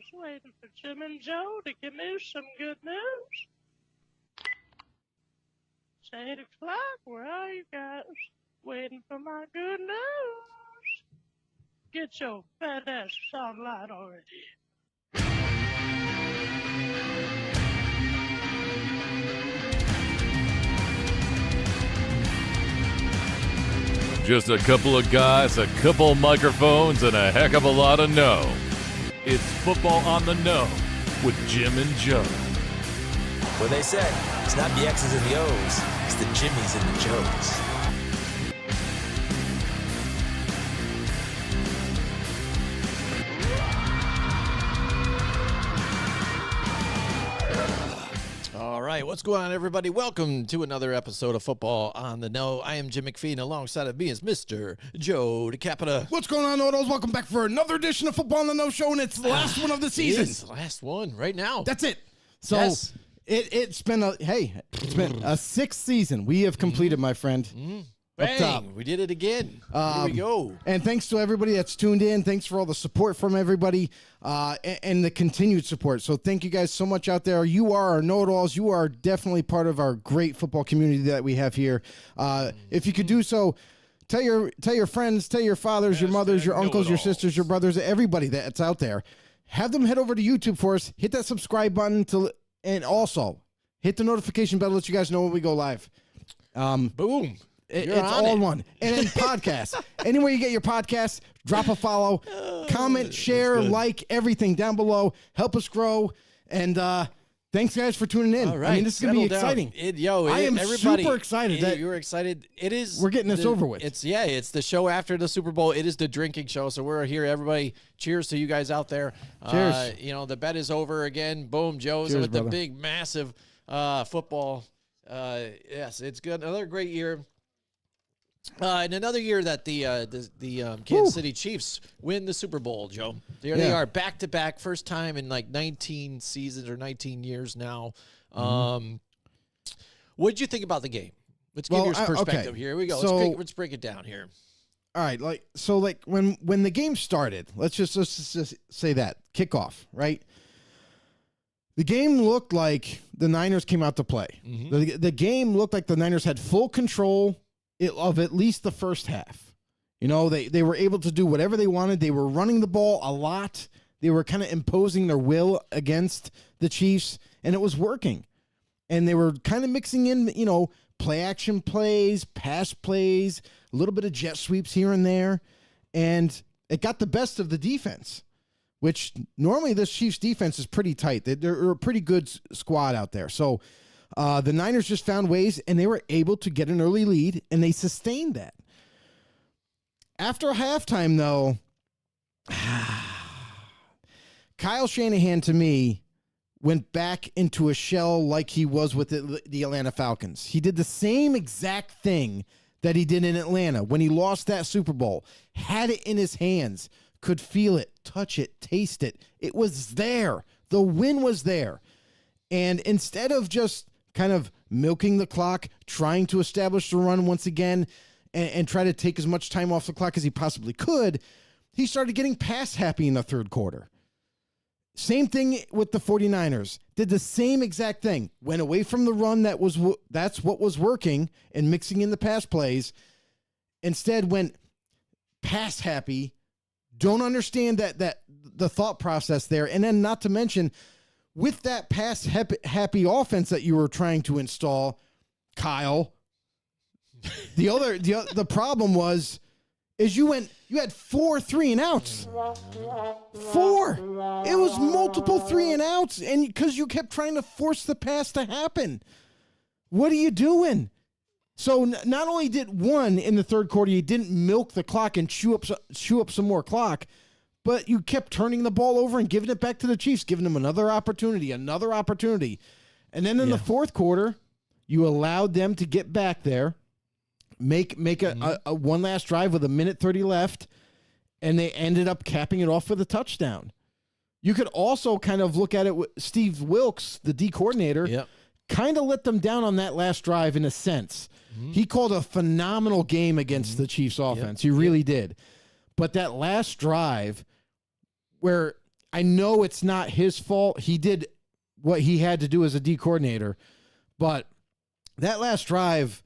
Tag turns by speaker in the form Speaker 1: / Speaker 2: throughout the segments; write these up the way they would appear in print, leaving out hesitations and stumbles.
Speaker 1: just waiting for Jim and Joe to give me some good news. It's 8 o'clock. Where are you guys? Waiting for my good news. Get your fat ass online already.
Speaker 2: Just a couple of guys, a couple of microphones, and a heck of a lot of no. It's Football on the No with Jim and Joe.
Speaker 3: What they say, it's not the X's and the O's, it's the Jimmies and the Joes.
Speaker 4: All right, what's going on, everybody? Welcome to another episode of Football on the No. I am Jim McPhee, and alongside of me is Mr. Joe DeCapita.
Speaker 5: What's going on, Odos? Welcome back for another edition of Football on the No Show, and it's the last one of the season.
Speaker 4: It's the last one right now.
Speaker 5: That's it. So
Speaker 4: Yes.
Speaker 5: it's been a sixth season we have completed, my friend. Up top.
Speaker 4: Bang, we did it again. Here we go.
Speaker 5: And thanks to everybody that's tuned in. Thanks for all the support from everybody and the continued support. So thank you guys so much out there. You are our know-it-alls. You are definitely part of our great football community that we have here. If you could do so, tell your friends, tell your fathers, your mothers, your uncles, your sisters, your brothers, everybody that's out there. Have them head over to YouTube for us. Hit that subscribe button and also hit the notification bell to let you guys know when we go live.
Speaker 4: Boom.
Speaker 5: It's all in one. And then podcasts. Anywhere you get your podcasts, drop a follow, comment, share, like, everything down below. Help us grow. And thanks, guys, for tuning in.
Speaker 4: All right,
Speaker 5: I mean, this is going to be exciting. I am super excited.
Speaker 4: You're excited. It is.
Speaker 5: We're getting this over with.
Speaker 4: It's the show after the Super Bowl. It is the drinking show. So we're here. Everybody, cheers to you guys out there.
Speaker 5: Cheers.
Speaker 4: The bet is over again. Boom, Joe's
Speaker 5: Cheers,
Speaker 4: with
Speaker 5: brother.
Speaker 4: the big, massive football. Yes, it's good. Another great year. And another year that the Kansas City Chiefs win the Super Bowl, Joe. There they are, back-to-back, first time in like 19 seasons or 19 years now. What did you think about the game? Let's give your perspective. Here we go.
Speaker 5: So,
Speaker 4: let's break it down here.
Speaker 5: All right, when the game started, let's just say that kickoff, right? The game looked like the Niners came out to play. The game looked like the Niners had full control of at least the first half. You know, they were able to do whatever they wanted. They were running the ball a lot. They were kind of imposing their will against the Chiefs, and it was working. And they were kind of mixing in, play action plays, pass plays, a little bit of jet sweeps here and there. And it got the best of the defense, which normally this Chiefs defense is pretty tight. They're a pretty good squad out there. So the Niners just found ways, and they were able to get an early lead, and they sustained that. After halftime, though, Kyle Shanahan, to me, went back into a shell like he was with the Atlanta Falcons. He did the same exact thing that he did in Atlanta when he lost that Super Bowl. Had it in his hands, could feel it, touch it, taste it. It was there. The win was there. And instead of just kind of milking the clock, trying to establish the run once again, and try to take as much time off the clock as he possibly could, he started getting pass happy in the third quarter. Same thing with the 49ers. Did the same exact thing. Went away from the run that's what was working and mixing in the pass plays. Instead went pass happy. Don't understand that the thought process there. And then not to mention, with that pass happy offense that you were trying to install, Kyle, the problem is you had 4 3-and-outs. 4. It was multiple 3-and-outs, and because you kept trying to force the pass to happen. What are you doing? So not only did one in the third quarter, you didn't milk the clock and chew up some more clock, but you kept turning the ball over and giving it back to the Chiefs, giving them another opportunity. And then in the fourth quarter, you allowed them to get back there, make a one last drive with 1:30 left, and they ended up capping it off with a touchdown. You could also kind of look at it with Steve Wilks, the D coordinator, kind of let them down on that last drive in a sense. He called a phenomenal game against the Chiefs offense. He really did. But that last drive where I know it's not his fault. He did what he had to do as a D coordinator, but that last drive,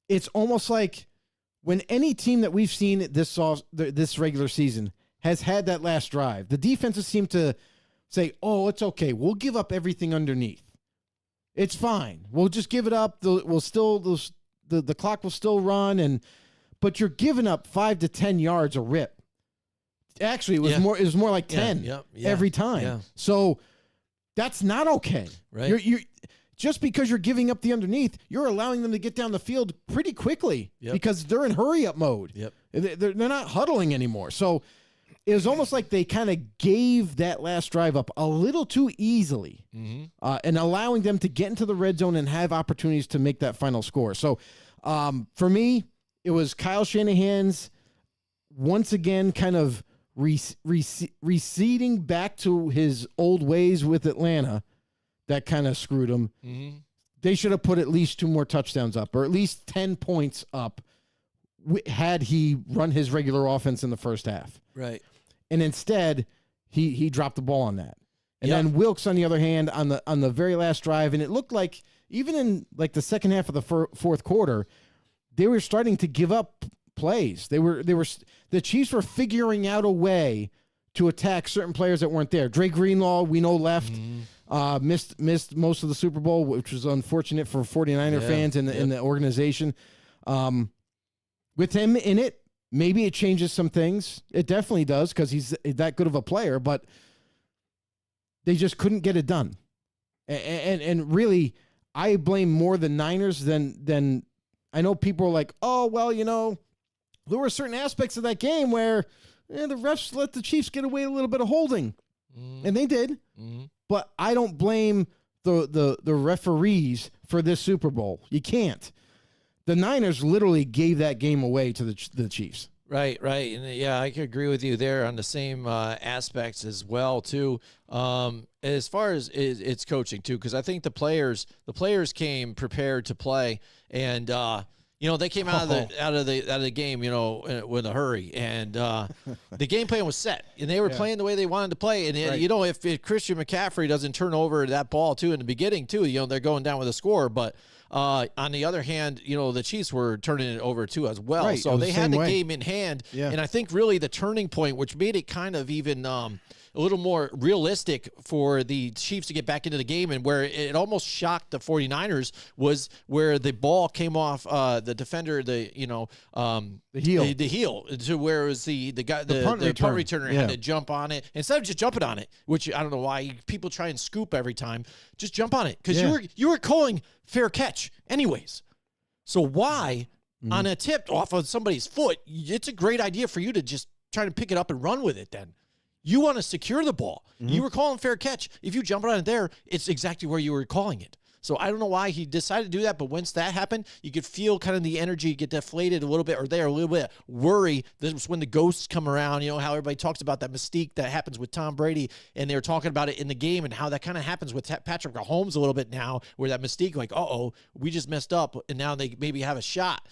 Speaker 5: it's almost like when any team that we've seen this regular season has had that last drive, the defenses seem to say, "Oh, it's okay. We'll give up everything underneath. It's fine. We'll just give it up. The clock will still run, but you're giving up 5 to 10 yards a rip. Actually, it was more like 10 every time. Yeah. So that's not okay.
Speaker 4: Right.
Speaker 5: You're just because you're giving up the underneath, you're allowing them to get down the field pretty quickly because they're in hurry up mode.
Speaker 4: Yep.
Speaker 5: They're not huddling anymore. So it was almost like they kind of gave that last drive up a little too easily, and allowing them to get into the red zone and have opportunities to make that final score. So for me, it was Kyle Shanahan's once again kind of receding back to his old ways with Atlanta that kind of screwed him. Mm-hmm. They should have put at least 2 more touchdowns up, or at least 10 points up had he run his regular offense in the first half.
Speaker 4: Right.
Speaker 5: And instead, he dropped the ball on that. And then Wilkes, on the other hand, on the very last drive, and it looked like even in like the second half of the fourth quarter, they were starting to give up plays. The Chiefs were figuring out a way to attack certain players that weren't there. Dre Greenlaw, we know, left, missed most of the Super Bowl, which was unfortunate for 49er fans in the organization. With him in it, maybe it changes some things. It definitely does because he's that good of a player, but they just couldn't get it done. And really, I blame more the Niners than I know people are like, oh, well, there were certain aspects of that game where the refs let the Chiefs get away a little bit of holding, and they did. Mm-hmm. But I don't blame the referees for this Super Bowl. You can't. The Niners literally gave that game away to the Chiefs.
Speaker 4: Right. And I can agree with you there on the same aspects as well, too. As far as it's coaching, too, because I think the players came prepared to play, and they came out of the game, with a hurry, and the game plan was set, and they were playing the way they wanted to play. And if Christian McCaffrey doesn't turn over that ball too in the beginning too, they're going down with a score. But on the other hand, the Chiefs were turning it over too as well,
Speaker 5: right.
Speaker 4: So they had the game in hand. Yeah. And I think really the turning point, which made it kind of even a little more realistic for the Chiefs to get back into the game, and where it almost shocked the 49ers was where the ball came off the defender, the heel to where it was the guy, the punt returner had to jump on it instead of just jumping on it, which I don't know why people try and scoop every time. Just jump on it because you were calling fair catch anyways. So why on a tip off of somebody's foot, it's a great idea for you to just try to pick it up and run with it then. You want to secure the ball. Mm-hmm. You were calling fair catch. If you jump on it there, it's exactly where you were calling it. So I don't know why he decided to do that, but once that happened, you could feel kind of the energy get deflated a little bit, or there a little bit worry. This was when the ghosts come around. How everybody talks about that mystique that happens with Tom Brady, and they were talking about it in the game and how that kind of happens with Patrick Mahomes a little bit now, where that mystique, like, we just messed up, and now they maybe have a shot.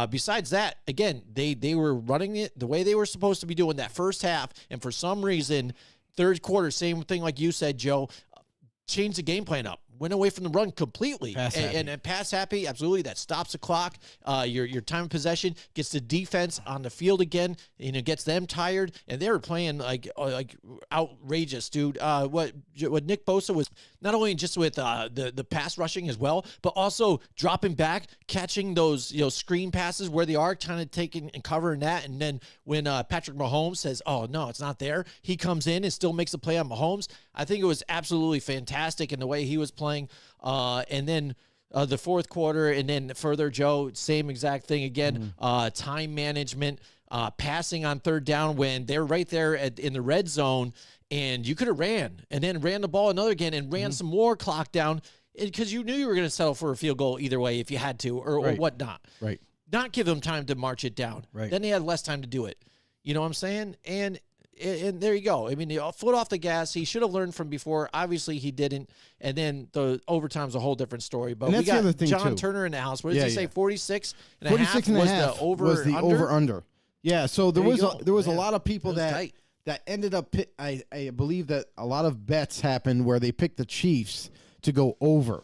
Speaker 4: Besides that, again, they were running it the way they were supposed to be doing that first half, and for some reason, third quarter, same thing like you said, Joe, changed the game plan up. Went away from the run completely. And pass happy, absolutely. That stops the clock. Your time of possession gets the defense on the field again, gets them tired. And they were playing like outrageous, dude. What Nick Bosa was not only just with the pass rushing as well, but also dropping back, catching those screen passes where they are, kind of taking and covering that. And then when Patrick Mahomes says, "Oh no, it's not there," he comes in and still makes a play on Mahomes. I think it was absolutely fantastic in the way he was playing. And then the fourth quarter, and then further, Joe, same exact thing again. Time management, passing on third down when they're right there in the red zone, and you could have ran the ball another again and ran some more clock down because you knew you were going to settle for a field goal either way if you had to or whatnot.
Speaker 5: Right.
Speaker 4: Not give them time to march it down.
Speaker 5: Right.
Speaker 4: Then they had less time to do it. You know what I'm saying? And there you go. I mean, the foot off the gas. He should have learned from before. Obviously, he didn't. And then the overtime's a whole different story. But we got John Turner in the house. What did he say? 46 and a half was the over-under?
Speaker 5: Yeah, so there was a lot of people that that ended up, I believe that a lot of bets happened where they picked the Chiefs to go over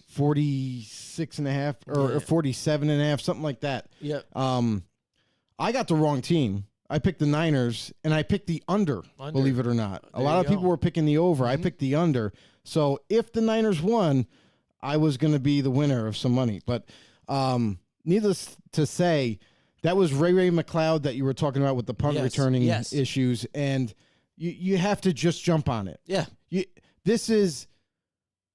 Speaker 5: 46 and a half or 47 and a half, something like that.
Speaker 4: Yep.
Speaker 5: I got the wrong team. I picked the Niners, and I picked the under. Believe it or not. A lot of people were picking the over. I picked the under. So if the Niners won, I was going to be the winner of some money. But needless to say, that was Ray McLeod that you were talking about with the punt returning issues, and you have to just jump on it.
Speaker 4: Yeah.
Speaker 5: This is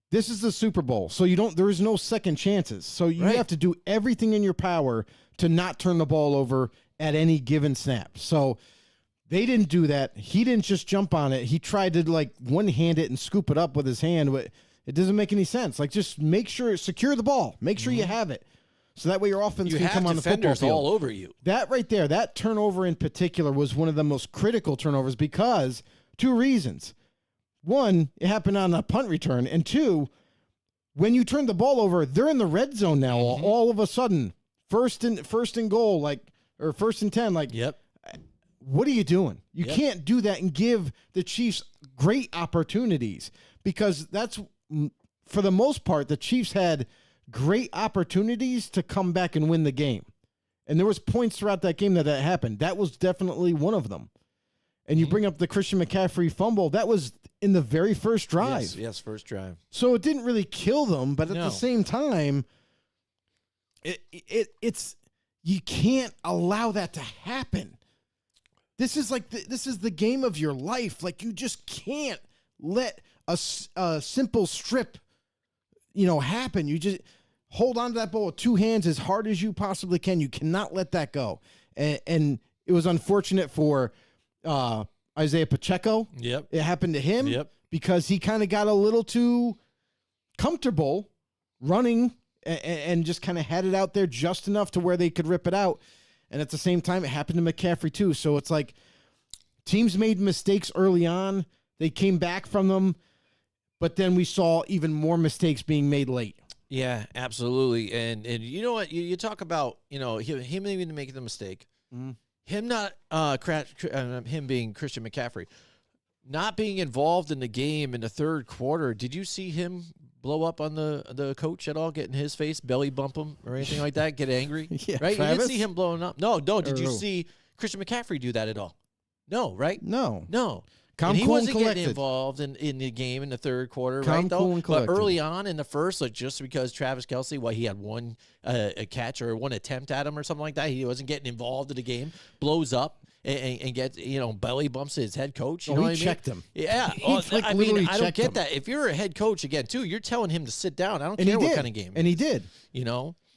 Speaker 5: the Super Bowl, so there is no second chances. So you have to do everything in your power to not turn the ball over at any given snap. So they didn't do that. He didn't just jump on it. He tried to like one-hand it and scoop it up with his hand. It doesn't make any sense. Like, just make sure, secure the ball. Make sure you have it. So that way your offense can come on the football field.
Speaker 4: All over you.
Speaker 5: That right there, that turnover in particular was one of the most critical turnovers because 2 reasons. 1, it happened on a punt return. And 2, when you turn the ball over, they're in the red zone now. All of a sudden, first and goal, or 1st and 10, what are you doing? You can't do that and give the Chiefs great opportunities, because that's, for the most part, the Chiefs had great opportunities to come back and win the game. And there was points throughout that game that happened. That was definitely one of them. And you bring up the Christian McCaffrey fumble. That was in the very first drive.
Speaker 4: Yes, first drive.
Speaker 5: So it didn't really kill them, but at the same time, it's you can't allow that to happen. This is this is the game of your life. Like, you just can't let a simple strip, happen. You just hold on to that ball with 2 hands as hard as you possibly can. You cannot let that go. And it was unfortunate for Isaiah Pacheco.
Speaker 4: Yep.
Speaker 5: It happened to him.
Speaker 4: Yep.
Speaker 5: Because he kind of got a little too comfortable running and just kind of had it out there just enough to where they could rip it out. And at the same time, it happened to McCaffrey too. So it's like teams made mistakes early on. They came back from them, but then we saw even more mistakes being made late.
Speaker 4: Yeah, absolutely. And you know what? You talk about, him even making the mistake. Him not him being Christian McCaffrey, not being involved in the game in the third quarter. Did you see him blow up on the coach at all, get in his face, belly bump him or anything like that, get angry?
Speaker 5: Yeah,
Speaker 4: right?
Speaker 5: Travis?
Speaker 4: You didn't see him blowing up. No. Did you see Christian McCaffrey do that at all? No, right?
Speaker 5: No.
Speaker 4: And he
Speaker 5: cool
Speaker 4: wasn't
Speaker 5: and
Speaker 4: getting involved in the game in the third quarter,
Speaker 5: Calm,
Speaker 4: right? Though,
Speaker 5: cool, and
Speaker 4: but
Speaker 5: collected.
Speaker 4: early on in the first, just because Travis Kelce, he had one a catch or one attempt at him or something like that, he wasn't getting involved in the game, blows up and gets belly bumps his head coach. You know what I mean?
Speaker 5: Checked him.
Speaker 4: Yeah, I don't get that. If you're a head coach again too, you're telling him to sit down. I don't care what kind of game.
Speaker 5: And he did.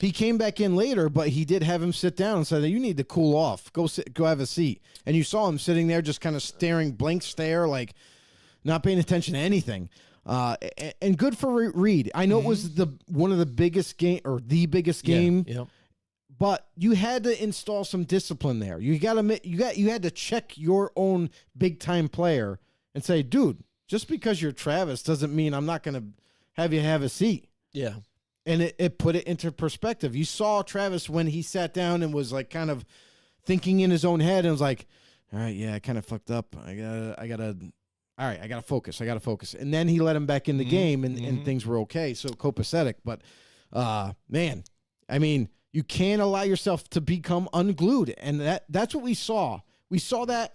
Speaker 5: He came back in later, but he did have him sit down and said, "You need to cool off. Go have a seat." And you saw him sitting there, just kind of staring, blank stare, like not paying attention to anything. And good for Reed. I know it was one of the biggest game, or the biggest game.
Speaker 4: Yeah.
Speaker 5: But you had to install some discipline there. You had to check your own big time player and say, "Dude, just because you're Travis doesn't mean I'm not going to have you have a seat."
Speaker 4: Yeah.
Speaker 5: And it put it into perspective. You saw Travis when he sat down and was like kind of thinking in his own head and was like, "All right, yeah, I kind of fucked up. I gotta focus. And then he let him back in the game and things were okay. So copacetic. But man, I mean, you can't allow yourself to become unglued. And that's what we saw. We saw that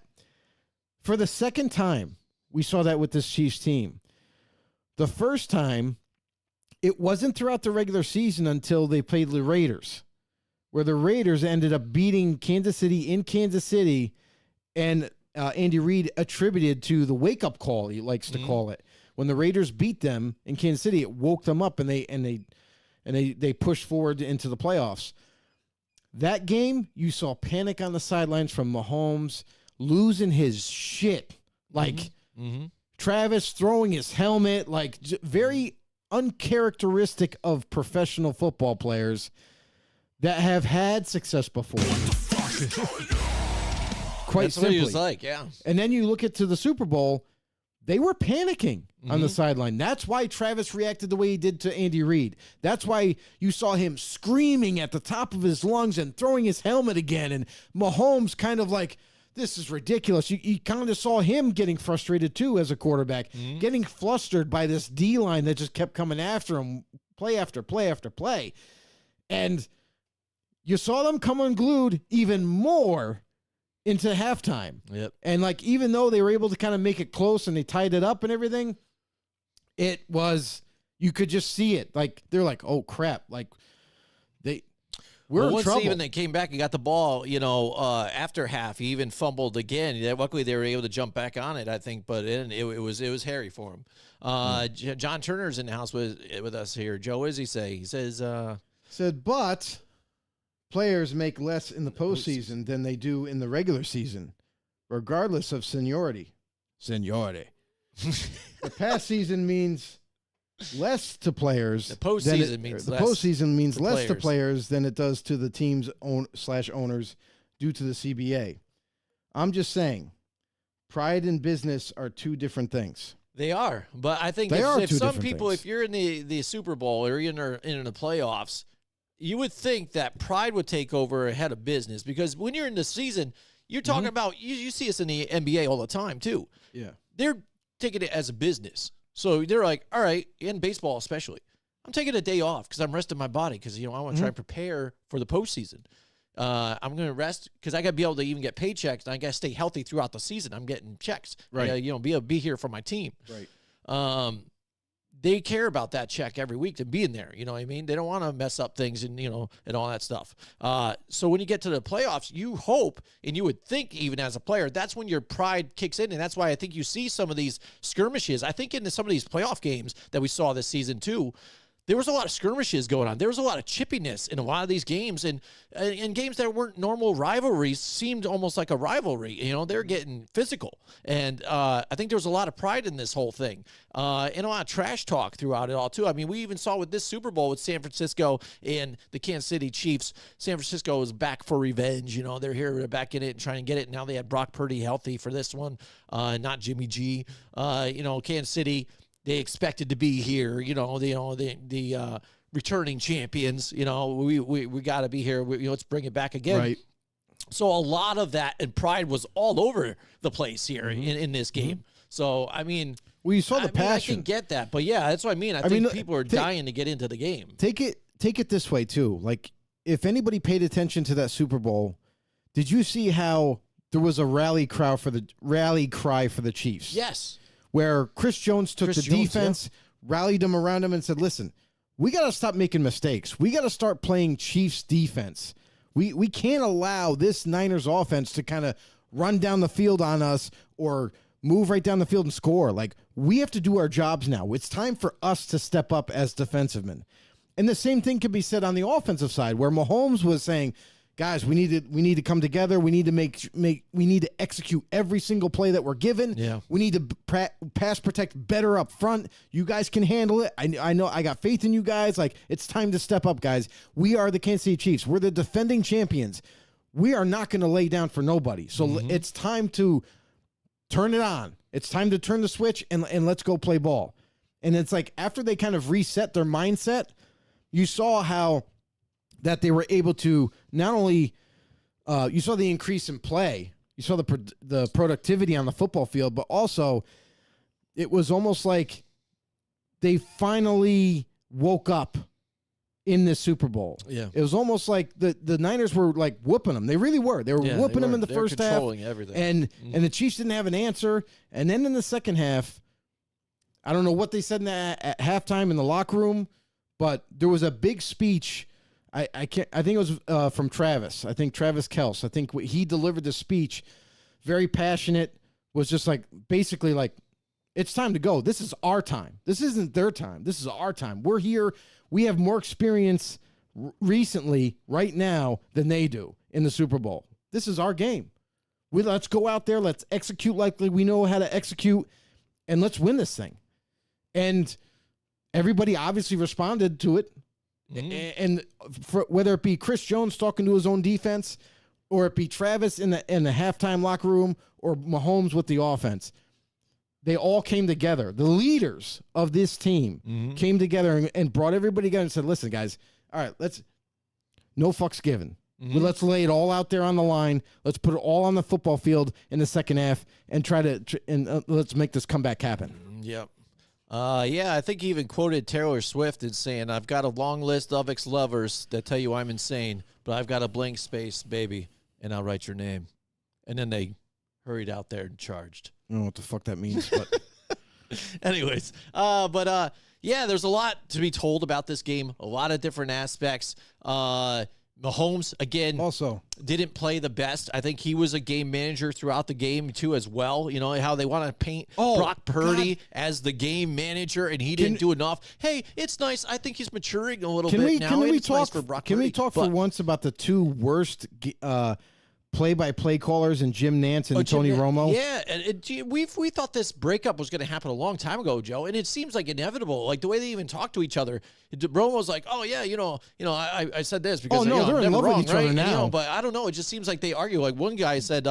Speaker 5: for the second time. We saw that with this Chiefs team. The first time, it wasn't throughout the regular season until they played the Raiders, where the Raiders ended up beating Kansas City in Kansas City, and Andy Reid attributed to the wake-up call, he likes to call it. When the Raiders beat them in Kansas City, it woke them up, and they pushed forward into the playoffs. That game, you saw panic on the sidelines from Mahomes, losing his shit. Like, Travis throwing his helmet, like, very uncharacteristic of professional football players that have had success before. Quite
Speaker 4: That's
Speaker 5: simply.
Speaker 4: what he was like, yeah.
Speaker 5: And then you look to the Super Bowl, they were panicking on the sideline. That's why Travis reacted the way he did to Andy Reid. That's why you saw him screaming at the top of his lungs and throwing his helmet again. And Mahomes kind of like this is ridiculous. You kind of saw him getting frustrated too as a quarterback, getting flustered by this D line that just kept coming after him, play after play after play. And you saw them come unglued even more into halftime.
Speaker 4: Yep.
Speaker 5: And like, even though they were able to kind of make it close and they tied it up and everything, it was, you could just see it. Like, they're like, oh crap. Like, we're in
Speaker 4: once
Speaker 5: trouble.
Speaker 4: even they came back and got the ball, after half, he even fumbled again. Luckily, they were able to jump back on it, I think, but it was hairy for him. John Turner's in the house with us here. Joe, what does he say? He says,
Speaker 5: but players make less in the postseason than they do in the regular season, regardless of seniority. Seniority. The past season means less to players.
Speaker 4: The postseason means
Speaker 5: the
Speaker 4: less
Speaker 5: postseason means
Speaker 4: to
Speaker 5: less to
Speaker 4: players.
Speaker 5: players than it does to the team's owners due to the CBA. I'm just saying, pride and business are two different things.
Speaker 4: they are. But I think
Speaker 5: They are
Speaker 4: if
Speaker 5: two
Speaker 4: some
Speaker 5: different
Speaker 4: people,
Speaker 5: things.
Speaker 4: if you're in the Super Bowl or you're in the playoffs, you would think that pride would take over ahead of business, because when you're in the season, you're talking about, you see us in the NBA all the time too.
Speaker 5: Yeah.
Speaker 4: They're taking it as a business. So they're like, all right, in baseball especially, I'm taking a day off because I'm resting my body because, I want to try and prepare for the postseason. I'm going to rest because I got to be able to even get paychecks, and I got to stay healthy throughout the season. I'm getting checks.
Speaker 5: Right.
Speaker 4: Be able to be here for my team.
Speaker 5: Right.
Speaker 4: They care about that check every week to be in there. You know what I mean? They don't want to mess up things and all that stuff. So when you get to the playoffs, you hope, and you would think even as a player, that's when your pride kicks in. And that's why I think you see some of these skirmishes. I think in some of these playoff games that we saw this season too, there was a lot of skirmishes going on. There was a lot of chippiness in a lot of these games, and games that weren't normal rivalries seemed almost like a rivalry. They're getting physical, and I think there was a lot of pride in this whole thing, and a lot of trash talk throughout it all too. I mean, we even saw with this Super Bowl with San Francisco and the Kansas City Chiefs. San Francisco is back for revenge. They're here, they're back in it and trying to get it. Now they had Brock Purdy healthy for this one, not Jimmy G. Kansas City, they expected to be here, the returning champions. We got to be here. Let's bring it back again.
Speaker 5: Right.
Speaker 4: So a lot of that and pride was all over the place here in this game. So I mean,
Speaker 5: Well, you saw the passion.
Speaker 4: I can get that, but yeah, that's what I mean. I think people are dying to get into the game.
Speaker 5: Take it this way too. Like, if anybody paid attention to that Super Bowl, did you see how there was a rally cry for the Chiefs?
Speaker 4: Yes.
Speaker 5: Where Chris Jones took the defense, rallied them around him, and said, listen, we got to stop making mistakes. We got to start playing Chiefs defense. We can't allow this Niners offense to kind of run down the field on us or move right down the field and score. Like, we have to do our jobs now. It's time for us to step up as defensive men. And the same thing could be said on the offensive side, where Mahomes was saying, guys, we need to come together. We need to we need to execute every single play that we're given.
Speaker 4: Yeah.
Speaker 5: We need to pass protect better up front. You guys can handle it. I know I got faith in you guys. Like, it's time to step up, guys. We are the Kansas City Chiefs. We're the defending champions. We are not going to lay down for nobody. So it's time to turn it on. It's time to turn the switch and let's go play ball. And it's like, after they kind of reset their mindset, you saw how that they were able to not only you saw the increase in play, you saw the productivity on the football field, but also it was almost like they finally woke up in this Super Bowl.
Speaker 4: Yeah.
Speaker 5: It was almost like the Niners were like whooping them. They really were. They were whooping them in the first half.
Speaker 4: Controlling everything.
Speaker 5: And the Chiefs didn't have an answer. And then in the second half, I don't know what they said at halftime in the locker room, but there was a big speech. I think it was from Travis. I think Travis Kelce. I think he delivered the speech, very passionate. Was just like, basically like, it's time to go. This is our time. This isn't their time. This is our time. We're here. We have more experience recently, right now, than they do in the Super Bowl. This is our game. Let's go out there. Let's execute like we know how to execute, and let's win this thing. And everybody obviously responded to it. And whether it be Chris Jones talking to his own defense, or it be Travis in the halftime locker room, or Mahomes with the offense, they all came together. The leaders of this team came together and brought everybody together and said, listen, guys, all right, no fucks given. Well, let's lay it all out there on the line. Let's put it all on the football field in the second half and try to let's make this comeback happen.
Speaker 4: Yep. Yeah, I think he even quoted Taylor Swift as saying, "I've got a long list of ex-lovers that tell you I'm insane, but I've got a blank space, baby, and I'll write your name." And then they hurried out there and charged.
Speaker 5: I don't know what the fuck that means, but
Speaker 4: Anyways, yeah, there's a lot to be told about this game. A lot of different aspects. Mahomes, again,
Speaker 5: also
Speaker 4: didn't play the best. I think he was a game manager throughout the game, too, as well. You know, how they want to paint Brock Purdy as the game manager, and he didn't do enough. Hey, it's nice. I think he's maturing a little bit now.
Speaker 5: Can we
Speaker 4: talk nice for Brock
Speaker 5: Can
Speaker 4: Purdy,
Speaker 5: we talk for once about the two worst play-by-play callers in Jim Nance and Tony Romo?
Speaker 4: Yeah, and we thought this breakup was going to happen a long time ago, Joe, and it seems like inevitable. Like the way they even talk to each other. Romo's like, "Oh yeah, I said this because
Speaker 5: they're
Speaker 4: I'm
Speaker 5: in love
Speaker 4: wrong,
Speaker 5: with each other
Speaker 4: right?"
Speaker 5: now.
Speaker 4: But I don't know. It just seems like they argue. Like one guy said,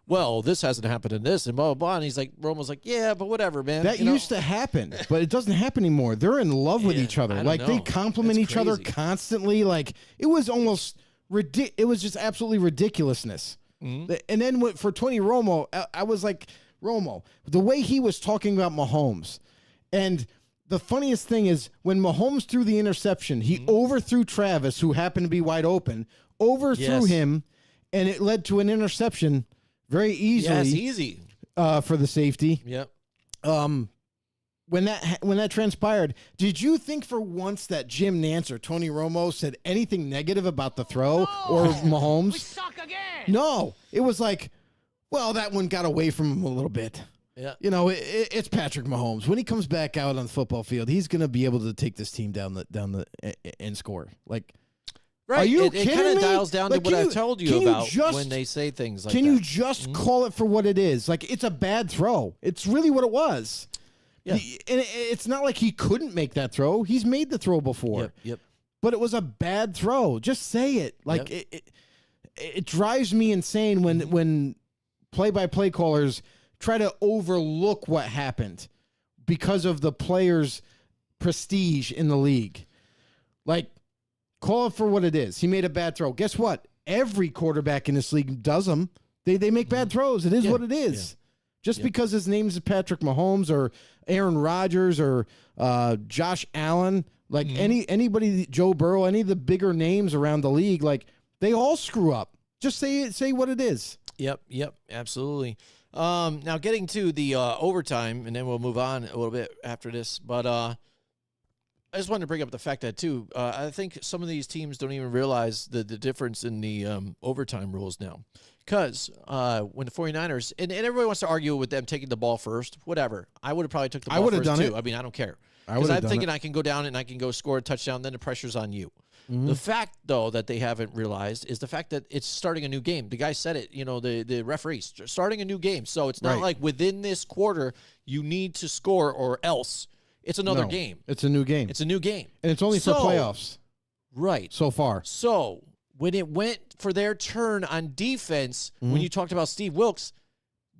Speaker 4: "Well, this hasn't happened in this," and blah blah blah. And he's like, Romo's like, "Yeah, but whatever, man."
Speaker 5: That used to happen, but it doesn't happen anymore. They're in love with each other. Like they compliment each other constantly. Like it was almost it was just absolutely ridiculousness. Mm-hmm. And then for Tony Romo, I was like, Romo, the way he was talking about Mahomes. And the funniest thing is when Mahomes threw the interception, he overthrew Travis, who happened to be wide open, overthrew him, and it led to an interception very easily.
Speaker 4: Yes, easy.
Speaker 5: For the safety.
Speaker 4: Yep.
Speaker 5: When that transpired, did you think for once that Jim Nance or Tony Romo said anything negative about the throw or Mahomes?
Speaker 6: We suck again.
Speaker 5: No, it was like, well, that one got away from him a little bit.
Speaker 4: Yeah,
Speaker 5: it's Patrick Mahomes. When he comes back out on the football field, he's going to be able to take this team down the and score. Like,
Speaker 4: right?
Speaker 5: Are you
Speaker 4: it
Speaker 5: kidding
Speaker 4: kind of
Speaker 5: me?
Speaker 4: dials down
Speaker 5: Like,
Speaker 4: to what I told you about when they say things like that.
Speaker 5: Can you just call it for what it is? Like, it's a bad throw. It's really what it was. Yeah. And it's not like he couldn't make that throw. He's made the throw before.
Speaker 4: Yep.
Speaker 5: But it was a bad throw. Just say it. Like it drives me insane when play-by-play callers try to overlook what happened because of the player's prestige in the league. Like, call it for what it is. He made a bad throw. Guess what? Every quarterback in this league does them. They make bad throws. It is what it is. Yeah. Just because his name is Patrick Mahomes or Aaron Rodgers or Josh Allen, like anybody, Joe Burrow, any of the bigger names around the league, like they all screw up. Just say what it is.
Speaker 4: Yep, absolutely. Now getting to the overtime, and then we'll move on a little bit after this. But I just wanted to bring up the fact that too. I think some of these teams don't even realize the difference in the overtime rules now. Because when the 49ers, and everybody wants to argue with them taking the ball first, whatever. I would have probably took the ball first too. I mean, I don't care. Because I'm thinking I can go down and I can go score a touchdown, then the pressure's on you. Mm-hmm. The fact, though, that they haven't realized is the fact that it's starting a new game. The guy said it, the referees, starting a new game. So it's not like within this quarter you need to score or else. It's another game.
Speaker 5: It's a new game.
Speaker 4: It's a new game.
Speaker 5: And it's only for playoffs.
Speaker 4: Right.
Speaker 5: So far.
Speaker 4: So when it went for their turn on defense, when you talked about Steve Wilks,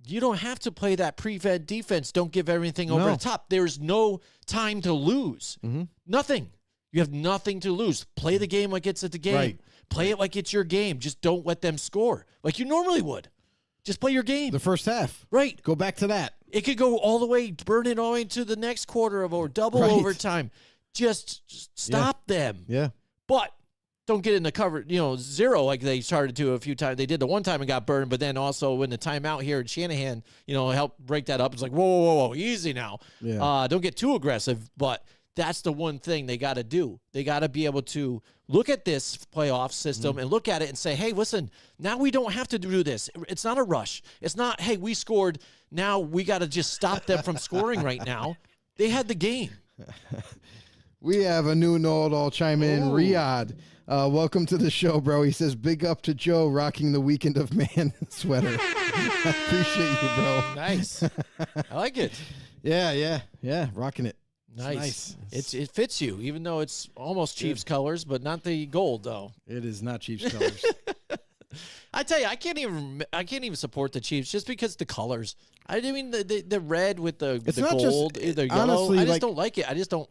Speaker 4: you don't have to play that prevent defense. Don't give everything over the top. There's no time to lose. Mm-hmm. Nothing. You have nothing to lose. Play the game like it's at the game. Right. Play it like it's your game. Just don't let them score like you normally would. Just play your game.
Speaker 5: The first half.
Speaker 4: Right.
Speaker 5: Go back to that.
Speaker 4: It could go all the way, burn it all the way to the next quarter or double overtime. Just stop them.
Speaker 5: Yeah.
Speaker 4: But don't get in the cover, zero like they started to a few times. They did the one time and got burned, but then also when the timeout here and Shanahan, helped break that up. It's like, whoa, easy now. Yeah. Don't get too aggressive, but that's the one thing they got to do. They got to be able to look at this playoff system and look at it and say, hey, listen, now we don't have to do this. It's not a rush. It's not, hey, we scored. Now we got to just stop them from scoring right now. They had the game.
Speaker 5: We have a new know-it-all chime in, Riyadh. Welcome to the show, bro. He says, big up to Joe rocking the Weekend of Man sweater. I appreciate you, bro.
Speaker 4: Nice. I like it.
Speaker 5: Yeah, rocking it.
Speaker 4: Nice. It fits you, even though it's almost Chiefs colors, but not the gold, though.
Speaker 5: It is not Chiefs colors.
Speaker 4: I tell you, I can't even support the Chiefs just because the colors. I mean, the red with the gold, the yellow.
Speaker 5: Honestly,
Speaker 4: I just don't like it. I don't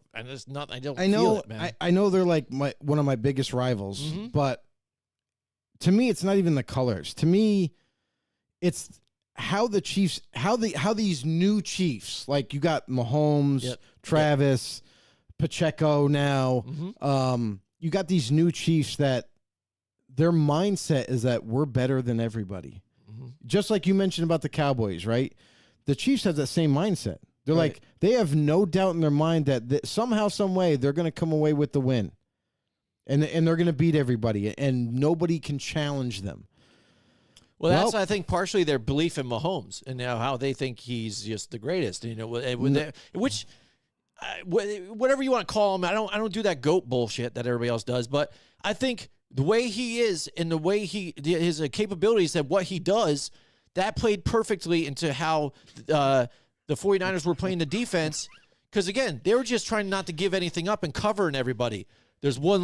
Speaker 5: know.
Speaker 4: Feel it, man.
Speaker 5: I know they're like one of my biggest rivals, but to me, it's not even the colors. To me, it's how the Chiefs, how these new Chiefs, like you got Mahomes,
Speaker 4: Yep.
Speaker 5: Travis, Pacheco now. You got these new Chiefs that their mindset is that we're better than everybody. Just like you mentioned about the Cowboys, right? The Chiefs have that same mindset. They're
Speaker 4: Right.
Speaker 5: like, they have no doubt in their mind that somehow, some way, they're going to come away with the win. And they're going to beat everybody, and nobody can challenge them.
Speaker 4: Well, that's,
Speaker 5: Well-
Speaker 4: I think, partially their belief in Mahomes and now how they think he's just the greatest. You know, which whatever you want to call him, I don't do that GOAT bullshit that everybody else does. But I think the way he is and the way his capabilities and what he does, that played perfectly into how the 49ers were playing the defense. Because again, they were just trying not to give anything up and covering everybody. There's one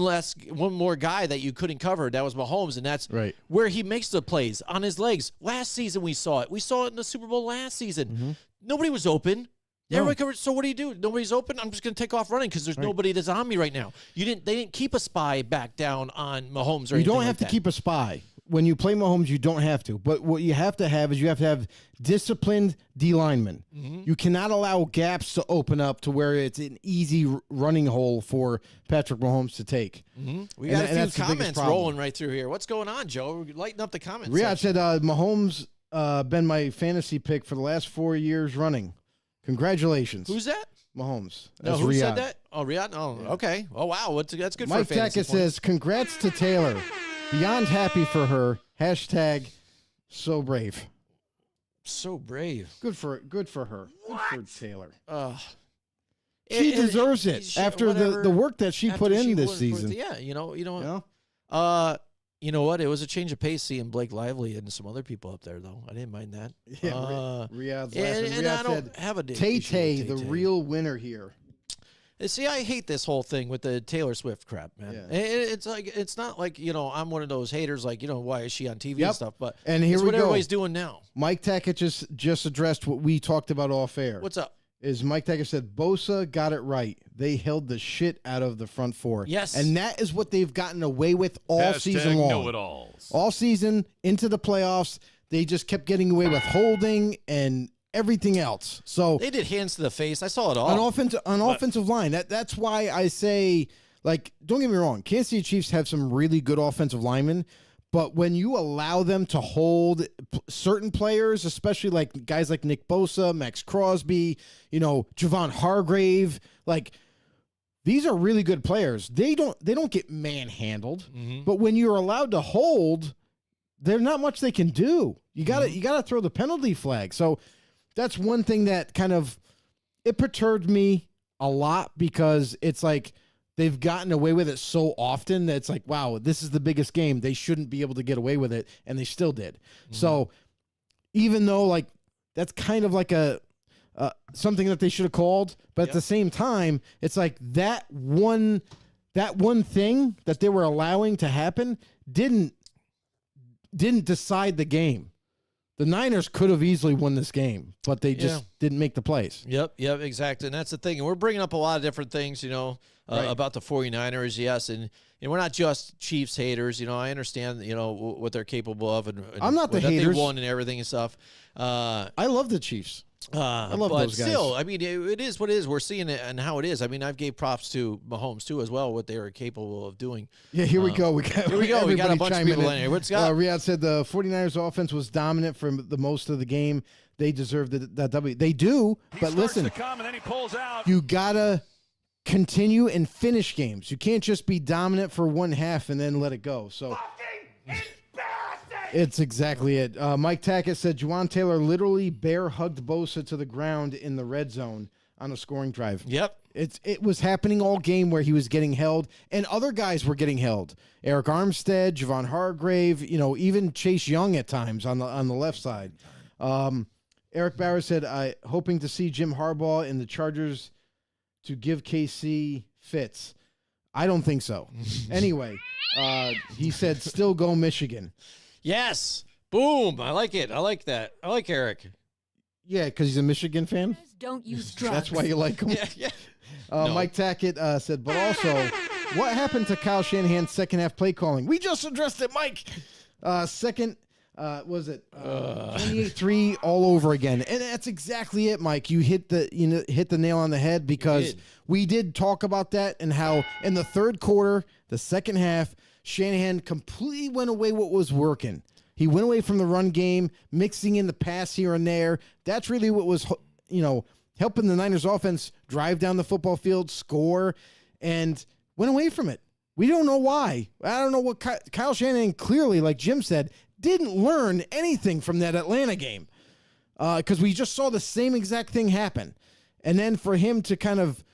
Speaker 4: more guy that you couldn't cover. That was Mahomes, and that's
Speaker 5: Right.
Speaker 4: where he makes the plays on his legs. Last season we saw it. We saw it in the Super Bowl last season. Nobody was open. Everybody covered. So what do? Nobody's open. I'm just going to take off running because there's nobody that's on me right now. They didn't keep a spy back down on Mahomes or
Speaker 5: You
Speaker 4: anything
Speaker 5: don't
Speaker 4: like
Speaker 5: have to
Speaker 4: that.
Speaker 5: keep a spy. When you play Mahomes, you don't have to. But what you have to have is you have to have disciplined D linemen. You cannot allow gaps to open up to where it's an easy running hole for Patrick Mahomes to take.
Speaker 4: We
Speaker 5: And
Speaker 4: got a few
Speaker 5: that's the biggest
Speaker 4: comments
Speaker 5: problem.
Speaker 4: rolling right through here. What's going on, Joe? Lighten up the comments.
Speaker 5: Riyadh
Speaker 4: section.
Speaker 5: said Mahomes been my fantasy pick for the last 4 years running. Congratulations.
Speaker 4: Who's that?
Speaker 5: Mahomes?
Speaker 4: No,
Speaker 5: That's
Speaker 4: who
Speaker 5: Riyadh.
Speaker 4: said that? Oh, Riyadh. Oh, okay. Oh, wow. That's good
Speaker 5: Mike
Speaker 4: for fantasy
Speaker 5: Tackett
Speaker 4: points.
Speaker 5: says, congrats to Taylor. Beyond happy for her. Hashtag so brave.
Speaker 4: So brave.
Speaker 5: Good for her. Good for Taylor.
Speaker 4: She
Speaker 5: She deserves it after the work that she put in this season.
Speaker 4: Yeah, you know.
Speaker 5: You know?
Speaker 4: You know what? It was a change of pace seeing Blake Lively and some other people up there, though. I didn't mind that.
Speaker 5: Yeah, Riyadh's
Speaker 4: and,
Speaker 5: laughing.
Speaker 4: and I
Speaker 5: Riyadh
Speaker 4: don't
Speaker 5: said,
Speaker 4: have a issue
Speaker 5: Tay-Tay,
Speaker 4: with
Speaker 5: the
Speaker 4: Tay-Tay.
Speaker 5: real winner here.
Speaker 4: See, I hate this whole thing with the Taylor Swift crap, man.
Speaker 5: Yeah.
Speaker 4: It's not like, I'm one of those haters, like, why is she on TV
Speaker 5: Yep.
Speaker 4: and stuff, but
Speaker 5: And here
Speaker 4: it's
Speaker 5: we
Speaker 4: what
Speaker 5: go.
Speaker 4: everybody's doing now.
Speaker 5: Mike Tackett just addressed what we talked about off air.
Speaker 4: What's up?
Speaker 5: Is Mike Tackett said, Bosa got it right. They held the shit out of the front four.
Speaker 4: Yes.
Speaker 5: And that is what they've gotten away with all season long.
Speaker 2: Know-it-alls.
Speaker 5: All season into the playoffs, they just kept getting away with holding and everything else. So
Speaker 4: They did hands to the face. I saw it all.
Speaker 5: on offensive line, that's why I say, like, don't get me wrong, Kansas City Chiefs have some really good offensive linemen, but when you allow them to hold certain players, especially like guys like Nick Bosa, Max Crosby, Javon Hargrave, like, these are really good players. They don't get manhandled, but when you're allowed to hold, there's not much they can do. You gotta throw the penalty flag. So that's one thing that kind of it perturbed me a lot because it's like they've gotten away with it so often that it's like, wow, this is the biggest game. They shouldn't be able to get away with it, and they still did. So even though like that's kind of like a something that they should have called, but at the same time, it's like that one thing that they were allowing to happen didn't decide the game. The Niners could have easily won this game, but they just didn't make the plays.
Speaker 4: Yep, exactly. And that's the thing. And we're bringing up a lot of different things,
Speaker 5: Right.
Speaker 4: about the 49ers, yes. And we're not just Chiefs haters. I understand, what they're capable of. And
Speaker 5: I'm not the
Speaker 4: that
Speaker 5: haters.
Speaker 4: They won and everything and stuff.
Speaker 5: I love the Chiefs. I love
Speaker 4: but
Speaker 5: those guys.
Speaker 4: still, I mean, it is what it is. We're seeing it and how it is. I mean, I've gave props to Mahomes, too, as well, what they are capable of doing.
Speaker 5: Yeah, here we go. We got
Speaker 4: We got a
Speaker 5: everybody
Speaker 4: bunch of
Speaker 5: chiming
Speaker 4: people
Speaker 5: in.
Speaker 4: in here. What's got?
Speaker 5: Riyadh said the 49ers offense was dominant for the most of the game. They deserved that W. They do, but listen, you got to continue and finish games. You can't just be dominant for one half and then let it go. So it's exactly it. Mike Tackett said Juwan Taylor literally bear hugged Bosa to the ground in the red zone on a scoring drive.
Speaker 4: Yep.
Speaker 5: It was happening all game where he was getting held, and other guys were getting held. Eric Armstead, Javon Hargrave, even Chase Young at times on the left side. Eric Bauer said, hoping to see Jim Harbaugh in the Chargers to give KC fits. I don't think so. Anyway, he said, still go Michigan.
Speaker 4: Yes. Boom. I like it. I like that. I like Eric.
Speaker 5: Yeah, because he's a Michigan fan.
Speaker 6: Don't use drugs.
Speaker 5: That's why you like him.
Speaker 4: Yeah.
Speaker 5: Mike Tackett said, but also, what happened to Kyle Shanahan's second half play calling? We just addressed it, Mike. Second, was it 28-3 all over again? And that's exactly it, Mike. You hit the nail on the head because we did talk about that and how in the third quarter, the second half, Shanahan completely went away what was working. He went away from the run game, mixing in the pass here and there. That's really what was, helping the Niners offense drive down the football field, score, and went away from it. We don't know why. I don't know what Kyle Shanahan clearly, like Jim said, didn't learn anything from that Atlanta game because we just saw the same exact thing happen. And then for him to kind of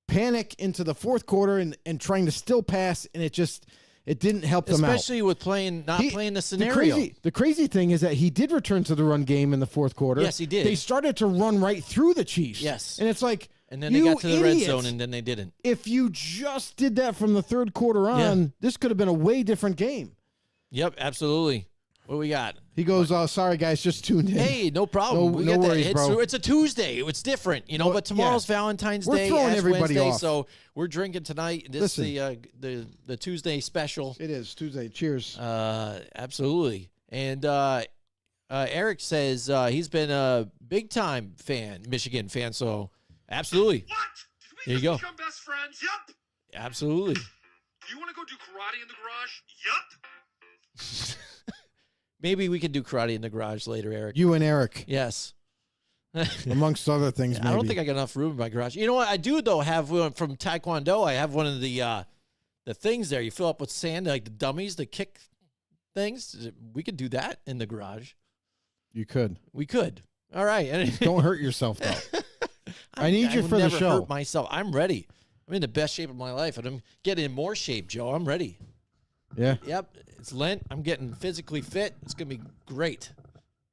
Speaker 5: panic into the fourth quarter and trying to still pass, and it didn't help them out.
Speaker 4: Especially with playing the scenario.
Speaker 5: The crazy thing is that he did return to the run game in the fourth quarter.
Speaker 4: Yes, he did.
Speaker 5: They started to run right through the Chiefs.
Speaker 4: Yes.
Speaker 5: And it's like,
Speaker 4: and then they got to the red zone, and then they didn't.
Speaker 5: If you just did that from the third quarter on, this could have been a way different game.
Speaker 4: Yep, absolutely. What we got?
Speaker 5: He goes, sorry, guys, just tuned in.
Speaker 4: Hey, no problem.
Speaker 5: No, no worries, bro.
Speaker 4: It's a Tuesday. It's different, but tomorrow's Valentine's Day.
Speaker 5: We're throwing everybody
Speaker 4: Wednesday,
Speaker 5: off.
Speaker 4: so we're drinking tonight. This is the Tuesday special.
Speaker 5: It is Tuesday. Cheers.
Speaker 4: Absolutely. And Eric says he's been a big-time Michigan fan, so absolutely.
Speaker 6: What?
Speaker 4: There you go.
Speaker 6: Become best friends? Yup.
Speaker 4: Absolutely.
Speaker 6: Do you want to go do karate in the garage? Yup.
Speaker 4: Maybe we could do karate in the garage later, Eric.
Speaker 5: You and Eric.
Speaker 4: Yes.
Speaker 5: Amongst other things, maybe.
Speaker 4: I don't think I got enough room in my garage. You know what? I do, though, have one from Taekwondo. I have one of the things there. You fill up with sand, like the dummies, the kick things. We could do that in the garage.
Speaker 5: You could.
Speaker 4: We could. All right.
Speaker 5: Don't hurt yourself, though. I need you for the show.
Speaker 4: Hurt myself. I'm ready. I'm in the best shape of my life, and I'm getting in more shape, Joe. I'm ready.
Speaker 5: Yeah.
Speaker 4: Yep. It's Lent. I'm getting physically fit. It's going to be great.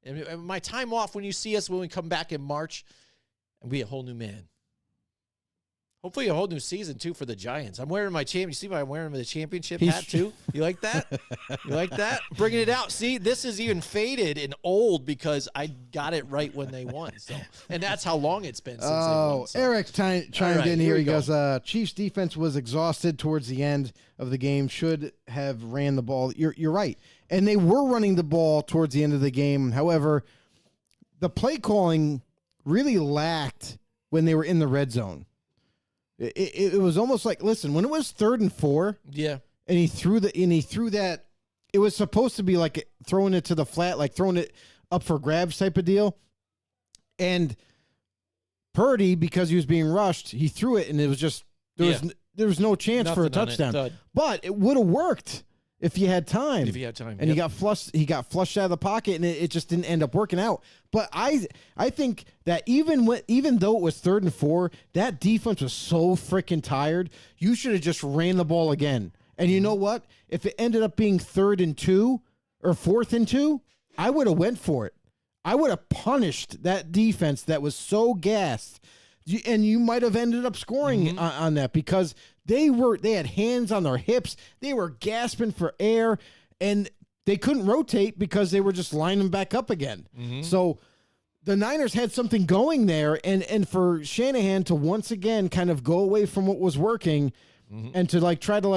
Speaker 4: And my time off, when you see us when we come back in March, and be a whole new man. Hopefully a whole new season, too, for the Giants. I'm wearing my champion. You see why I'm wearing the championship hat, too? You like that? You like that? Bringing it out. See, this is even faded and old because I got it right when they won. So, and that's how long it's been since they won. So.
Speaker 5: Eric chimed in here. He goes, Chiefs defense was exhausted towards the end of the game. Should have ran the ball. You're right. And they were running the ball towards the end of the game. However, the play calling really lacked when they were in the red zone. It was almost like, listen, when it was 3rd and 4,
Speaker 4: yeah,
Speaker 5: and he threw that, it was supposed to be like throwing it to the flat, like throwing it up for grabs type of deal. And Purdy, because he was being rushed, he threw it, and it was just there was no chance for a touchdown. But it would have worked if you had time.
Speaker 4: If you had time,
Speaker 5: and he got flushed out of the pocket, and it just didn't end up working out. But I think that even though it was 3rd and 4, that defense was so freaking tired. You should have just ran the ball again. And you know what? If it ended up being 3rd and 2 or 4th and 2, I would have went for it. I would have punished that defense that was so gassed. And you might have ended up scoring on that because they had hands on their hips. They were gasping for air, and they couldn't rotate because they were just lining back up again. So the Niners had something going there, and for Shanahan to once again kind of go away from what was working and to try to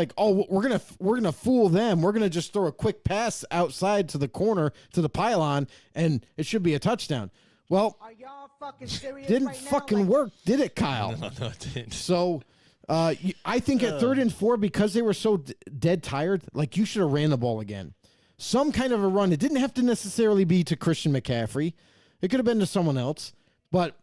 Speaker 5: we're gonna fool them. We're gonna just throw a quick pass outside to the corner to the pylon, and it should be a touchdown. Well,
Speaker 7: are y'all fucking serious?
Speaker 5: didn't
Speaker 7: right
Speaker 5: fucking
Speaker 7: now?
Speaker 5: work, did it, Kyle?
Speaker 4: No, it didn't.
Speaker 5: So I think at 3rd and 4, because they were so dead tired, you should have ran the ball again. Some kind of a run. It didn't have to necessarily be to Christian McCaffrey. It could have been to someone else. But,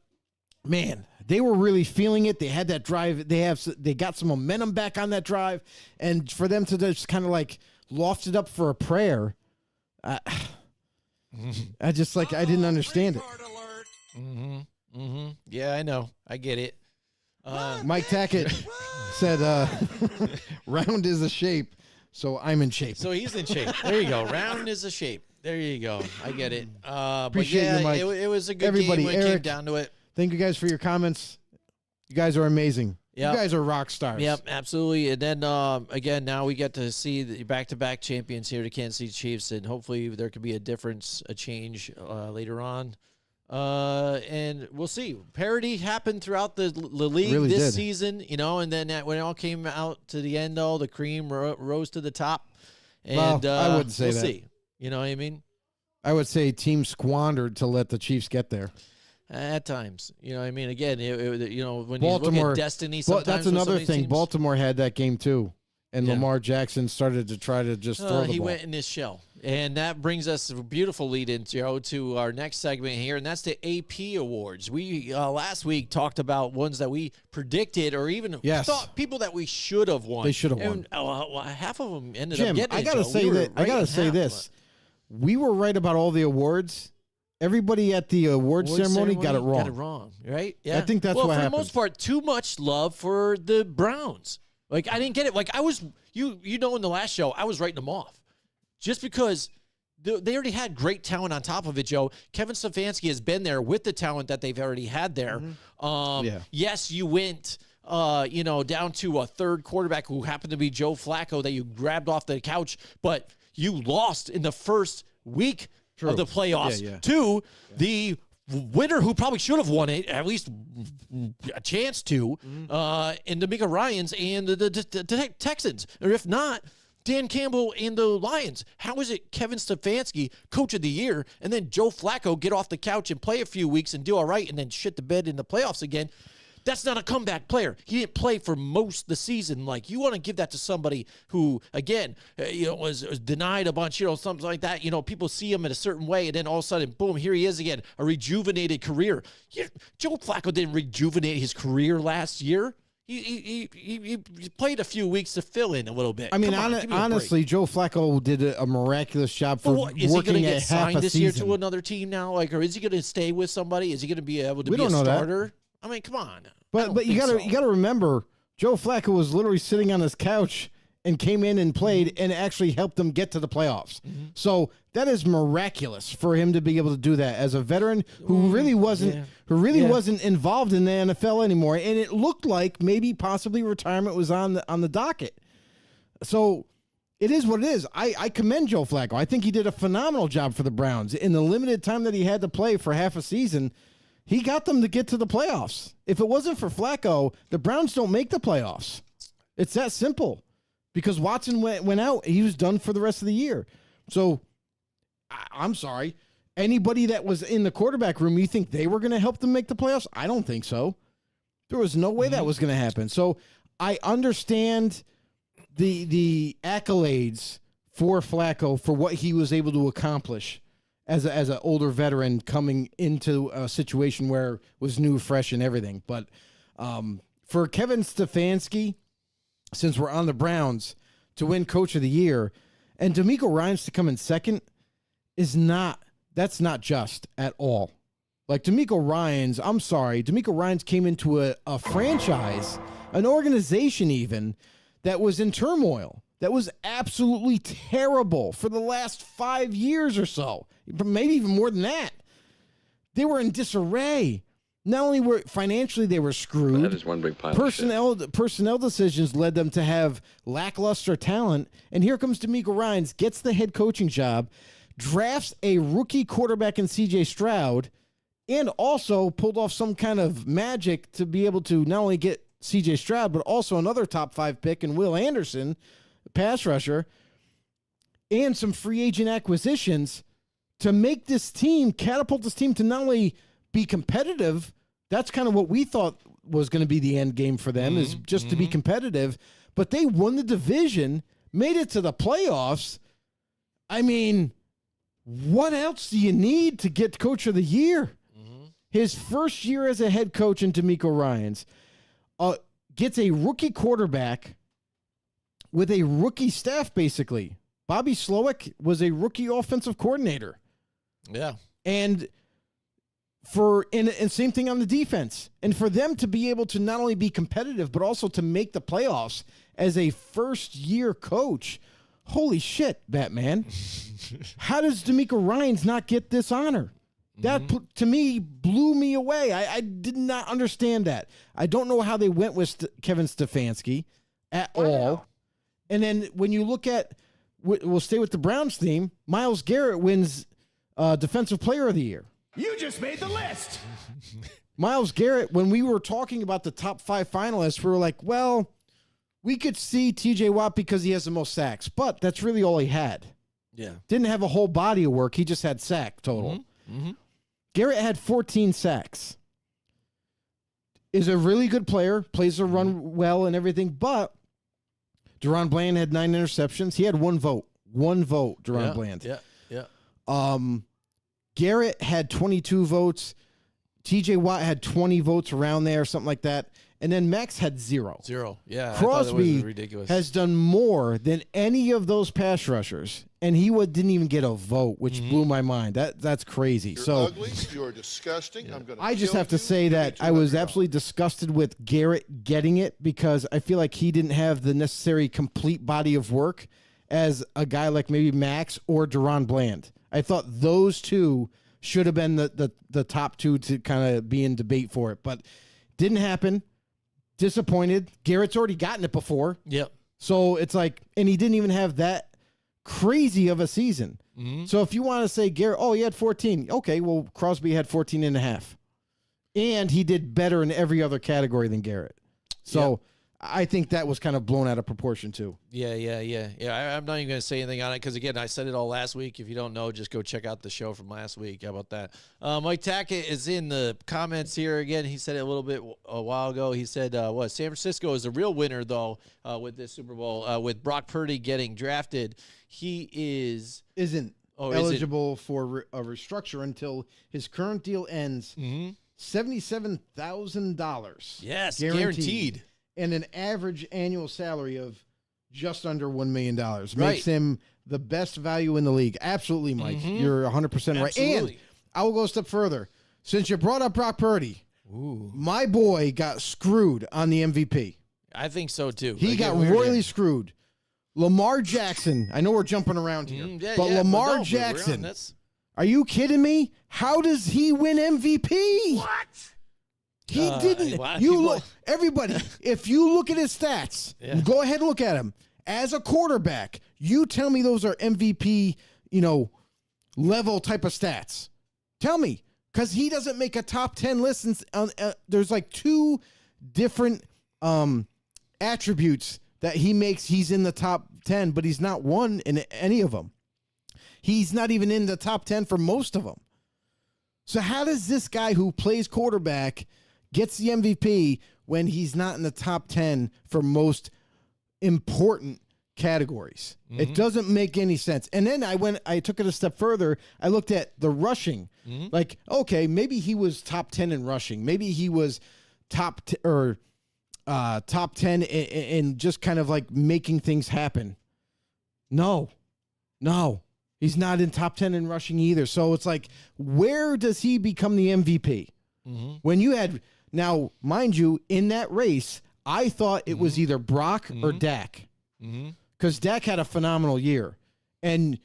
Speaker 5: man, they were really feeling it. They had that drive. They got some momentum back on that drive. And for them to just kind of loft it up for a prayer, I just I didn't understand it.
Speaker 4: Yeah, I know. I get it.
Speaker 5: Mike Tackett said, round is a shape, so I'm in shape.
Speaker 4: So he's in shape. There you go. Round is a shape. There you go. I get it.
Speaker 5: Appreciate you, Mike.
Speaker 4: It was a good
Speaker 5: Everybody,
Speaker 4: game when it came
Speaker 5: Eric,
Speaker 4: down to it.
Speaker 5: Thank you guys for your comments. You guys are amazing.
Speaker 4: Yep.
Speaker 5: You guys are rock stars.
Speaker 4: Yep, absolutely. And then, again, now we get to see the back-to-back champions here, the Kansas City Chiefs, and hopefully there could be a change later on. And we'll see. Parity happened throughout the league
Speaker 5: really
Speaker 4: this
Speaker 5: did.
Speaker 4: season, and then when it all came out to the end, the cream rose to the top. And
Speaker 5: Well, I wouldn't say
Speaker 4: we'll
Speaker 5: that.
Speaker 4: see. You know what I mean?
Speaker 5: I would say team squandered to let the Chiefs get there.
Speaker 4: At times, you know what I mean? Again, you know, when
Speaker 5: Baltimore,
Speaker 4: you look at destiny,
Speaker 5: well,
Speaker 4: sometimes
Speaker 5: that's
Speaker 4: with some
Speaker 5: another
Speaker 4: of these
Speaker 5: thing.
Speaker 4: teams,
Speaker 5: Baltimore had that game too, and
Speaker 4: Yeah.
Speaker 5: Lamar Jackson started to try to just throw the
Speaker 4: he
Speaker 5: ball.
Speaker 4: went in his shell. And that brings us a beautiful lead in, Joe, to our next segment here, and that's the AP Awards. We last week talked about ones that we predicted or even
Speaker 5: Yes.
Speaker 4: thought people that we should have won.
Speaker 5: They should have won.
Speaker 4: And, half of them ended
Speaker 5: Jim,
Speaker 4: up getting
Speaker 5: I
Speaker 4: it,
Speaker 5: gotta
Speaker 4: Joe.
Speaker 5: say
Speaker 4: We were
Speaker 5: that. I
Speaker 4: right
Speaker 5: gotta
Speaker 4: in
Speaker 5: say
Speaker 4: half,
Speaker 5: this. We were right about all the awards. Everybody at the award ceremony got it wrong.
Speaker 4: Got it wrong, right? Yeah.
Speaker 5: I think that's
Speaker 4: well,
Speaker 5: what
Speaker 4: for
Speaker 5: happened.
Speaker 4: the most part, too much love for the Browns. Like, I didn't get it. Like, I was, you know, in the last show, I was writing them off. Just because they already had great talent on top of it, Joe. Kevin Stefanski has been there with the talent that they've already had there.
Speaker 5: Yeah.
Speaker 4: Yes, you went, down to a third quarterback who happened to be Joe Flacco that you grabbed off the couch, but you lost in the first week of the playoffs to the winner who probably should have won it, at least a chance to, in the Mika Ryans and the Texans. Or if not, Dan Campbell and the Lions. How is it Kevin Stefanski, coach of the year, and then Joe Flacco get off the couch and play a few weeks and do all right and then shit the bed in the playoffs again? That's not a comeback player. He didn't play for most of the season. Like, you want to give that to somebody who, again, was denied a bunch, something like that. People see him in a certain way, and then all of a sudden, boom, here he is again, a rejuvenated career. Joe Flacco didn't rejuvenate his career last year. He played a few weeks to fill in a little bit.
Speaker 5: I mean,
Speaker 4: Come on, give me a
Speaker 5: honestly,
Speaker 4: break.
Speaker 5: Joe Flacco did a miraculous job for
Speaker 4: Well, is he going to
Speaker 5: working
Speaker 4: get
Speaker 5: at half
Speaker 4: signed
Speaker 5: a
Speaker 4: this year
Speaker 5: season.
Speaker 4: to another team now? Like, or is he going to stay with somebody? Is he going to be able to
Speaker 5: We
Speaker 4: be a
Speaker 5: don't know that.
Speaker 4: starter? I mean, come on.
Speaker 5: But you gotta remember, Joe Flacco was literally sitting on his couch and came in and played and actually helped them get to the playoffs. So that is miraculous for him to be able to do that as a veteran who really wasn't involved in the NFL anymore. And it looked like maybe possibly retirement was on the docket. So it is what it is. I commend Joe Flacco. I think he did a phenomenal job for the Browns in the limited time that he had to play for half a season. He got them to get to the playoffs. If it wasn't for Flacco, the Browns don't make the playoffs. It's that simple. Because Watson went out, he was done for the rest of the year. So, I'm sorry. Anybody that was in the quarterback room, you think they were going to help them make the playoffs? I don't think so. There was no way that was going to happen. So, I understand the accolades for Flacco for what he was able to accomplish as an older veteran coming into a situation where it was new, fresh, and everything. But for Kevin Stefanski, since we're on the Browns, to win Coach of the Year, and DeMeco Ryans to come in second that's not just at all. Like DeMeco Ryans, I'm sorry, DeMeco Ryans came into a franchise, an organization even, that was in turmoil. That was absolutely terrible for the last 5 years or so, maybe even more than that. They were in disarray. Not only were financially they were screwed.
Speaker 7: That is one big pile of shit.
Speaker 5: Personnel decisions led them to have lackluster talent. And here comes DeMeco Ryans, gets the head coaching job, drafts a rookie quarterback in C.J. Stroud, and also pulled off some kind of magic to be able to not only get C.J. Stroud, but also another top 5 pick in Will Anderson, pass rusher, and some free agent acquisitions to make this team, catapult this team to not only be competitive, that's kind of what we thought was going to be the end game for them, is just to be competitive, but they won the division, made it to the playoffs. I mean, what else do you need to get Coach of the Year? His first year as a head coach in DeMeco Ryans gets a rookie quarterback with a rookie staff, basically. Bobby Slowick was a rookie offensive coordinator.
Speaker 4: Yeah.
Speaker 5: And same thing on the defense. And for them to be able to not only be competitive, but also to make the playoffs as a first-year coach, holy shit, Batman. How does DeMeco Ryans not get this honor? That, to me, blew me away. I did not understand that. I don't know how they went with Kevin Stefanski at all. And then when you look at, we'll stay with the Browns theme, Myles Garrett wins Defensive Player of the Year.
Speaker 8: You just made the list.
Speaker 5: Myles Garrett, when we were talking about the top 5 finalists, we were like, well, we could see TJ Watt because he has the most sacks, but that's really all he had.
Speaker 4: Yeah.
Speaker 5: Didn't have a whole body of work. He just had sack total. Garrett had 14 sacks. Is a really good player, plays the run well and everything, but Deron Bland had 9 interceptions. He had 1 vote. 1 vote, Deron Bland.
Speaker 4: Yeah.
Speaker 5: Garrett had 22 votes. TJ Watt had 20 votes around there, something like that. And then Max had 0.
Speaker 4: 0. Yeah.
Speaker 5: Crosby
Speaker 4: ridiculous.
Speaker 5: has done more than any of those pass rushers, and he didn't even get a vote, which blew my mind. That's crazy.
Speaker 9: You're
Speaker 5: so
Speaker 9: ugly. You're disgusting. I'm gonna
Speaker 5: I just
Speaker 9: kill
Speaker 5: have to
Speaker 9: you.
Speaker 5: say that I was absolutely disgusted with Garrett getting it because I feel like he didn't have the necessary complete body of work as a guy like maybe Max or Deron Bland. I thought those two should have been the top 2 to kind of be in debate for it, but didn't happen. Disappointed. Garrett's already gotten it before.
Speaker 4: Yep.
Speaker 5: So it's like, and he didn't even have that crazy of a season. So if you want to say Garrett, he had 14. Okay, well, Crosby had 14 and a half. And he did better in every other category than Garrett. So I think that was kind of blown out of proportion too.
Speaker 4: Yeah. I'm not even going to say anything on it because, again, I said it all last week. If you don't know, just go check out the show from last week. How about that? Mike Tackett is in the comments here again. He said it a while ago. He said, San Francisco is a real winner, though, with this Super Bowl. With Brock Purdy getting drafted, he
Speaker 5: isn't eligible for a restructure until his current deal ends. $77,000.
Speaker 4: Yes, guaranteed.
Speaker 5: And an average annual salary of just under $1 million.
Speaker 4: Right.
Speaker 5: Makes him the best value in the league. Absolutely, Mike. You're 100% right. And I will go a step further. Since you brought up Brock Purdy, my boy got screwed on the MVP.
Speaker 4: I think so, too.
Speaker 5: He got royally screwed. Lamar Jackson. I know we're jumping around here. Lamar Jackson. Are you kidding me? How does he win MVP?
Speaker 6: What?
Speaker 5: He didn't. Everybody, if you look at his stats, go ahead and look at him. As a quarterback, you tell me those are MVP, level type of stats. Tell me, because he doesn't make a top 10 list. There's like 2 different attributes that he makes. He's in the top 10, but he's not one in any of them. He's not even in the top 10 for most of them. So how does this guy who plays quarterback gets the MVP when he's not in the top 10 for most important categories? It doesn't make any sense. And then I took it a step further. I looked at the rushing. Like, okay, maybe he was top 10 in rushing. Maybe he was top 10 in just kind of like making things happen. No. He's not in top 10 in rushing either. So it's like, where does he become the MVP? When you had, now, mind you, in that race, I thought it was either Brock or Dak. Because Dak had a phenomenal year. And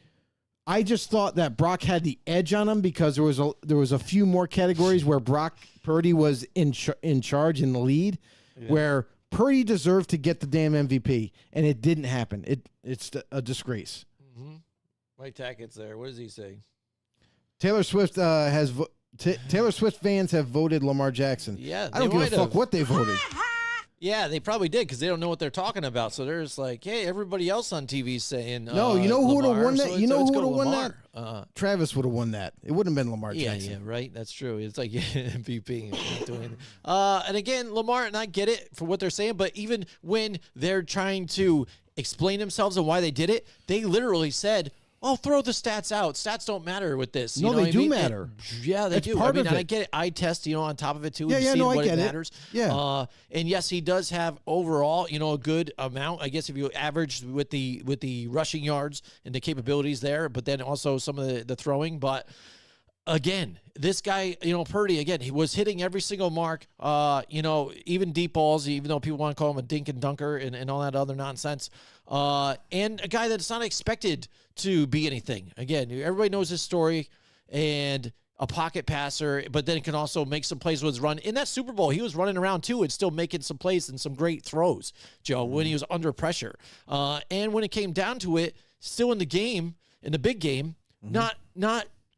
Speaker 5: I just thought that Brock had the edge on him because there was a few more categories where Brock Purdy was in charge, in the lead, where Purdy deserved to get the damn MVP, and it didn't happen. It's a disgrace.
Speaker 4: Mike Tackett's there. What does he say?
Speaker 5: Taylor Swift Taylor Swift fans have voted Lamar Jackson.
Speaker 4: Yeah,
Speaker 5: I don't give a fuck what they voted.
Speaker 4: Yeah, they probably did because they don't know what they're talking about. So they're just like, hey, everybody else on TV is saying
Speaker 5: no. You know who would have won that? You know who would have won
Speaker 4: Lamar.
Speaker 5: that? Travis would have won that. It wouldn't have been Lamar Jackson.
Speaker 4: Yeah, right. That's true. It's like MVP. Not doing anything. And again, Lamar, and I get it for what they're saying, but even when they're trying to explain themselves and why they did it, they literally said, "Oh, throw the stats out. Stats don't matter with this."
Speaker 5: No, they do matter.
Speaker 4: Yeah, they do.
Speaker 5: Part of
Speaker 4: and
Speaker 5: it.
Speaker 4: I get it. Eye test, on top of it too.
Speaker 5: Yeah,
Speaker 4: no,
Speaker 5: I get it.
Speaker 4: Matters.
Speaker 5: Yeah.
Speaker 4: And yes, he does have overall, a good amount. I guess if you average with the rushing yards and the capabilities there, but then also some of the throwing. But again, this guy, Purdy, again, he was hitting every single mark. Even deep balls, even though people want to call him a dink and dunker and all that other nonsense. And a guy that's not expected to be anything. Again, everybody knows his story, and a pocket passer, but then can also make some plays with his run. In that Super Bowl, he was running around too and still making some plays and some great throws, Joe, when he was under pressure. And when it came down to it, still in the game, in the big game, not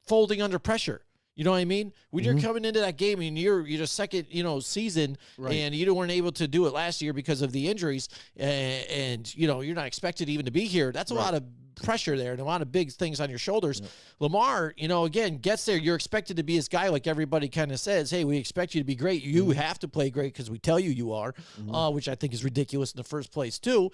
Speaker 4: folding under pressure. You know what I mean? When you're coming into that game and you're just second, season, right, and you weren't able to do it last year because of the injuries, and you're not expected even to be here. That's a lot of pressure there and a lot of big things on your shoulders. Lamar, again, gets there. You're expected to be his guy, like everybody kind of says, hey, we expect you to be great. You have to play great because we tell you are, which I think is ridiculous in the first place, too.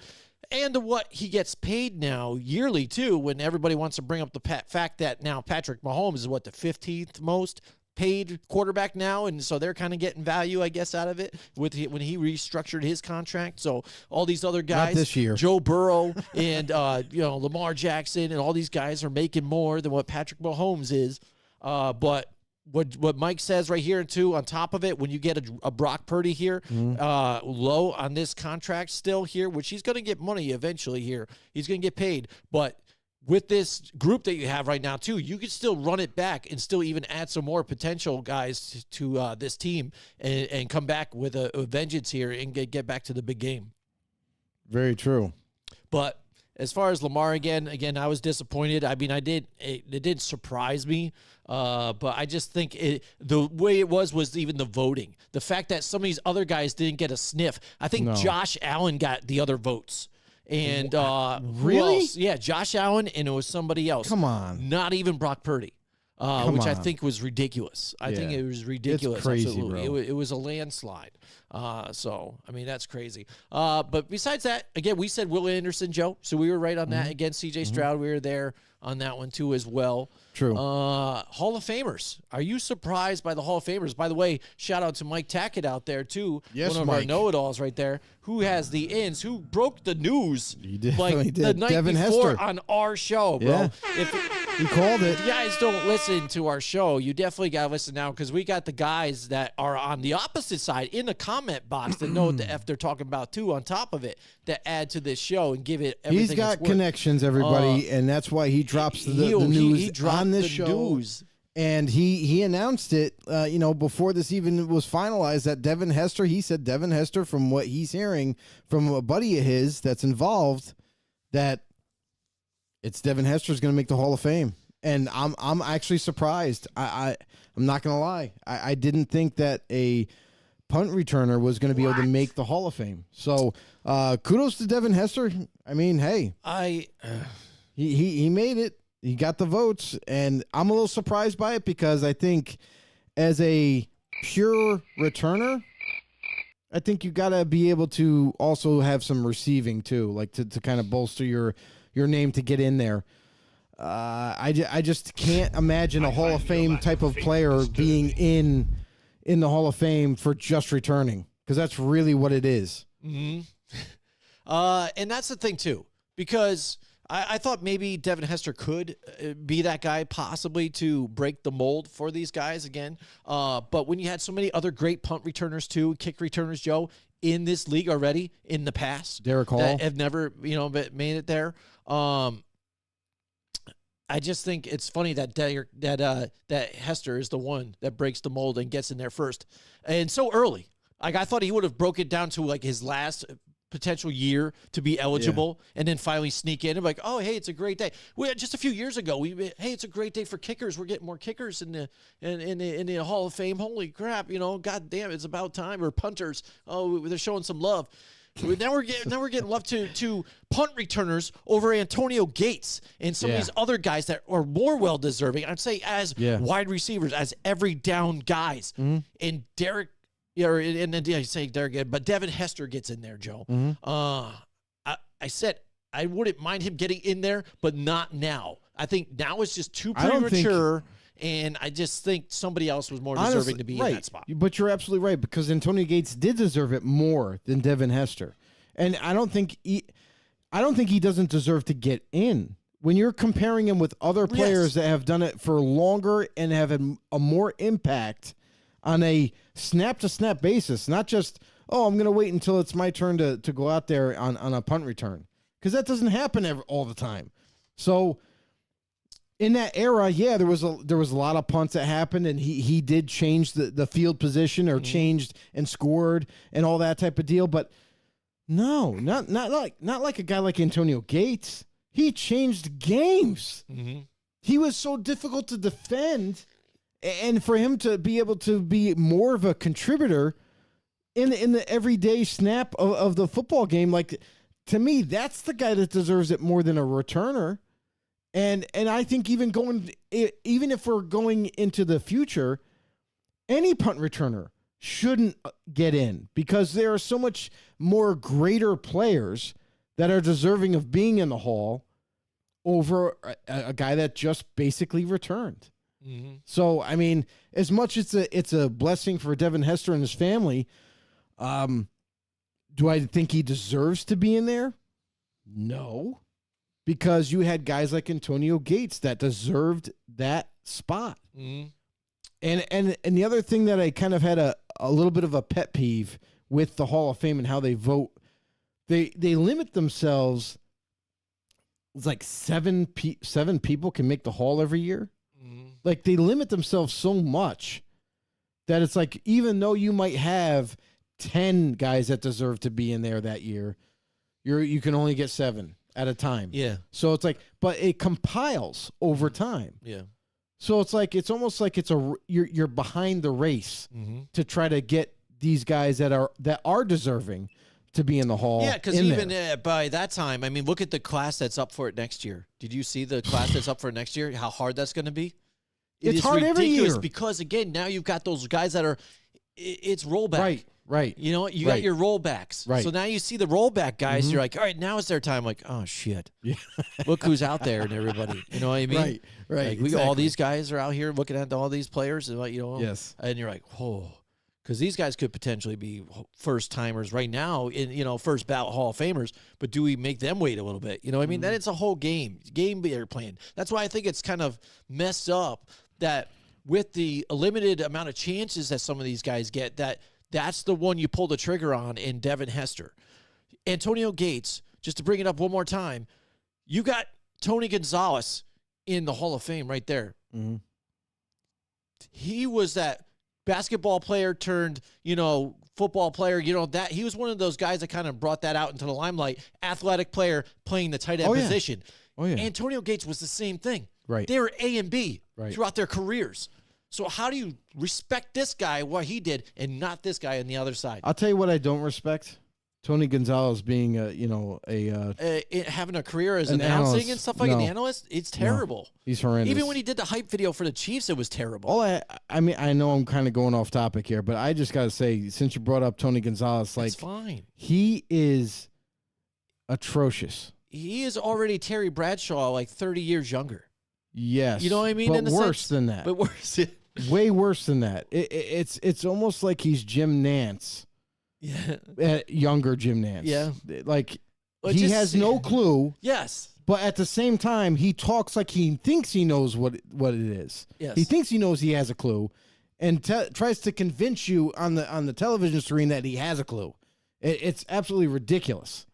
Speaker 4: And what he gets paid now yearly, too, when everybody wants to bring up the fact that now Patrick Mahomes is, the 15th most paid quarterback now, and so they're kind of getting value, I guess, out of it when he restructured his contract. So all these other guys,
Speaker 5: not this year,
Speaker 4: Joe Burrow and Lamar Jackson, and all these guys are making more than what Patrick Mahomes is. But what Mike says right here too, on top of it, when you get a Brock Purdy here, low on this contract still here, which he's going to get money eventually here, he's going to get paid, but with this group that you have right now, too, you can still run it back and still even add some more potential guys to this team and come back with a vengeance here and get back to the big game.
Speaker 5: Very true.
Speaker 4: But as far as Lamar, again, I was disappointed. I mean, it did surprise me, but I just think the way it was even the voting. The fact that some of these other guys didn't get a sniff. I think Josh Allen got the other votes. And
Speaker 5: really?
Speaker 4: Yeah, Josh Allen, and it was somebody else.
Speaker 5: Come on.
Speaker 4: Not even Brock Purdy, which I think was ridiculous. I think it was ridiculous.
Speaker 5: It's crazy,
Speaker 4: absolutely.
Speaker 5: bro.
Speaker 4: It was a landslide. So, I mean, that's crazy. But besides that, again, we said Will Anderson, Joe. So we were right on that. Again, C.J. Stroud, we were there on that one, too, as well.
Speaker 5: True.
Speaker 4: Hall of Famers. Are you surprised by the Hall of Famers? By the way, shout out to Mike Tackett out there, too.
Speaker 5: Yes,
Speaker 4: one of
Speaker 5: Mike.
Speaker 4: our know-it-alls right there, who has the ins, who broke the news
Speaker 5: He
Speaker 4: the night
Speaker 5: Devin
Speaker 4: before
Speaker 5: Hester.
Speaker 4: on our show, bro.
Speaker 5: Yeah.
Speaker 4: If
Speaker 5: He called it.
Speaker 4: you guys don't listen to our show, you definitely got to listen now, because we got the guys that are on the opposite side in the comment box that know what the F they're talking about, too, on top of it, that add to this show and give it everything
Speaker 5: He's got
Speaker 4: it's worth.
Speaker 5: connections, everybody, and that's why he drops the news
Speaker 4: he dropped
Speaker 5: on this
Speaker 4: the
Speaker 5: show.
Speaker 4: news.
Speaker 5: And he announced it, before this even was finalized, that Devin Hester, he said Devin Hester, from what he's hearing from a buddy of his that's involved, that it's Devin Hester's going to make the Hall of Fame. And I'm actually surprised. I'm not going to lie. I didn't think that a punt returner was going to be able to make the Hall of Fame. So kudos to Devin Hester. I mean, hey, he made it. He got the votes, and I'm a little surprised by it because I think as a pure returner, I think you got to be able to also have some receiving too, like to kind of bolster your name to get in there. I just can't imagine a Hall of Fame type of player being in the Hall of Fame for just returning, because that's really what it is.
Speaker 4: Mm-hmm. And that's the thing too, because I thought maybe Devin Hester could be that guy possibly to break the mold for these guys again. But when you had so many other great punt returners too, kick returners, Joe, in this league already in the past,
Speaker 5: Derek Hall,
Speaker 4: that have never made it there. I just think it's funny that that Hester is the one that breaks the mold and gets in there first, and so early. Like, I thought he would have broke it down to like his last potential year to be eligible, and then finally sneak in and be like, oh, hey, it's a great day. Just a few years ago, hey, it's a great day for kickers. We're getting more kickers in the Hall of Fame. Holy crap, God damn, it's about time. Or punters, oh, they're showing some love. Now we're getting love to punt returners over Antonio Gates and some of these other guys that are more well deserving. I'd say as wide receivers, as every down guys, and Derek. Yeah, and then I say Derek, but Devin Hester gets in there, Joe. I said I wouldn't mind him getting in there, but not now. I think now it's just too premature, and I just think somebody else was more deserving to be in that spot.
Speaker 5: But you're absolutely right, because Antonio Gates did deserve it more than Devin Hester, and I don't think he doesn't deserve to get in. When you're comparing him with other players that have done it for longer and have a more impact on a snap-to-snap basis, not just, I'm going to wait until it's my turn to go out there on a punt return, because that doesn't happen all the time. So in that era, there was a lot of punts that happened, and he did change the field position or changed and scored and all that type of deal. But no, not like a guy like Antonio Gates. He changed games. Mm-hmm. He was so difficult to defend. And for him to be able to be more of a contributor in the everyday snap of the football game, like, to me, that's the guy that deserves it more than a returner. And I think even if we're going into the future, any punt returner shouldn't get in because there are so much more greater players that are deserving of being in the Hall over a guy that just basically returned.
Speaker 4: Mm-hmm.
Speaker 5: So, I mean, as much as it's a blessing for Devin Hester and his family, do I think he deserves to be in there? No, because you had guys like Antonio Gates that deserved that spot.
Speaker 4: Mm-hmm.
Speaker 5: And the other thing that I kind of had a little bit of a pet peeve with the Hall of Fame and how they vote, they limit themselves. It's like seven people can make the Hall every year.
Speaker 4: Mm-hmm.
Speaker 5: Like they limit themselves so much that it's like, even though you might have 10 guys that deserve to be in there that year, you can only get 7 at a time.
Speaker 4: Yeah.
Speaker 5: So it's like, but it compiles over time.
Speaker 4: Yeah.
Speaker 5: So it's almost like you're behind the race to try to get these guys that are deserving to be in the Hall.
Speaker 4: Yeah, because even by that time, I mean, look at the class that's up for it next year. Did you see the class that's up for it next year? How hard that's going to be?
Speaker 5: It's hard every year
Speaker 4: because again, now you've got those guys that are. It's rollback.
Speaker 5: Right.
Speaker 4: You know, you got your rollbacks.
Speaker 5: Right.
Speaker 4: So now you see the rollback guys. You're like, all right, now it's their time. Like, oh shit.
Speaker 5: Yeah.
Speaker 4: Look who's out there and everybody. You know what I mean?
Speaker 5: Right.
Speaker 4: Like we all these guys are out here looking at all these players, and
Speaker 5: Yes.
Speaker 4: And you're like, oh, because these guys could potentially be first timers right now in first ballot Hall of Famers. But do we make them wait a little bit? You know what I mean? Then it's a whole game they're playing. That's why I think it's kind of messed up that with the limited amount of chances that some of these guys get, that's the one you pull the trigger on in Devin Hester. Antonio Gates, just to bring it up one more time, you got Tony Gonzalez in the Hall of Fame right there.
Speaker 5: Mm-hmm.
Speaker 4: He was that basketball player turned, football player, that he was one of those guys that kind of brought that out into the limelight. Athletic player playing the tight end position.
Speaker 5: Oh, yeah.
Speaker 4: Antonio Gates was the same thing.
Speaker 5: Right.
Speaker 4: They were A and B
Speaker 5: Right.
Speaker 4: throughout their careers. So how do you respect this guy, what he did, and not this guy on the other side?
Speaker 5: I'll tell you what I don't respect. Tony Gonzalez being
Speaker 4: having a career as
Speaker 5: an
Speaker 4: announcing
Speaker 5: analyst.
Speaker 4: and stuff like
Speaker 5: No.
Speaker 4: an analyst, it's terrible.
Speaker 5: No, he's horrendous.
Speaker 4: Even when he did the hype video for the Chiefs, it was terrible.
Speaker 5: I mean, I know I'm kind of going off topic here, but I just got to say, since you brought up Tony Gonzalez,
Speaker 4: That's fine.
Speaker 5: He is atrocious.
Speaker 4: He is already Terry Bradshaw, like 30 years younger.
Speaker 5: Yes.
Speaker 4: You know what I mean?
Speaker 5: But
Speaker 4: in a
Speaker 5: worse
Speaker 4: sense?
Speaker 5: than that.
Speaker 4: But worse.
Speaker 5: Way worse than that. It's almost like he's Jim Nance.
Speaker 4: Yeah.
Speaker 5: Younger Jim Nance.
Speaker 4: Yeah.
Speaker 5: Like,
Speaker 4: Well,
Speaker 5: he
Speaker 4: just-
Speaker 5: has no clue.
Speaker 4: Yes.
Speaker 5: But at the same time, he talks like he thinks he knows what it is.
Speaker 4: Yes.
Speaker 5: He thinks he knows he has a clue, and tries to convince you on the television screen that he has a clue. It's absolutely ridiculous.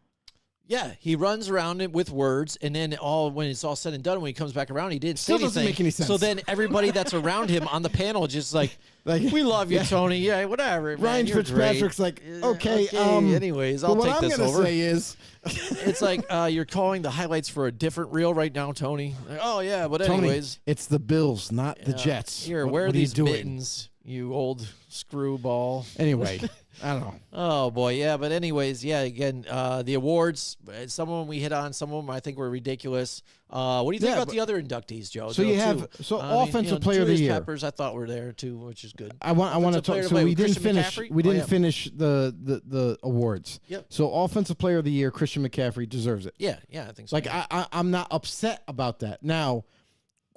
Speaker 4: Yeah, he runs around it with words, and then when it's all said and done, when he comes back around, he didn't say
Speaker 5: Still doesn't
Speaker 4: anything.
Speaker 5: make any sense.
Speaker 4: So then everybody that's around him on the panel just like we love you, Tony. Yeah, whatever. Man,
Speaker 5: Ryan
Speaker 4: you're
Speaker 5: Fitzpatrick's
Speaker 4: great.
Speaker 5: like, okay.
Speaker 4: Anyways, I'll
Speaker 5: but
Speaker 4: take
Speaker 5: what I'm
Speaker 4: this
Speaker 5: gonna
Speaker 4: over.
Speaker 5: say is,
Speaker 4: It's like you're calling the highlights for a different reel right now, Tony. Like, oh yeah, but
Speaker 5: Tony,
Speaker 4: anyways,
Speaker 5: it's the Bills, not the Jets.
Speaker 4: Here,
Speaker 5: What
Speaker 4: wear
Speaker 5: are you
Speaker 4: these
Speaker 5: doing?
Speaker 4: mittens, you old screwball.
Speaker 5: Anyway, I don't know.
Speaker 4: Oh boy, yeah, but anyways, yeah. Again, the awards. Some of them we hit on. Some of them I think were ridiculous. What do you think
Speaker 5: Yeah,
Speaker 4: about
Speaker 5: but-
Speaker 4: the other inductees, Joe?
Speaker 5: So you have offensive player of the
Speaker 4: Julius
Speaker 5: year.
Speaker 4: Peppers, I thought were there too, which is good.
Speaker 5: I want to
Speaker 4: Offensive player
Speaker 5: talk.
Speaker 4: to
Speaker 5: So
Speaker 4: play
Speaker 5: we
Speaker 4: with
Speaker 5: didn't
Speaker 4: Christian
Speaker 5: finish.
Speaker 4: McCaffrey?
Speaker 5: We
Speaker 4: Oh,
Speaker 5: didn't
Speaker 4: yeah.
Speaker 5: finish the awards.
Speaker 4: Yep.
Speaker 5: So offensive player of the year, Christian McCaffrey deserves it.
Speaker 4: Yeah, I think so.
Speaker 5: Like I'm not upset about that. Now,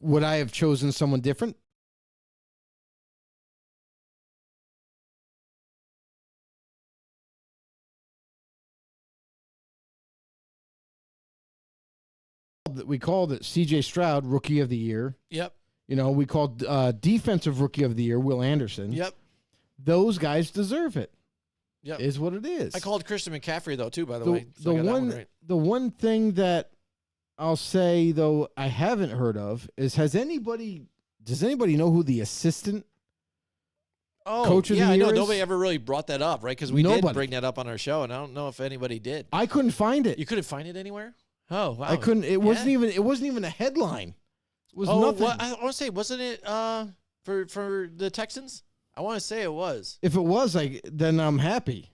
Speaker 5: would I have chosen someone different? We called it C.J. Stroud Rookie of the Year.
Speaker 4: Yep.
Speaker 5: We called Defensive Rookie of the Year Will Anderson.
Speaker 4: Yep.
Speaker 5: Those guys deserve it.
Speaker 4: Yep.
Speaker 5: Is what it is.
Speaker 4: I called Christian McCaffrey though too. By the way, so I got that one right.
Speaker 5: The one thing that I'll say though I haven't heard of is does anybody know who the assistant coach of the
Speaker 4: I
Speaker 5: year
Speaker 4: know.
Speaker 5: is?
Speaker 4: Nobody ever really brought that up, right? Because we did
Speaker 5: Nobody.
Speaker 4: bring that up on our show, and I don't know if anybody did.
Speaker 5: I couldn't find it.
Speaker 4: You couldn't find it anywhere? Oh, wow.
Speaker 5: I couldn't. It wasn't even a headline. It was nothing.
Speaker 4: Well, I want to say, wasn't it for the Texans? I want to say it was.
Speaker 5: If it was, then I'm happy.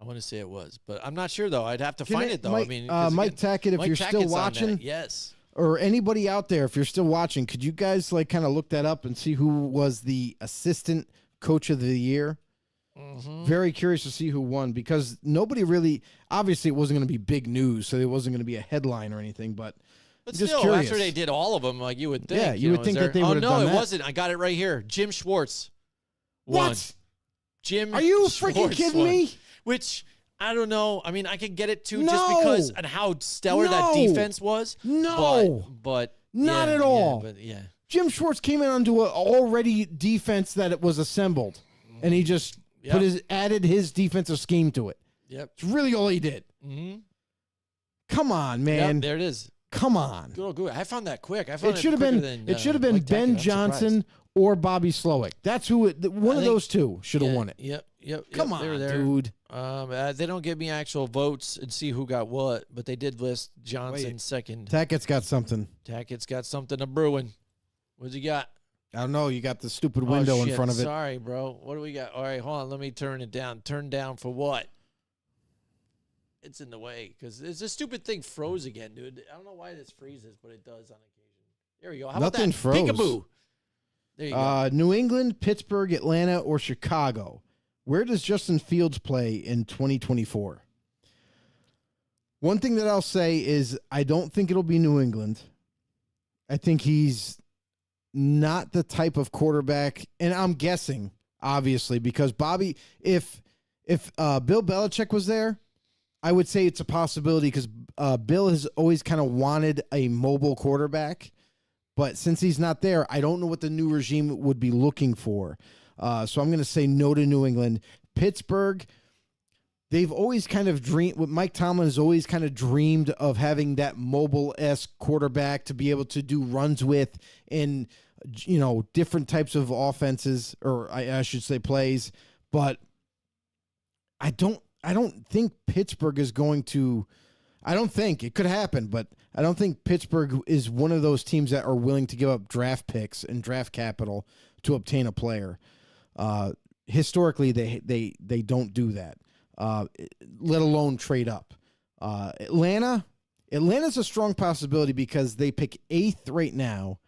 Speaker 4: I want to say it was, but I'm not sure though. I'd have to find it though.
Speaker 5: Mike,
Speaker 4: I mean,
Speaker 5: Mike Tackett, if
Speaker 4: Mike
Speaker 5: you're still
Speaker 4: Tackett's on
Speaker 5: watching,
Speaker 4: that. Yes.
Speaker 5: or anybody out there, if you're still watching, could you guys like kind of look that up and see who was the assistant coach of the year? Very curious to see who won, because nobody really, obviously it wasn't going to be big news, so it wasn't going to be a headline or anything, but just
Speaker 4: still,
Speaker 5: curious.
Speaker 4: after they did all of them, like you would think.
Speaker 5: Yeah, you would think that they would have done
Speaker 4: no,
Speaker 5: that.
Speaker 4: it wasn't. I got it right here. Jim Schwartz won.
Speaker 5: What?
Speaker 4: Jim
Speaker 5: Are you
Speaker 4: Schwartz
Speaker 5: freaking kidding
Speaker 4: won.
Speaker 5: me?
Speaker 4: Which, I don't know. I mean, I could get it too
Speaker 5: No.
Speaker 4: just because and how stellar that
Speaker 5: No.
Speaker 4: defense was.
Speaker 5: No.
Speaker 4: But
Speaker 5: Not
Speaker 4: yeah,
Speaker 5: at all.
Speaker 4: Yeah, but yeah.
Speaker 5: Jim Schwartz came in onto an already defense that it was assembled, and he just added his defensive scheme to it.
Speaker 4: Yep.
Speaker 5: It's really all he did. Come on, man.
Speaker 4: Yep, there it is.
Speaker 5: Come on.
Speaker 4: Good. I found that quick. I found
Speaker 5: It should have been. It should have been Ben Johnson or Bobby Slowick. That's who. One of those two should have won it.
Speaker 4: Yep.
Speaker 5: Come on,
Speaker 4: they were there.
Speaker 5: dude.
Speaker 4: They don't give me actual votes and see who got what, but they did list Johnson second.
Speaker 5: Tackett's got something.
Speaker 4: Tackett's got something a brewing. What's he got?
Speaker 5: I don't know. You got the stupid window in front of it.
Speaker 4: Sorry, bro. What do we got? All right, hold on. Let me turn it down. Turn down for what? It's in the way because this stupid thing froze again, dude. I don't know why this freezes, but it does on occasion. There we go. How
Speaker 5: Nothing
Speaker 4: about that?
Speaker 5: froze.
Speaker 4: Peekaboo. There you go.
Speaker 5: New England, Pittsburgh, Atlanta, or Chicago. Where does Justin Fields play in 2024? One thing that I'll say is I don't think it'll be New England. I think he's not the type of quarterback, and I'm guessing, obviously, because Bobby, if Bill Belichick was there, I would say it's a possibility because Bill has always kind of wanted a mobile quarterback. But since he's not there, I don't know what the new regime would be looking for. So I'm going to say no to New England. Pittsburgh, they've always kind of dreamed, Mike Tomlin has always kind of dreamed of having that mobile-esque quarterback to be able to do runs with in, different types of offenses, or I should say plays. But I don't think Pittsburgh is going to, I don't think it could happen, but I don't think Pittsburgh is one of those teams that are willing to give up draft picks and draft capital to obtain a player. Historically, they don't do that, let alone trade up. Atlanta's a strong possibility because they pick 8th right now.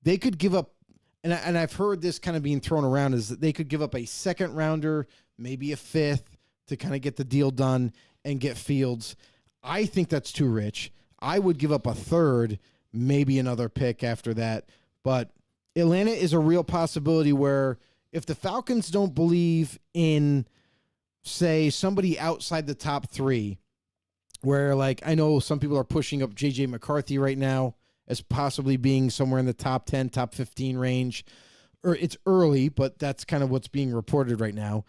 Speaker 5: They could give up, and I've heard this kind of being thrown around, is that they could give up a second rounder, maybe a 5th, to kind of get the deal done and get Fields. I think that's too rich. I would give up a 3rd, maybe another pick after that. But Atlanta is a real possibility where if the Falcons don't believe in, say, somebody outside the top 3, where, like, I know some people are pushing up J.J. McCarthy right now as possibly being somewhere in the top 10, top 15 range. Or it's early, but that's kind of what's being reported right now.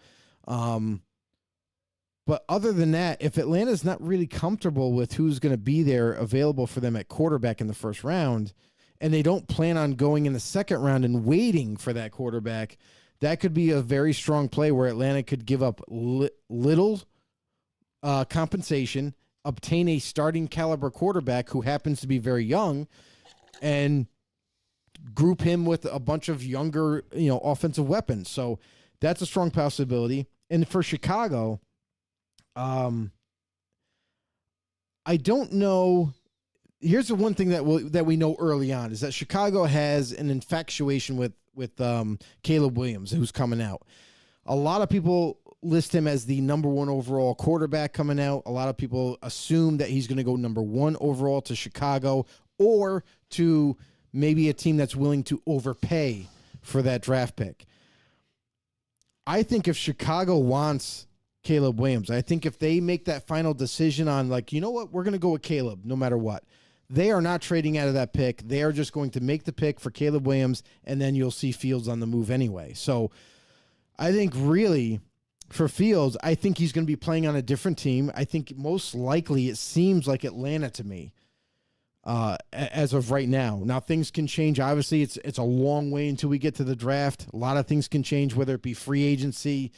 Speaker 5: But other than that, if Atlanta's not really comfortable with who's going to be there available for them at quarterback in the first round, and they don't plan on going in the second round and waiting for that quarterback, that could be a very strong play where Atlanta could give up little compensation, obtain a starting caliber quarterback who happens to be very young, and group him with a bunch of younger, offensive weapons. So that's a strong possibility. And for Chicago, I don't know. Here's the one thing that we know early on is that Chicago has an infatuation with Caleb Williams, who's coming out. A lot of people list him as the number 1 overall quarterback coming out. A lot of people assume that he's going to go number 1 overall to Chicago or to maybe a team that's willing to overpay for that draft pick. I think if Chicago wants Caleb Williams, I think if they make that final decision on, like, you know what, we're going to go with Caleb no matter what, they are not trading out of that pick. They are just going to make the pick for Caleb Williams, and then you'll see Fields on the move anyway. So I think really for Fields, I think he's going to be playing on a different team. I think most likely it seems like Atlanta to me as of right now. Now, things can change. Obviously, it's a long way until we get to the draft. A lot of things can change, whether it be free agency.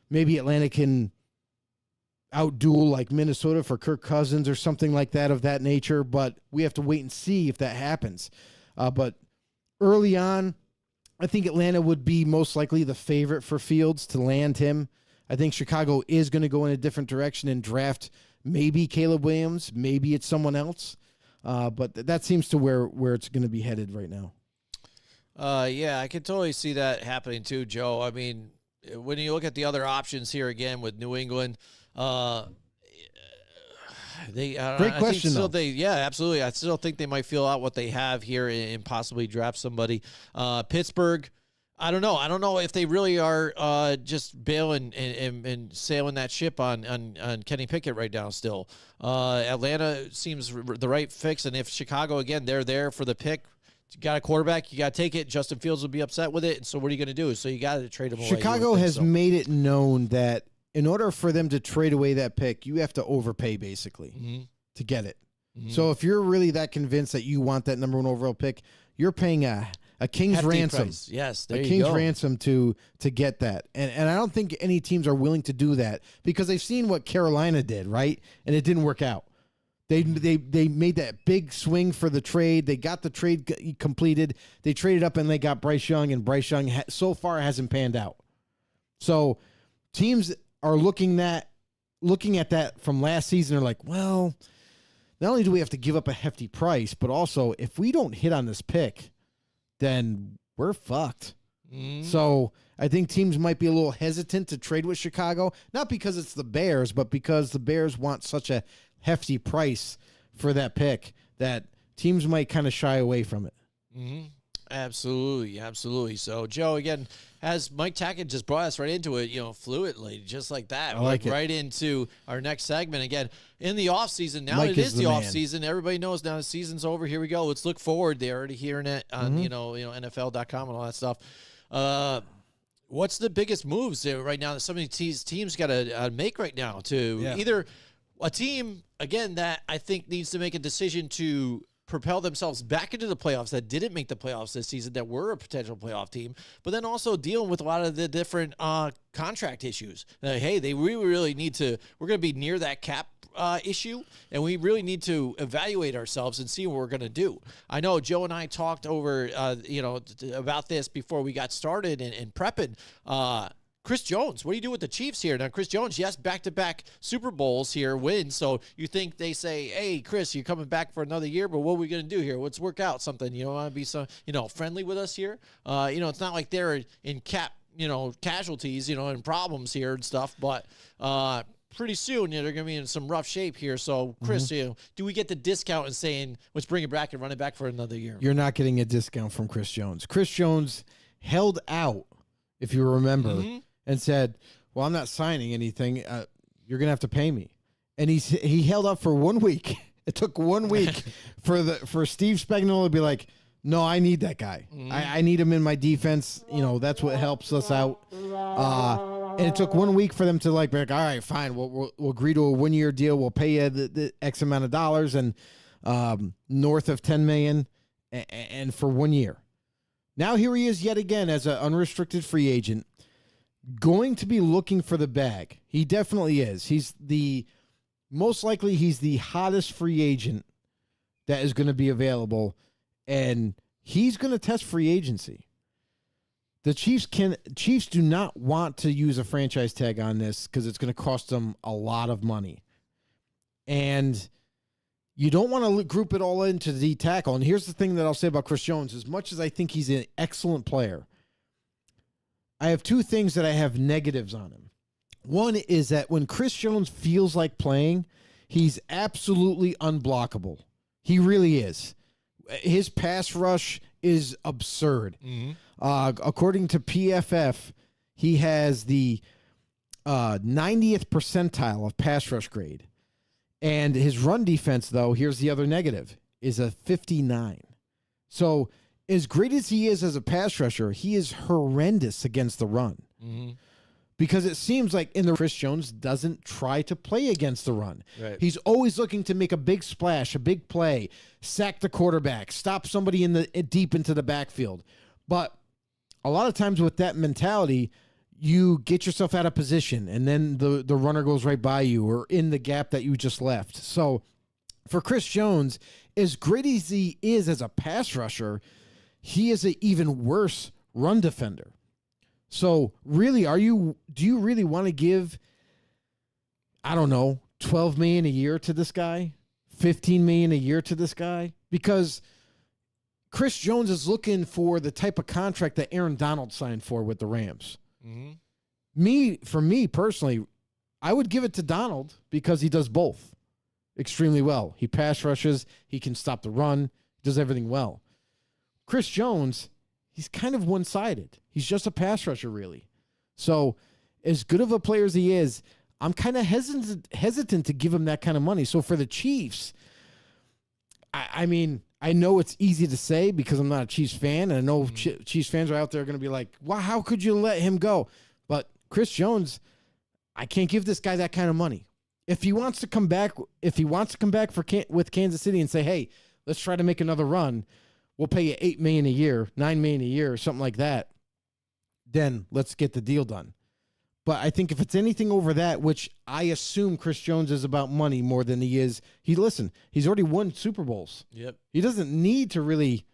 Speaker 5: Maybe Atlanta can outduel like Minnesota for Kirk Cousins or something like that of that nature, but we have to wait and see if that happens. But early on, I think Atlanta would be most likely the favorite for Fields to land him. I think Chicago is going to go in a different direction and draft maybe Caleb Williams, maybe it's someone else. But that seems to where it's going to be headed right now.
Speaker 4: Yeah, I can totally see that happening too, Joe. I mean, when you look at the other options here again with New England,
Speaker 5: Great question, though.
Speaker 4: Yeah, absolutely. I still think they might feel out what they have here and possibly draft somebody. Pittsburgh, I don't know. I don't know if they really are just bailing and sailing that ship on Kenny Pickett right now still. Atlanta seems the right fix, and if Chicago, again, they're there for the pick. You got a quarterback, you got to take it. Justin Fields will be upset with it, and so what are you going to do? So you got to trade him away.
Speaker 5: Chicago has made it known that in order for them to trade away that pick, you have to overpay basically to get it. So if you're really that convinced that you want that number 1 overall pick, you're paying a king's
Speaker 4: Hefty
Speaker 5: ransom.
Speaker 4: price. Yes, there
Speaker 5: a
Speaker 4: you
Speaker 5: king's
Speaker 4: go.
Speaker 5: ransom to get that. And I don't think any teams are willing to do that because they've seen what Carolina did, right? And it didn't work out. They made that big swing for the trade. They got the trade completed. They traded up and they got Bryce Young, and Bryce Young so far hasn't panned out. So teams are looking at that from last season are like, well, not only do we have to give up a hefty price, but also if we don't hit on this pick, then we're fucked. So I think teams might be a little hesitant to trade with Chicago, not because it's the Bears, but because the Bears want such a hefty price for that pick that teams might kind of shy away from it.
Speaker 4: Absolutely, absolutely. So, Joe, again, as Mike Tackett just brought us right into it, fluidly, just like that.
Speaker 5: I like it.
Speaker 4: Right into our next segment. Again, in the offseason, now
Speaker 5: Mike
Speaker 4: it is the
Speaker 5: man.
Speaker 4: offseason. Everybody knows now the season's over. Here we go. Let's look forward. They're already hearing it on, NFL.com and all that stuff. What's the biggest moves there right now that some of these teams got to make right now to either a team, again, that I think needs to make a decision to propel themselves back into the playoffs that didn't make the playoffs this season, that were a potential playoff team, but then also dealing with a lot of the different contract issues. We really need to, we're going to be near that cap issue, and we really need to evaluate ourselves and see what we're going to do. I know Joe and I talked over, about this before we got started and prepping. Chris Jones, what do you do with the Chiefs here? Now, Chris Jones, yes, back-to-back Super Bowls here, wins. So you think they say, hey, Chris, you're coming back for another year, but what are we going to do here? Let's work out something. You want to be friendly with us here? It's not like they're in cap, casualties, and problems here and stuff, but pretty soon they're going to be in some rough shape here. So, Chris, do we get the discount and saying, let's bring it back and run it back for another year?
Speaker 5: You're not getting a discount from Chris Jones. Chris Jones held out, if you remember, and said, well, I'm not signing anything. You're going to have to pay me. And he held up for 1 week. It took 1 week for Steve Spagnuolo to be like, no, I need that guy. I need him in my defense. That's what helps us out. And it took 1 week for them to be like, all right, fine. We'll agree to a 1 year deal. We'll pay you the X amount of dollars and north of $10 million and for 1 year. Now here he is yet again as an unrestricted free agent, going to be looking for the bag. He definitely is. Most likely he's the hottest free agent that is going to be available, and he's going to test free agency. The Chiefs do not want to use a franchise tag on this because it's going to cost them a lot of money. And you don't want to group it all into the tackle. And here's the thing that I'll say about Chris Jones. As much as I think he's an excellent player, I have two things that I have negatives on him. One is that when Chris Jones feels like playing, he's absolutely unblockable. He really is. His pass rush is absurd. According to PFF, he has the 90th percentile of pass rush grade. And his run defense, though, here's the other negative, is a 59. So as great as he is as a pass rusher, he is horrendous against the run. Because it seems like Chris Jones doesn't try to play against the run.
Speaker 4: Right.
Speaker 5: He's always looking to make a big splash, a big play, sack the quarterback, stop somebody deep into the backfield. But a lot of times with that mentality, you get yourself out of position, and then the runner goes right by you or in the gap that you just left. So for Chris Jones, as great as he is as a pass rusher, he is an even worse run defender. So really, do you really want to give, I don't know, $12 million a year to this guy $15 million a year to this guy? Because Chris Jones is looking for the type of contract that Aaron Donald signed for with the Rams. For me personally, I would give it to Donald because he does both extremely well. He pass rushes, he can stop the run, does everything well. Chris Jones, he's kind of one-sided. He's just a pass rusher, really. So as good of a player as he is, I'm kind of hesitant to give him that kind of money. So for the Chiefs, I mean, I know it's easy to say because I'm not a Chiefs fan, and I know Chiefs fans are out there going to be like, "Wow, how could you let him go?" But Chris Jones, I can't give this guy that kind of money. If he wants to come back, with Kansas City and say, "Hey, let's try to make another run," we'll pay you $8 million a year, $9 million a year, or something like that. Then let's get the deal done. But I think if it's anything over that, which I assume Chris Jones is about money more than he is, he's already won Super Bowls.
Speaker 4: Yep.
Speaker 5: He doesn't need to really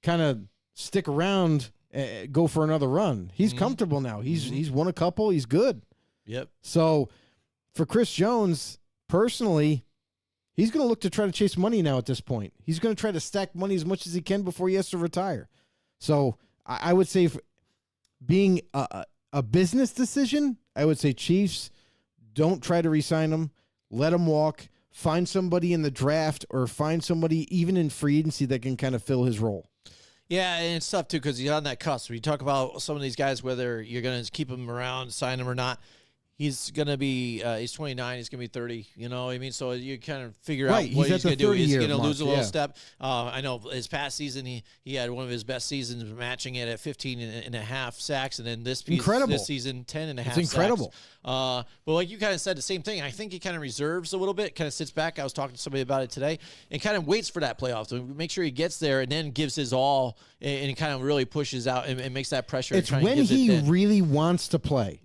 Speaker 5: kind of stick around, go for another run. He's comfortable now. He's won a couple. He's good.
Speaker 4: Yep.
Speaker 5: So for Chris Jones, personally, he's going to look to try to chase money now at this point. He's going to try to stack money as much as he can before he has to retire. So I would say, being a business decision, I would say Chiefs, don't try to re-sign him. Let him walk. Find somebody in the draft or find somebody even in free agency that can kind of fill his role.
Speaker 4: Yeah, and it's tough, too, because he's on that cusp. When you talk about some of these guys, whether you're going to keep him around, sign him or not, he's going to be he's 29, he's going to be 30, you know what I mean? So you kind of figure out what he's going to do. Is he going to lose a little step? I know his past season, he had one of his best seasons, matching it at 15 and a half sacks, and then this season, 10 and a half sacks.
Speaker 5: It's incredible.
Speaker 4: But like you kind of said, the same thing. I think he kind of reserves a little bit, kind of sits back. I was talking to somebody about it today, and kind of waits for that playoff to make sure he gets there and then gives his all and he kind of really pushes out and makes that pressure.
Speaker 5: It's when he really wants to play.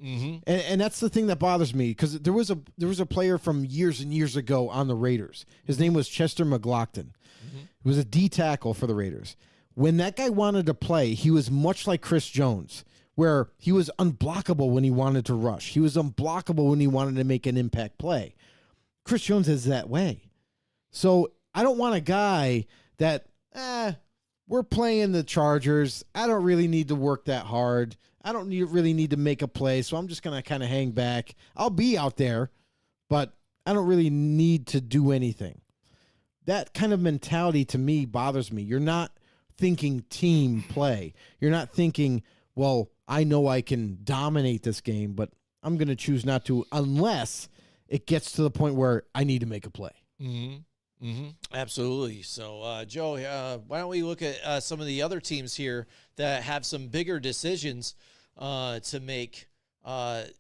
Speaker 5: And that's the thing that bothers me, because there was a player from years and years ago on the Raiders. His name was Chester McLaughlin. He was a D tackle for the Raiders. When that guy wanted to play, he was much like Chris Jones, where he was unblockable when he wanted to rush. He was unblockable when he wanted to make an impact play. Chris Jones is that way. So I don't want a guy that, we're playing the Chargers. I don't really need to work that hard. I don't really need to make a play, so I'm just going to kind of hang back. I'll be out there, but I don't really need to do anything. That kind of mentality to me bothers me. You're not thinking team play. You're not thinking, well, I know I can dominate this game, but I'm going to choose not to unless it gets to the point where I need to make a play.
Speaker 4: Absolutely. So, Joe, why don't we look at some of the other teams here that have some bigger decisions to make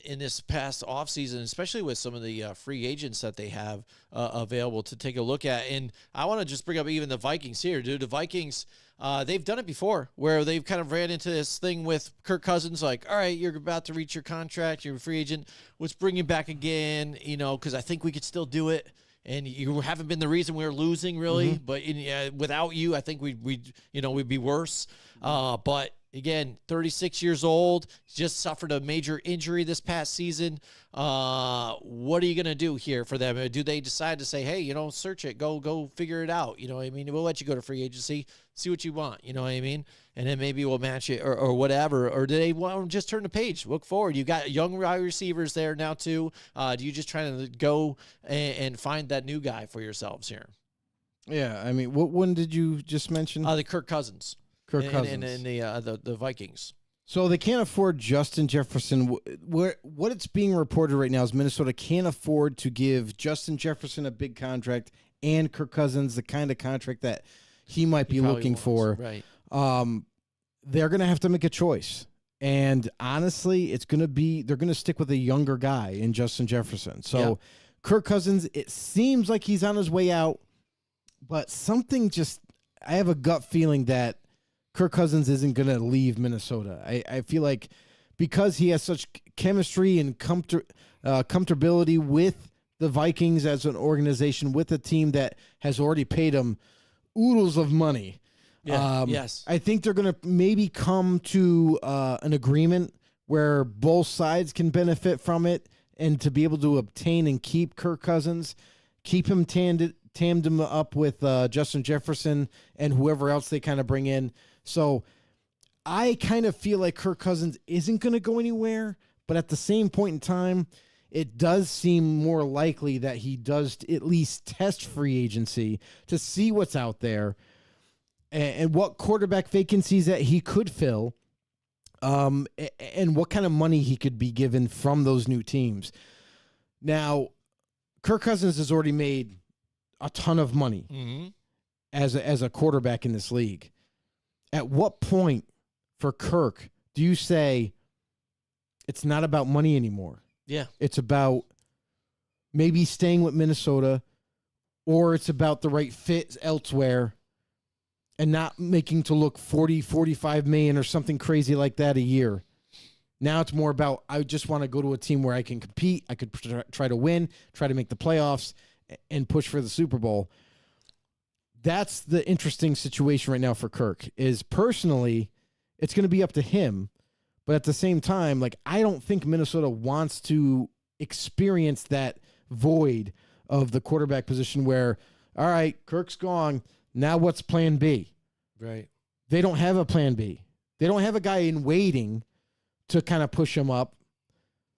Speaker 4: in this past offseason, especially with some of the free agents that they have available to take a look at. And I want to just bring up even the Vikings here, dude. The Vikings, they've done it before where they've kind of ran into this thing with Kirk Cousins, like, all right, you're about to reach your contract, you're a free agent, let's bring you back again, you know, because I think we could still do it. And you haven't been the reason we're losing, really. But without you, I think we'd be worse. But again, 36 years old, just suffered a major injury this past season. What are you going to do here for them? Do they decide to say, hey, search it, go figure it out? You know what I mean? We'll let you go to free agency, see what you want. You know what I mean? And then maybe we'll match it or whatever. Or do they want to just turn the page, look forward? You got young wide receivers there now too. Do you just try to go and find that new guy for yourselves here?
Speaker 5: Yeah, I mean, what one did you just mention?
Speaker 4: The Kirk Cousins.
Speaker 5: Cousins.
Speaker 4: And the Vikings.
Speaker 5: So they can't afford Justin Jefferson. What it's being reported right now is Minnesota can't afford to give Justin Jefferson a big contract and Kirk Cousins the kind of contract that he might be looking for.
Speaker 4: Right.
Speaker 5: They're going to have to make a choice. And honestly, they're going to stick with a younger guy in Justin Jefferson. So Kirk Cousins, it seems like he's on his way out, but I have a gut feeling that Kirk Cousins isn't going to leave Minnesota. I feel like because he has such chemistry and comfortability with the Vikings as an organization, with a team that has already paid him oodles of money.
Speaker 4: Yes.
Speaker 5: I think they're going to maybe come to an agreement where both sides can benefit from it, and to be able to obtain and keep Kirk Cousins, keep him tandem up with Justin Jefferson and whoever else they kind of bring in. So I kind of feel like Kirk Cousins isn't going to go anywhere, but at the same point in time, it does seem more likely that he does at least test free agency to see what's out there and what quarterback vacancies that he could fill, and what kind of money he could be given from those new teams. Now, Kirk Cousins has already made a ton of money as a quarterback in this league. At what point for Kirk do you say it's not about money anymore?
Speaker 4: Yeah.
Speaker 5: It's about maybe staying with Minnesota, or it's about the right fit elsewhere and not making to look 40, 45 million or something crazy like that a year. Now it's more about, I just want to go to a team where I can compete, I could try to win, try to make the playoffs, and push for the Super Bowl. That's the interesting situation right now for Kirk, is personally, it's going to be up to him. But at the same time, like, I don't think Minnesota wants to experience that void of the quarterback position where, all right, Kirk's gone, now what's plan B?
Speaker 4: Right.
Speaker 5: They don't have a plan B. They don't have a guy in waiting to kind of push him up.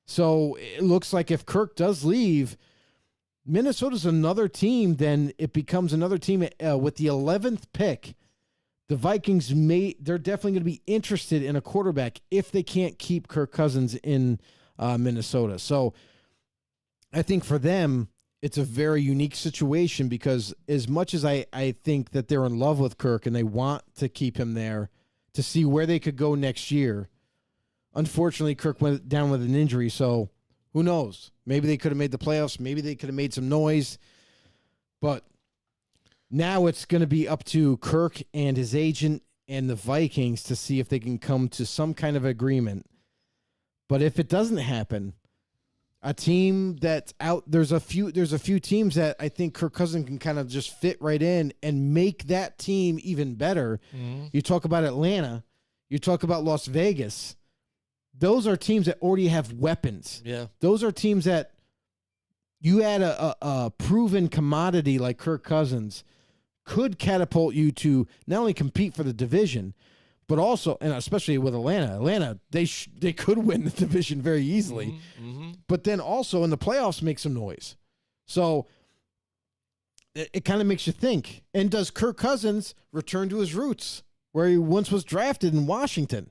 Speaker 5: So it looks like if Kirk does leave, Minnesota's another team, then it becomes another team with the 11th pick. The Vikings they're definitely going to be interested in a quarterback if they can't keep Kirk Cousins in Minnesota. So I think for them, it's a very unique situation, because as much as I think that they're in love with Kirk and they want to keep him there to see where they could go next year, unfortunately, Kirk went down with an injury, so who knows? Maybe they could have made the playoffs. Maybe they could have made some noise. But now it's going to be up to Kirk and his agent and the Vikings to see if they can come to some kind of agreement. But if it doesn't happen, a team that's out, there's a few teams that I think Kirk Cousins can kind of just fit right in and make that team even better. You talk about Atlanta, you talk about Las Vegas. Those are teams that already have weapons.
Speaker 4: Yeah.
Speaker 5: Those are teams that you add a proven commodity like Kirk Cousins could catapult you to not only compete for the division, but also, and especially with Atlanta, they could win the division very easily. But then also in the playoffs make some noise. So it kind of makes you think. And does Kirk Cousins return to his roots where he once was drafted in Washington?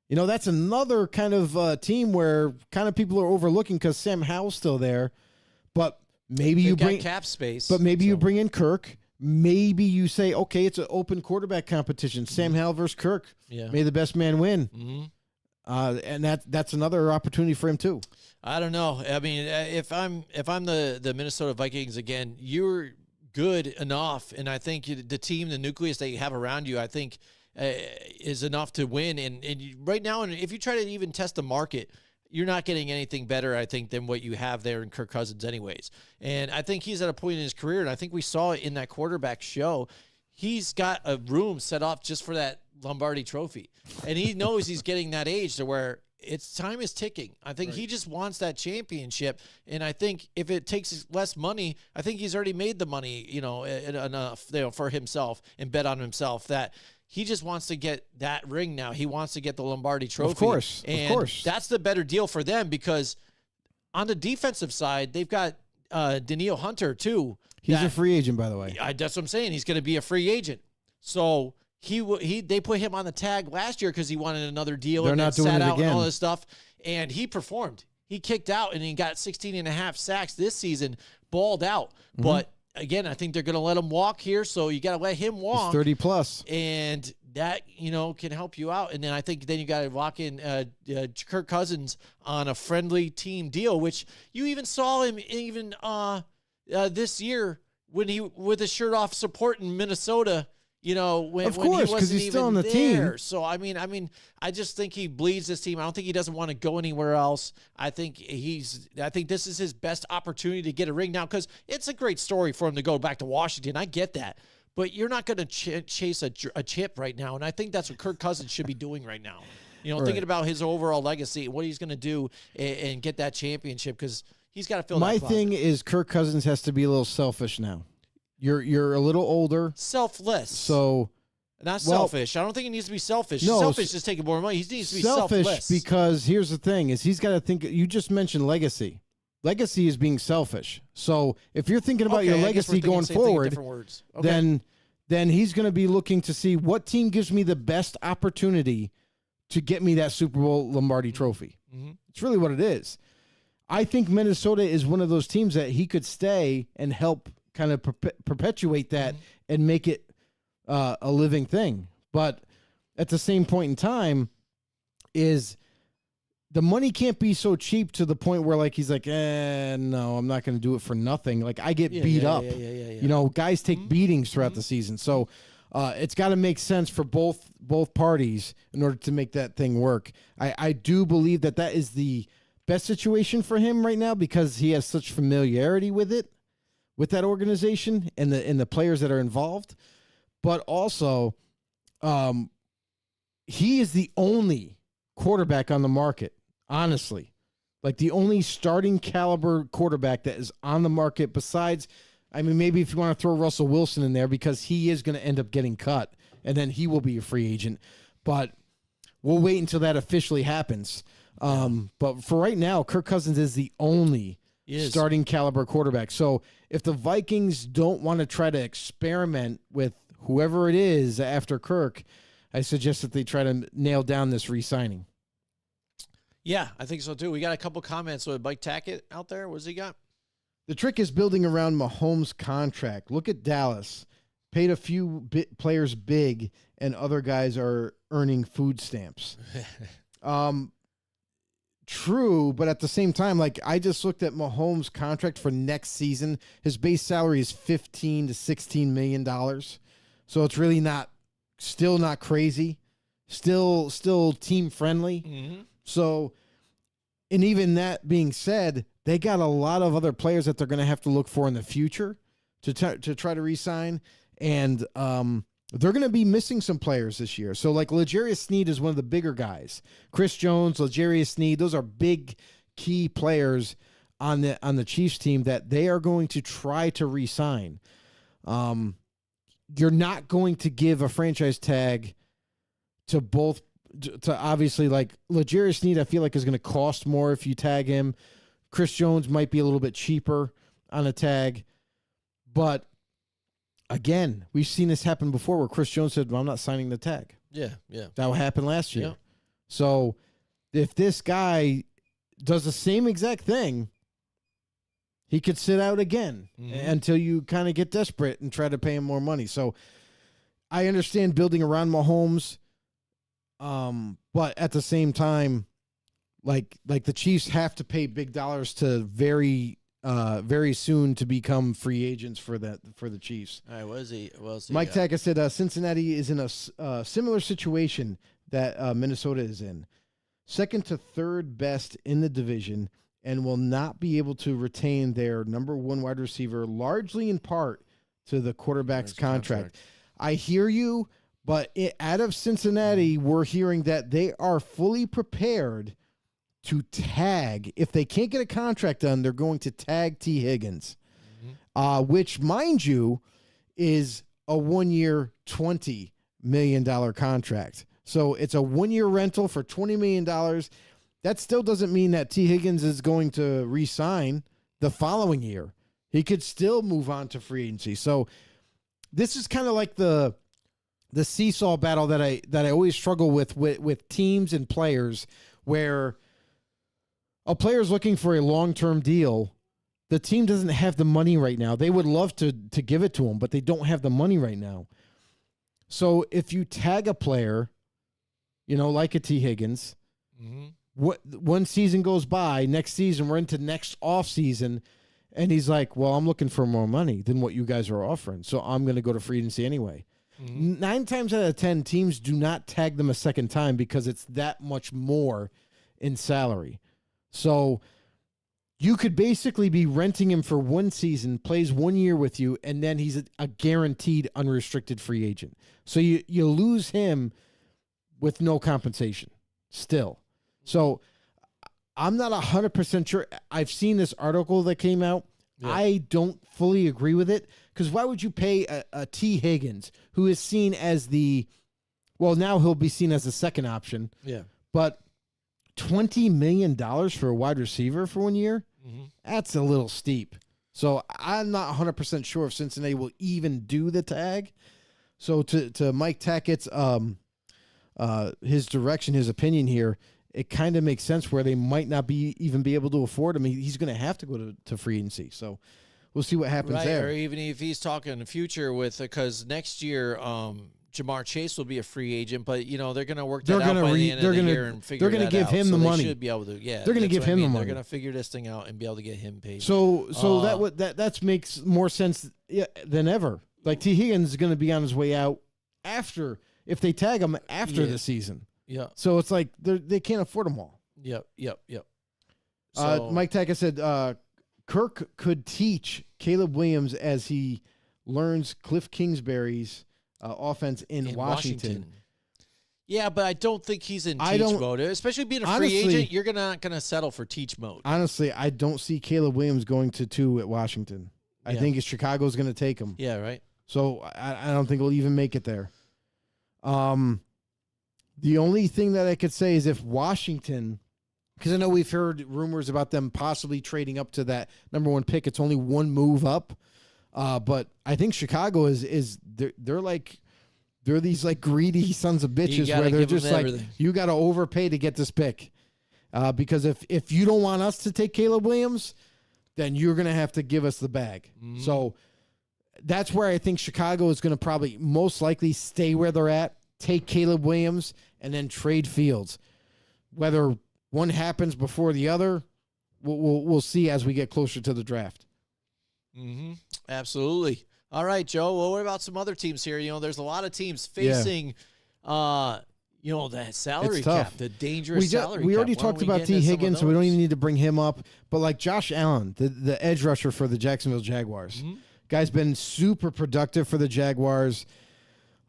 Speaker 5: You know, that's another kind of team where kind of people are overlooking because Sam Howell's still there. But maybe you bring
Speaker 4: cap space.
Speaker 5: But maybe you bring in Kirk. Maybe you say, okay, it's an open quarterback competition. Sam Howell versus Kirk.
Speaker 4: Yeah.
Speaker 5: May the best man win. And that's another opportunity for him too.
Speaker 4: I don't know. I mean, if I'm the Minnesota Vikings again, you're good enough, and I think the team, the nucleus that you have around you, I think is enough to win. And right now, and if you try to even test the market, you're not getting anything better, I think, than what you have there in Kirk Cousins anyways. And I think he's at a point in his career, and I think we saw it in that quarterback show, he's got a room set off just for that Lombardi trophy. And he knows he's getting that age to where time is ticking. I think he just wants that championship. And I think if it takes less money, I think he's already made the money, enough, for himself and bet on himself that he just wants to get that ring now. He wants to get the Lombardi trophy.
Speaker 5: Of course.
Speaker 4: That's the better deal for them, because on the defensive side, they've got Daniil Hunter too.
Speaker 5: He's a free agent, by the way.
Speaker 4: That's what I'm saying. He's going to be a free agent. So they put him on the tag last year because he wanted another deal.
Speaker 5: They're
Speaker 4: and
Speaker 5: not doing
Speaker 4: sat
Speaker 5: it
Speaker 4: out
Speaker 5: again.
Speaker 4: and all this stuff. And he performed. He kicked out and he got 16.5 sacks this season, balled out. But again, I think they're going to let him walk here, so you got to let him walk.
Speaker 5: He's 30 plus.
Speaker 4: And that, can help you out. And then I think then you got to lock in Kirk Cousins on a friendly team deal, which you even saw him even this year when he with his shirt off supporting Minnesota. When
Speaker 5: of course,
Speaker 4: when he wasn't
Speaker 5: because he's
Speaker 4: even
Speaker 5: still on the
Speaker 4: there.
Speaker 5: team.
Speaker 4: So I mean, I just think he bleeds this team. I don't think he doesn't want to go anywhere else. I think this is his best opportunity to get a ring now, because it's a great story for him to go back to Washington. I get that, but you're not going to chase a chip right now, and I think that's what Kirk Cousins should be doing right now. Thinking about his overall legacy and what he's going to do and get that championship, because he's got to fill.
Speaker 5: My
Speaker 4: that closet.
Speaker 5: thing is Kirk Cousins has to be a little selfish now. You're a little older,
Speaker 4: Selfless.
Speaker 5: so
Speaker 4: not selfish. I don't think he needs to be selfish.
Speaker 5: No,
Speaker 4: Selfish is taking more money. He needs to be selfless.
Speaker 5: because here's the thing: is he's got to think. You just mentioned legacy. Legacy is being selfish. So if you're thinking about your
Speaker 4: I guess we're
Speaker 5: legacy
Speaker 4: thinking
Speaker 5: going
Speaker 4: same thing in
Speaker 5: forward,
Speaker 4: different words. Okay.
Speaker 5: then he's going to be looking to see what team gives me the best opportunity to get me that Super Bowl Lombardi trophy.
Speaker 4: Mm-hmm.
Speaker 5: It's really what it is. I think Minnesota is one of those teams that he could stay and help kind of perpetuate that and make it a living thing. But at the same point in time, is the money can't be so cheap to the point where like he's like, no, I'm not going to do it for nothing. Like I get beat up. You know, guys take beatings throughout the season, so it's got to make sense for both parties in order to make that thing work. I do believe that is the best situation for him right now because he has such familiarity with it, with that organization and the players that are involved. But also, he is the only quarterback on the market, honestly. Like the only starting caliber quarterback that is on the market besides, I mean, maybe if you want to throw Russell Wilson in there because he is going to end up getting cut and then he will be a free agent. But we'll wait until that officially happens. But for right now, Kirk Cousins is the only starting caliber quarterback. So if the Vikings don't want to try to experiment with whoever it is after Kirk, I suggest that they try to nail down this re-signing.
Speaker 4: Yeah, I think so too. We got a couple comments with Mike Tackett out there. What's he got?
Speaker 5: The trick is building around Mahomes' contract. Look at Dallas. Paid a few players big, and other guys are earning food stamps. True, but at the same time, like I just looked at Mahomes' contract for next season. His base salary is $15 to $16 million. So it's really still not crazy. Still team friendly. Mm-hmm. So, and even that being said, they got a lot of other players that they're going to have to look for in the future to try to re-sign. And they're going to be missing some players this year. So, like, L'Jarius Sneed is one of the bigger guys. Chris Jones, L'Jarius Sneed, those are big key players on the Chiefs team that they are going to try to re-sign. You're not going to give a franchise tag to both. To obviously, like, L'Jarius Sneed, I feel like is going to cost more if you tag him. Chris Jones might be a little bit cheaper on a tag. But, again, we've seen this happen before where Chris Jones said, well, I'm not signing the tag.
Speaker 4: Yeah.
Speaker 5: That happened last year.
Speaker 4: Yeah.
Speaker 5: So, if this guy does the same exact thing, he could sit out again until you kind of get desperate and try to pay him more money. So, I understand building around Mahomes. But at the same time, like the Chiefs have to pay big dollars to very soon to become free agents for the Chiefs.
Speaker 4: All right, what is he?
Speaker 5: Mike Tackett said Cincinnati is in a similar situation that Minnesota is in, second to third best in the division, and will not be able to retain their number one wide receiver, largely in part to the quarterback's contract. I hear you. But out of Cincinnati, we're hearing that they are fully prepared to tag. If they can't get a contract done, they're going to tag T. Higgins, which, mind you, is a 1 year, $20 million contract. So it's a 1 year rental for $20 million. That still doesn't mean that T. Higgins is going to re-sign the following year. He could still move on to free agency. So this is kind of like the seesaw battle that I always struggle with teams and players, where a player is looking for a long-term deal. The team doesn't have the money right now. They would love to give it to him, but they don't have the money right now. So if you tag a player, like a T. Higgins, one season goes by, next season we're into next off season, and he's like, well, I'm looking for more money than what you guys are offering, so I'm going to go to free agency anyway. 9 times out of 10, teams do not tag them a second time because it's that much more in salary. So you could basically be renting him for one season, plays 1 year with you, and then he's a guaranteed unrestricted free agent. So you lose him with no compensation still. So I'm not 100% sure. I've seen this article that came out. Yeah. I don't fully agree with it Because why would you pay a T. Higgins, who is seen as now he'll be seen as the second option.
Speaker 4: Yeah.
Speaker 5: But $20 million for a wide receiver for 1 year? That's a little steep. So I'm not 100% sure if Cincinnati will even do the tag. So to Mike Tackett's his direction, his opinion here, it kind of makes sense where they might not even be able to afford him. He's going to have to go to free agency. So we'll see what happens there.
Speaker 4: Or even if he's talking in the future because next year Jamar Chase will be a free agent, but they're going to work that out by the end of the year and figure that out.
Speaker 5: They're going to give him the money.
Speaker 4: They should be able to. Yeah,
Speaker 5: they're going to give him the money.
Speaker 4: They're going to figure this thing out and be able to get him paid.
Speaker 5: So that makes more sense than ever. Like T. Higgins is going to be on his way out if they tag him after the season.
Speaker 4: Yeah.
Speaker 5: So it's like they can't afford them all.
Speaker 4: Yep.
Speaker 5: So, Mike Tackett said Kirk could teach Caleb Williams as he learns Cliff Kingsbury's offense in Washington.
Speaker 4: Yeah, but I don't think he's in teach mode. Especially being a free agent, you're not going to settle for teach mode.
Speaker 5: Honestly, I don't see Caleb Williams going to 2 at Washington. I think Chicago's going to take him.
Speaker 4: Yeah, right.
Speaker 5: So I don't think we'll even make it there. The only thing that I could say is if Washington, because I know we've heard rumors about them possibly trading up to that number 1 pick. It's only one move up. But I think Chicago is they're these like greedy sons of bitches where they're just like, you got to overpay to get this pick. Because if you don't want us to take Caleb Williams, then you're going to have to give us the bag. So that's where I think Chicago is going to probably most likely stay where they're at, take Caleb Williams, and then trade Fields. Whether one happens before the other, we'll see as we get closer to the draft.
Speaker 4: Absolutely. All right, Joe. Well, what about some other teams here? There's a lot of teams facing, that salary cap, the dangerous salary cap.
Speaker 5: We already talked about T. Higgins, so we don't even need to bring him up. But like Josh Allen, the edge rusher for the Jacksonville Jaguars, guy's been super productive for the Jaguars.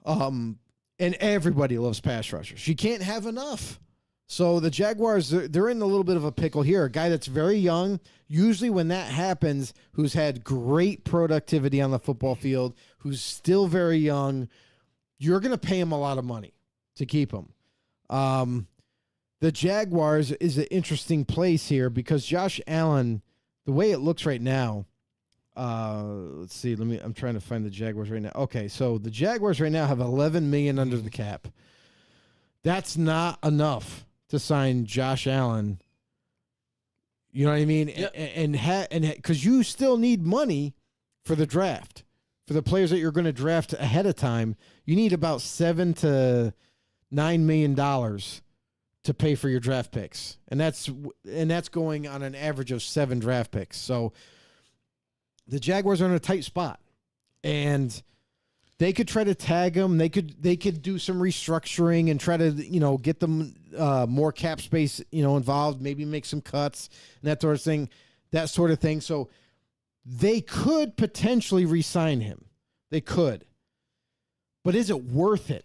Speaker 5: And everybody loves pass rushers. You can't have enough. So the Jaguars, they're in a little bit of a pickle here. A guy that's very young, usually when that happens, who's had great productivity on the football field, who's still very young, you're going to pay him a lot of money to keep him. The Jaguars is an interesting place here because Josh Allen, the way it looks right now, let's see, I'm trying to find the Jaguars right now. Okay, so the Jaguars right now have $11 million under the cap. That's not enough to sign Josh Allen. You know what I mean? Yep. And because you still need money for the draft. For the players that you're going to draft ahead of time, you need about $7 to $9 million to pay for your draft picks. And that's going on an average of 7 draft picks. So the Jaguars are in a tight spot. And they could try to tag them. They could do some restructuring and try to, get them more cap space, involved, maybe make some cuts and that sort of thing. So they could potentially re-sign him. They could. But is it worth it?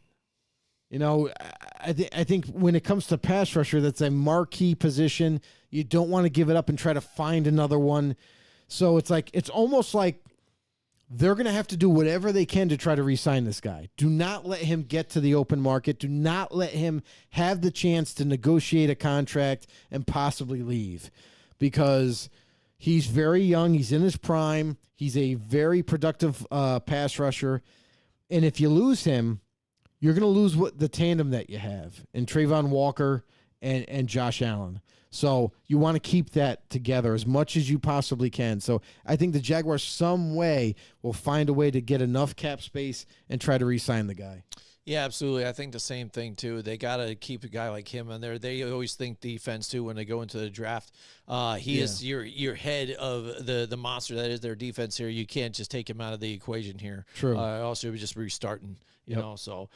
Speaker 5: I think when it comes to pass rusher, that's a marquee position. You don't want to give it up and try to find another one. So it's almost like they're going to have to do whatever they can to try to re-sign this guy. Do not let him get to the open market. Do not let him have the chance to negotiate a contract and possibly leave because he's very young. He's in his prime. He's a very productive pass rusher. And if you lose him, you're going to lose the tandem that you have in Trayvon Walker and Josh Allen. So you want to keep that together as much as you possibly can. So I think the Jaguars some way will find a way to get enough cap space and try to re-sign the guy.
Speaker 4: Yeah, absolutely. I think the same thing, too. They got to keep a guy like him in there. They always think defense, too, when they go into the draft. He is your head of the monster that is their defense here. You can't just take him out of the equation here.
Speaker 5: True.
Speaker 4: Also, just restarting. So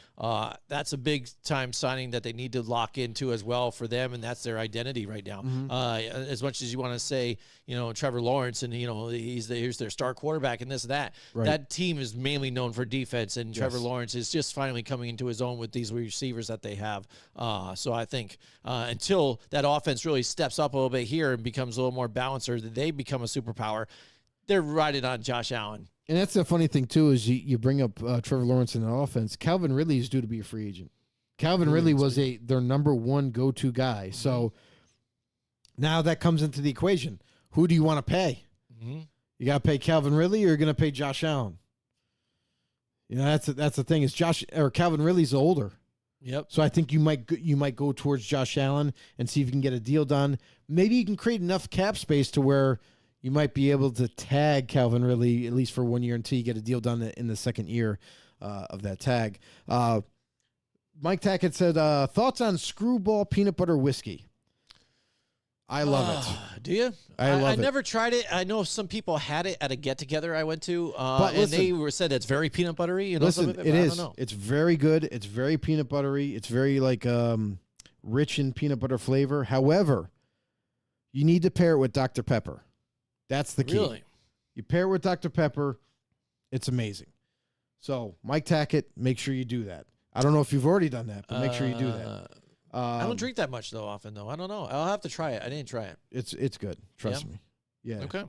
Speaker 4: that's a big time signing that they need to lock into as well for them, and that's their identity right now. As much as you want to say, Trevor Lawrence and he's their star quarterback and this and that.
Speaker 5: Right.
Speaker 4: That team is mainly known for defense, and Trevor Lawrence is just finally coming into his own with these receivers that they have. So I think until that offense really steps up a little bit here and becomes a little more balanced, or they become a superpower, they're riding on Josh Allen.
Speaker 5: And that's the funny thing, too, is you bring up Trevor Lawrence in the offense. Calvin Ridley is due to be a free agent. Calvin Ridley was their number one go-to guy. So now that comes into the equation. Who do you want to pay?
Speaker 4: Mm-hmm.
Speaker 5: You got to pay Calvin Ridley, or you're going to pay Josh Allen? You know, that's the thing. Is Calvin Ridley's older?
Speaker 4: Yep.
Speaker 5: So I think you might go towards Josh Allen and see if you can get a deal done. Maybe you can create enough cap space to where you might be able to tag Calvin Ridley at least for 1 year until you get a deal done in the second year of that tag. Mike Tackett said, thoughts on Screwball peanut butter whiskey? I love it.
Speaker 4: Do you? I never tried it. I know some people had it at a get-together I went to, and they said it's very peanut buttery. You know,
Speaker 5: listen,
Speaker 4: it
Speaker 5: is.
Speaker 4: I don't know.
Speaker 5: It's very good. It's very peanut buttery. It's very rich in peanut butter flavor. However, you need to pair it with Dr. Pepper. That's the key.
Speaker 4: Really?
Speaker 5: You pair it with Dr. Pepper, it's amazing. So, Mike Tackett, make sure you do that. I don't know if you've already done that, but make sure you do that.
Speaker 4: I don't drink that much often though. I don't know. I'll have to try it. I didn't try it.
Speaker 5: It's good. Trust me. Yeah.
Speaker 4: Okay.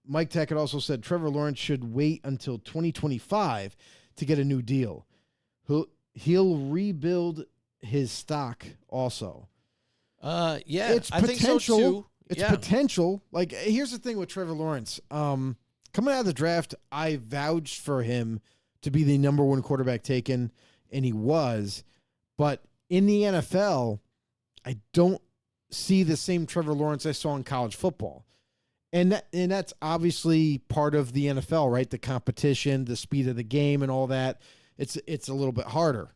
Speaker 5: Mike Tackett also said Trevor Lawrence should wait until 2025 to get a new deal. He'll rebuild his stock also.
Speaker 4: Yeah,
Speaker 5: it's
Speaker 4: I
Speaker 5: potential.
Speaker 4: think so too.
Speaker 5: It's potential. Like, here's the thing with Trevor Lawrence. Coming out of the draft, I vouched for him to be the number one quarterback taken, and he was. But in the NFL, I don't see the same Trevor Lawrence I saw in college football. And that's obviously part of the NFL, right? The competition, the speed of the game, and all that. It's a little bit harder.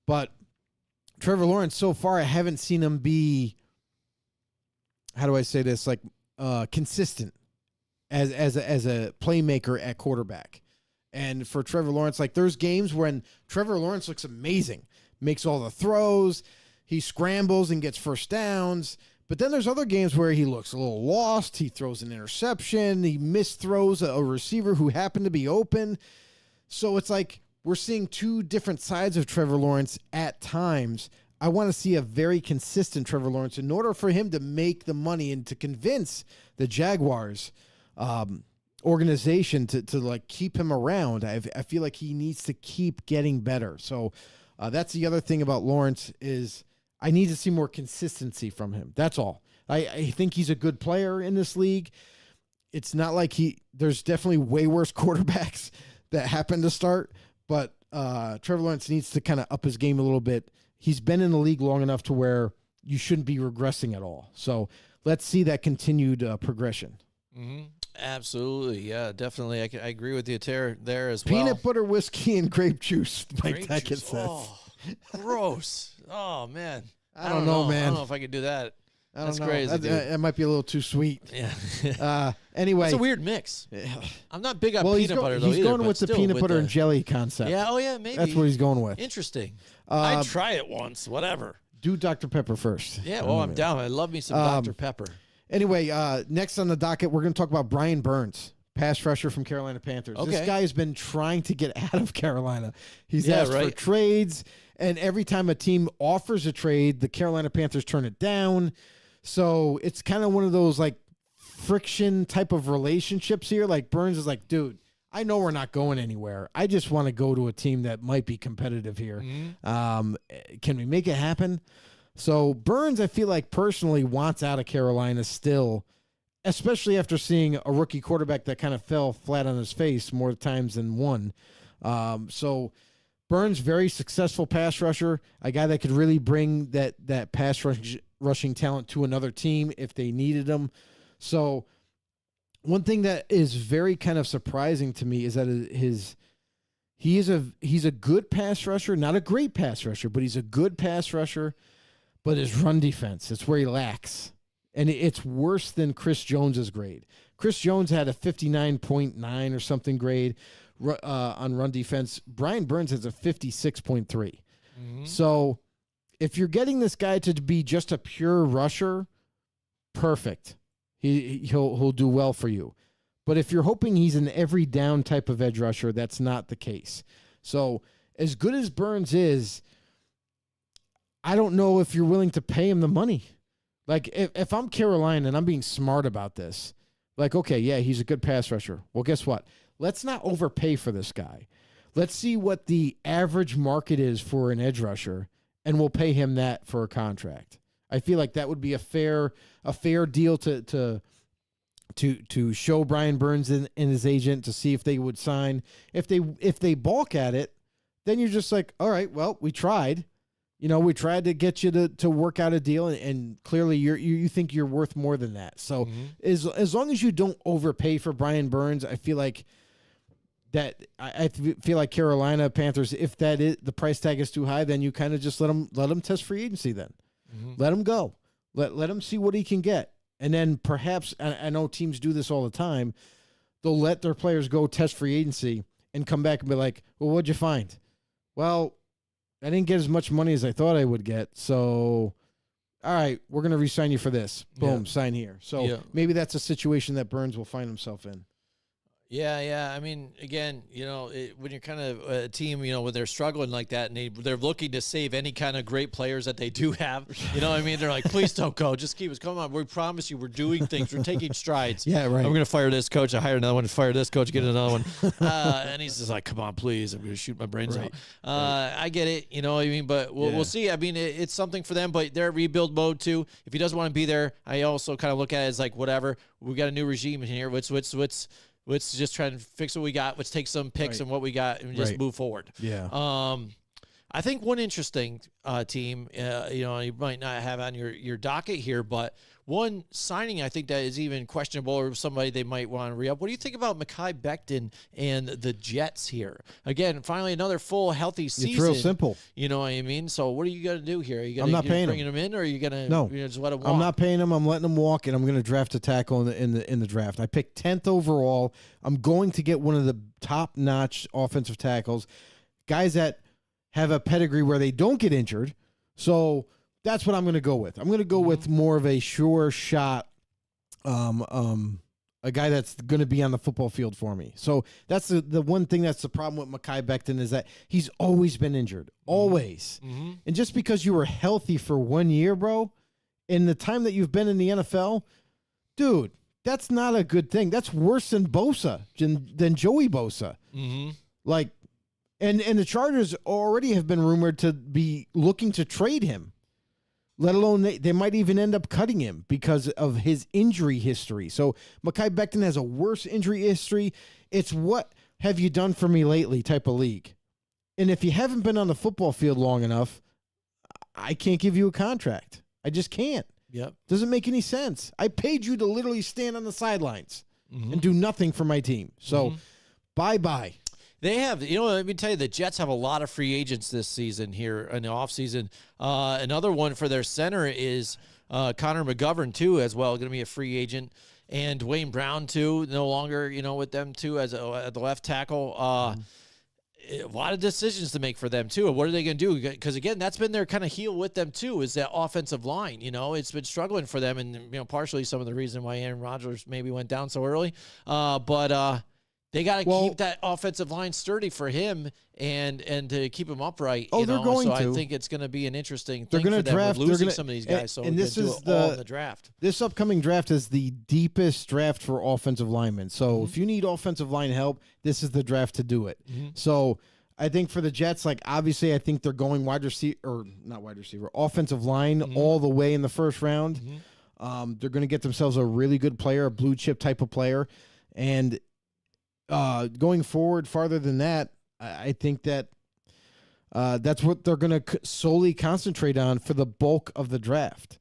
Speaker 5: But Trevor Lawrence, so far, I haven't seen him be, how do I say this, like consistent as a playmaker at quarterback. And for Trevor Lawrence, like there's games when Trevor Lawrence looks amazing, makes all the throws, he scrambles and gets first downs. But then there's other games where he looks a little lost. He throws an interception. He misthrows a receiver who happened to be open. So it's like we're seeing two different sides of Trevor Lawrence at times. I want to see a very consistent Trevor Lawrence in order for him to make the money and to convince the Jaguars organization to like keep him around. I feel like he needs to keep getting better. So that's the other thing about Lawrence is I need to see more consistency from him. That's all. I think he's a good player in this league. It's not like there's definitely way worse quarterbacks that happen to start, but Trevor Lawrence needs to kind of up his game a little bit. He's been in the league long enough to where you shouldn't be regressing at all. So let's see that continued progression.
Speaker 4: Mm-hmm. Absolutely. Yeah, definitely. I agree with you there as well.
Speaker 5: Peanut butter whiskey and grape juice, Mike Tackett says.
Speaker 4: Oh, gross. Oh, man.
Speaker 5: I don't know, man.
Speaker 4: I don't know if I could do that. That's crazy.
Speaker 5: That might be a little too sweet.
Speaker 4: Yeah.
Speaker 5: Anyway.
Speaker 4: It's a weird mix. I'm not big on peanut butter, though,
Speaker 5: he's
Speaker 4: either,
Speaker 5: going with the peanut butter and jelly concept.
Speaker 4: Yeah, oh, yeah, maybe.
Speaker 5: That's what he's going with.
Speaker 4: Interesting. I'd try it once, whatever.
Speaker 5: Do Dr. Pepper first.
Speaker 4: Yeah, well, I'm down. I love me some Dr. Pepper.
Speaker 5: Anyway, next on the docket, we're going to talk about Brian Burns, pass rusher from Carolina Panthers.
Speaker 4: Okay.
Speaker 5: This guy has been trying to get out of Carolina. He's asked for trades, and every time a team offers a trade, the Carolina Panthers turn it down. So it's kind of one of those like friction type of relationships here. Like Burns is like, dude, I know we're not going anywhere. I just want to go to a team that might be competitive here. Mm-hmm. Can we make it happen? So Burns, I feel like personally wants out of Carolina still, especially after seeing a rookie quarterback that kind of fell flat on his face more times than one. So Burns, very successful pass rusher, a guy that could really bring that pass rushing talent to another team if they needed him. So one thing that is very kind of surprising to me is that he's a good pass rusher, not a great pass rusher, but he's a good pass rusher. But his run defense, it's where he lacks. And it's worse than Chris Jones's grade. Chris Jones had a 59.9 or something grade on run defense. Brian Burns has a 56.3. Mm-hmm. So if you're getting this guy to be just a pure rusher, perfect. He'll do well for you. But if you're hoping he's an every down type of edge rusher, that's not the case. So as good as Burns is, I don't know if you're willing to pay him the money. Like, if I'm Carolina and I'm being smart about this, like, okay, yeah, he's a good pass rusher. Well, guess what? let's not overpay for this guy. Let's see what the average market is for an edge rusher, and we'll pay him that for a contract. I feel like that would be a fair deal to show Brian Burns and his agent to see if they would sign. If they balk at it, then you're just like, all right, well, we tried. We tried to get you to work out a deal, and clearly you think you're worth more than that. So as long as you don't overpay for Brian Burns, I feel like that I feel like Carolina Panthers, if that is the price tag is too high, then you kind of just let him test free agency. Then let him go, let him see what he can get, and then perhaps I know teams do this all the time. They'll let their players go test free agency and come back and be like, well, what'd you find? Well, I didn't get as much money as I thought I would get, so all right, we're going to re-sign you for this. Boom, sign here. So maybe that's a situation that Burns will find himself in.
Speaker 4: Yeah. I mean, again, when you're kind of a team, when they're struggling like that and they're looking to save any kind of great players that they do have, what I mean? They're like, please don't go. Just keep us. Come on. We promise you we're doing things. We're taking strides.
Speaker 5: Yeah, right.
Speaker 4: I'm going to fire this coach. I hire another one. Fire this coach. Get another one. And he's just like, come on, please. I'm going to shoot my brains out. I get it. You know what I mean? But we'll see. I mean, it's something for them, but they're rebuild mode too. If he doesn't want to be there, I also kind of look at it as like, whatever. We got a new regime in here. Let's just try and fix what we got. Let's take some picks and what we got and just move forward.
Speaker 5: Yeah.
Speaker 4: I think one interesting team, you might not have on your docket here, but one signing I think that is even questionable or somebody they might want to re-up. What do you think about Mekhi Becton and the Jets here? Again, finally another full healthy season.
Speaker 5: It's real simple.
Speaker 4: You know what I mean? So what are you going to do here? Are you
Speaker 5: I'm not paying
Speaker 4: bringing him in, or are you going to just let him walk?
Speaker 5: I'm not paying him. I'm letting him walk, and I'm going to draft a tackle in the draft. I picked 10th overall. I'm going to get one of the top-notch offensive tackles, guys that have a pedigree where they don't get injured. So that's what I'm going to go with. I'm going to go with more of a sure shot, a guy that's going to be on the football field for me. So that's the one thing that's the problem with Mekhi Becton is that he's always been injured, always. And just because you were healthy for 1 year, bro, in the time that you've been in the NFL, dude, that's not a good thing. That's worse than Bosa, than Joey Bosa. Like, and the Chargers already have been rumored to be looking to trade him. Let alone they might even end up cutting him because of his injury history. So Mekhi Becton has a worse injury history. It's what have you done for me lately type of league. And if you haven't been on the football field long enough, I can't give you a contract. I just can't.
Speaker 4: Yep.
Speaker 5: Doesn't make any sense. I paid you to literally stand on the sidelines and do nothing for my team. So bye-bye.
Speaker 4: They have, let me tell you, the Jets have a lot of free agents this season here in the offseason. Another one for their center is Connor McGovern, too, as well, going to be a free agent. And Dwayne Brown, too, no longer, with them, too, as the left tackle. A lot of decisions to make for them, too. What are they going to do? Because, again, that's been their kind of heel with them, too, is that offensive line. It's been struggling for them, and, partially some of the reason why Aaron Rodgers maybe went down so early. But they got to keep that offensive line sturdy for him and to keep him upright.
Speaker 5: They're going to.
Speaker 4: I think it's going to be an interesting thing
Speaker 5: they're
Speaker 4: for them.
Speaker 5: Draft,
Speaker 4: We're losing some of these guys,
Speaker 5: and this is
Speaker 4: all in the draft.
Speaker 5: This upcoming draft is the deepest draft for offensive linemen. So if you need offensive line help, this is the draft to do it. So I think for the Jets, obviously I think they're going offensive line all the way in the first round. They're going to get themselves a really good player, a blue chip type of player, and going forward farther than that, I think that that's what they're going to solely concentrate on for the bulk of the draft,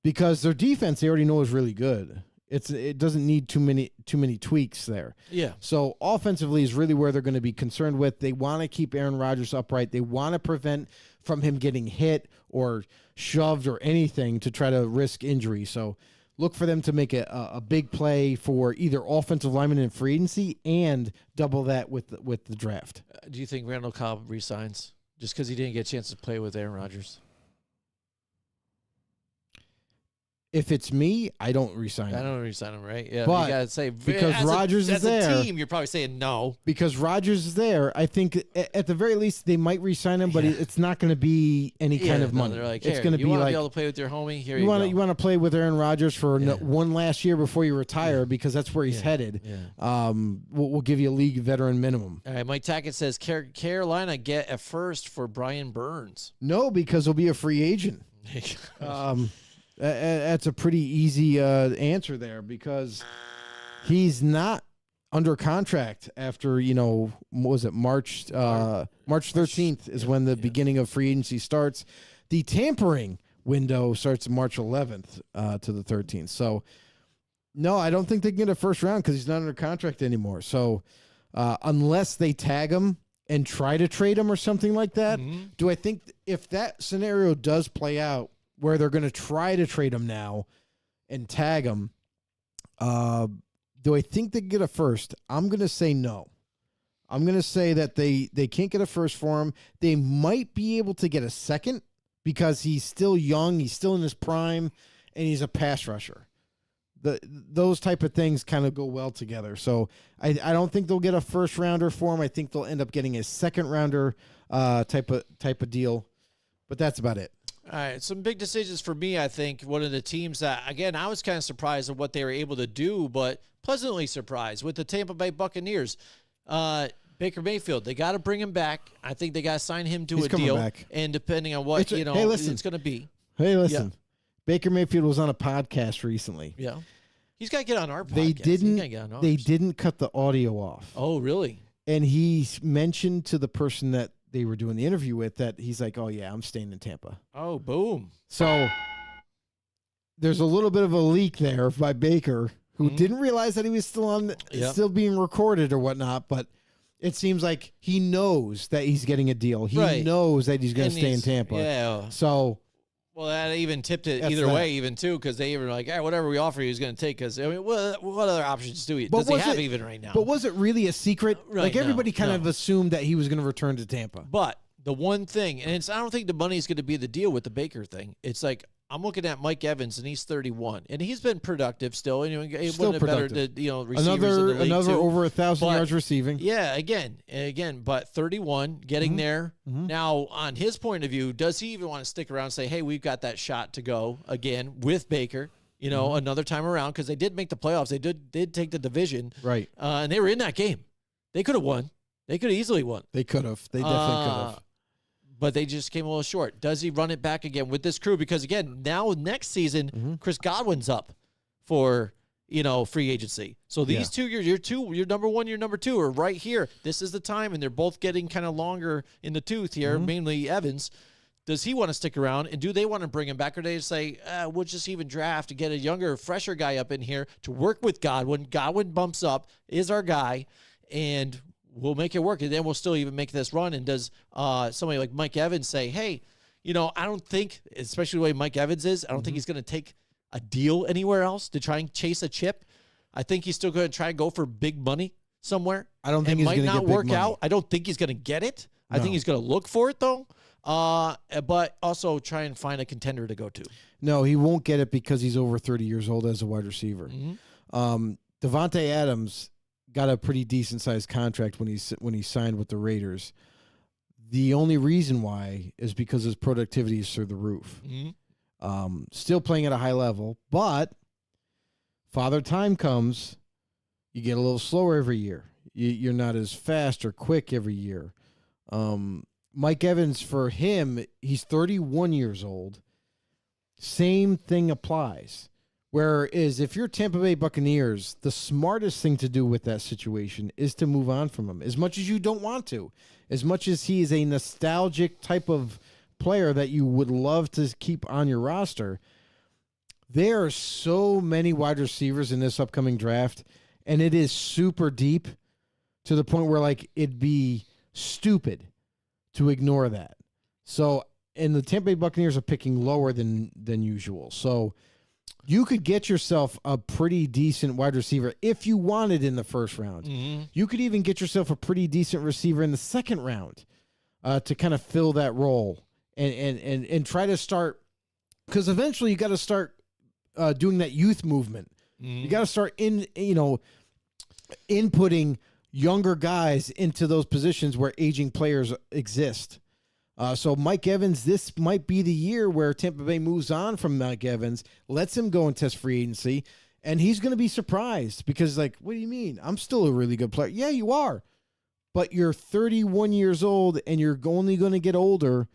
Speaker 5: because their defense they already know is really good. It doesn't need too many tweaks there.
Speaker 4: Yeah.
Speaker 5: So offensively is really where they're going to be concerned with. They want to keep Aaron Rodgers upright. They want to prevent from him getting hit or shoved or anything to try to risk injury. So look for them to make a big play for either offensive lineman in free agency and double that with the draft.
Speaker 4: Do you think Randall Cobb resigns just because he didn't get a chance to play with Aaron Rodgers?
Speaker 5: If it's me, I don't resign
Speaker 4: I
Speaker 5: him.
Speaker 4: don't resign him, right? Yeah,
Speaker 5: But
Speaker 4: you gotta say
Speaker 5: because
Speaker 4: as
Speaker 5: Rodgers is
Speaker 4: as a
Speaker 5: there-
Speaker 4: team, you're probably saying no.
Speaker 5: Because Rodgers is there, I think at the very least they might re-sign him, but it's not going to be any kind of money.
Speaker 4: They're like,
Speaker 5: it's
Speaker 4: "Here,
Speaker 5: going to
Speaker 4: you
Speaker 5: be
Speaker 4: want to
Speaker 5: like
Speaker 4: be able to play with your homie. Here
Speaker 5: you
Speaker 4: you
Speaker 5: want to play with Aaron Rodgers for
Speaker 4: Yeah.
Speaker 5: one last year before you retire because that's where he's headed.
Speaker 4: Yeah.
Speaker 5: We'll give you a league veteran minimum.
Speaker 4: All right, Mike Tackett says Carolina get a first for Brian Burns.
Speaker 5: No, because he'll be a free agent. That's a pretty easy answer there because he's not under contract after, what was it, March 13th is when the beginning of free agency starts. The tampering window starts March 11th to the 13th. So, no, I don't think they can get a first round because he's not under contract anymore. So, unless they tag him and try to trade him or something like that, do I think if that scenario does play out, where they're going to try to trade him now and tag him, do I think they can get a first? I'm going to say no. I'm going to say that they can't get a first for him. They might be able to get a second because he's still young, he's still in his prime, and he's a pass rusher. Those type of things kind of go well together. So I don't think they'll get a first rounder for him. I think they'll end up getting a second rounder type of deal. But that's about it.
Speaker 4: All right, some big decisions for me, I think. One of the teams that, again, I was kind of surprised at what they were able to do, but pleasantly surprised with the Tampa Bay Buccaneers. Baker Mayfield, they got to bring him back. I think they got to sign him to
Speaker 5: He's
Speaker 4: a
Speaker 5: coming
Speaker 4: deal.
Speaker 5: back.
Speaker 4: And depending on what,
Speaker 5: Hey, listen.
Speaker 4: it's going to be.
Speaker 5: Hey, listen. Baker Mayfield was on a podcast recently.
Speaker 4: Yeah. He's got to get on our podcast.
Speaker 5: They
Speaker 4: He's gotta get on ours.
Speaker 5: didn't cut the audio off.
Speaker 4: Oh, really?
Speaker 5: And he mentioned to the person that they were doing the interview with that he's like, "Oh yeah, I'm staying in Tampa."
Speaker 4: Oh, boom.
Speaker 5: So there's a little bit of a leak there by Baker, who didn't realize that he was still being recorded or whatnot, but it seems like he knows that he's getting a deal. He knows that he's going to stay in Tampa.
Speaker 4: Yeah.
Speaker 5: So,
Speaker 4: well, that even tipped it
Speaker 5: That's
Speaker 4: either
Speaker 5: that.
Speaker 4: way, even too, because they even were like, "Hey, whatever we offer you, he's going to take." Because I mean, what other options does
Speaker 5: But
Speaker 4: he
Speaker 5: was
Speaker 4: have
Speaker 5: it-
Speaker 4: even right now?
Speaker 5: but was it really a secret?
Speaker 4: Right,
Speaker 5: Like everybody
Speaker 4: no,
Speaker 5: kind
Speaker 4: no.
Speaker 5: of assumed that he was going to return to Tampa.
Speaker 4: But the one thing, and I don't think the money is going to be the deal with the Baker thing. It's like I'm looking at Mike Evans, and he's 31, and he's been productive still. He's
Speaker 5: Still
Speaker 4: one of the better,
Speaker 5: productive.
Speaker 4: receivers in the league
Speaker 5: Another
Speaker 4: too.
Speaker 5: over 1,000
Speaker 4: But-
Speaker 5: yards receiving.
Speaker 4: Yeah, again, but 31, getting there. Now, on his point of view, does he even want to stick around and say, "Hey, we've got that shot to go again with Baker"? Another time around, because they did make the playoffs. They did take the division,
Speaker 5: Right.
Speaker 4: and they were in that game. They could have won. They could have easily won.
Speaker 5: They could have. They definitely could have.
Speaker 4: But they just came a little short. Does he run it back again with this crew? Because again, now next season, Chris Godwin's up for free agency. So these two, your number one, your number two are right here. This is the time, and they're both getting kind of longer in the tooth here. Mainly Evans. Does he want to stick around, and do they want to bring him back, or do they say we'll just even draft to get a younger, fresher guy up in here to work with Godwin? Godwin bumps up, is our guy, and we'll make it work, and then we'll still even make this run. And does somebody like Mike Evans say, "Hey, I don't think, especially the way Mike Evans is, I don't think he's going to take a deal anywhere else to try and chase a chip. I think he's still going to try and go for big money somewhere.
Speaker 5: I don't think
Speaker 4: it
Speaker 5: he's
Speaker 4: might
Speaker 5: going to
Speaker 4: not
Speaker 5: get big
Speaker 4: work
Speaker 5: money.
Speaker 4: out. I don't think he's going to get it. I
Speaker 5: No.
Speaker 4: think he's going to look for it though. But also try and find a contender to go to.
Speaker 5: No, he won't get it because he's over 30 years old as a wide receiver. Devontae Adams got a pretty decent sized contract when he signed with the Raiders. The only reason why is because his productivity is through the roof. Still playing at a high level, but Father Time comes, you get a little slower every year. You're not as fast or quick every year. Mike Evans, for him, he's 31 years old. Same thing applies. Whereas if you're Tampa Bay Buccaneers, the smartest thing to do with that situation is to move on from him. As much as you don't want to, as much as he is a nostalgic type of player that you would love to keep on your roster, there are so many wide receivers in this upcoming draft, and it is super deep to the point where it'd be stupid to ignore that. So, and the Tampa Bay Buccaneers are picking lower than usual. So you could get yourself a pretty decent wide receiver if you wanted in the first round. You could even get yourself a pretty decent receiver in the second round to kind of fill that role and try to start, because eventually you got to start doing that youth movement. You got to start inputting younger guys into those positions where aging players exist. So Mike Evans, this might be the year where Tampa Bay moves on from Mike Evans, lets him go and test free agency, and he's going to be surprised because, like, what do you mean? I'm still a really good player. Yeah, you are. But you're 31 years old, and you're only going to get older.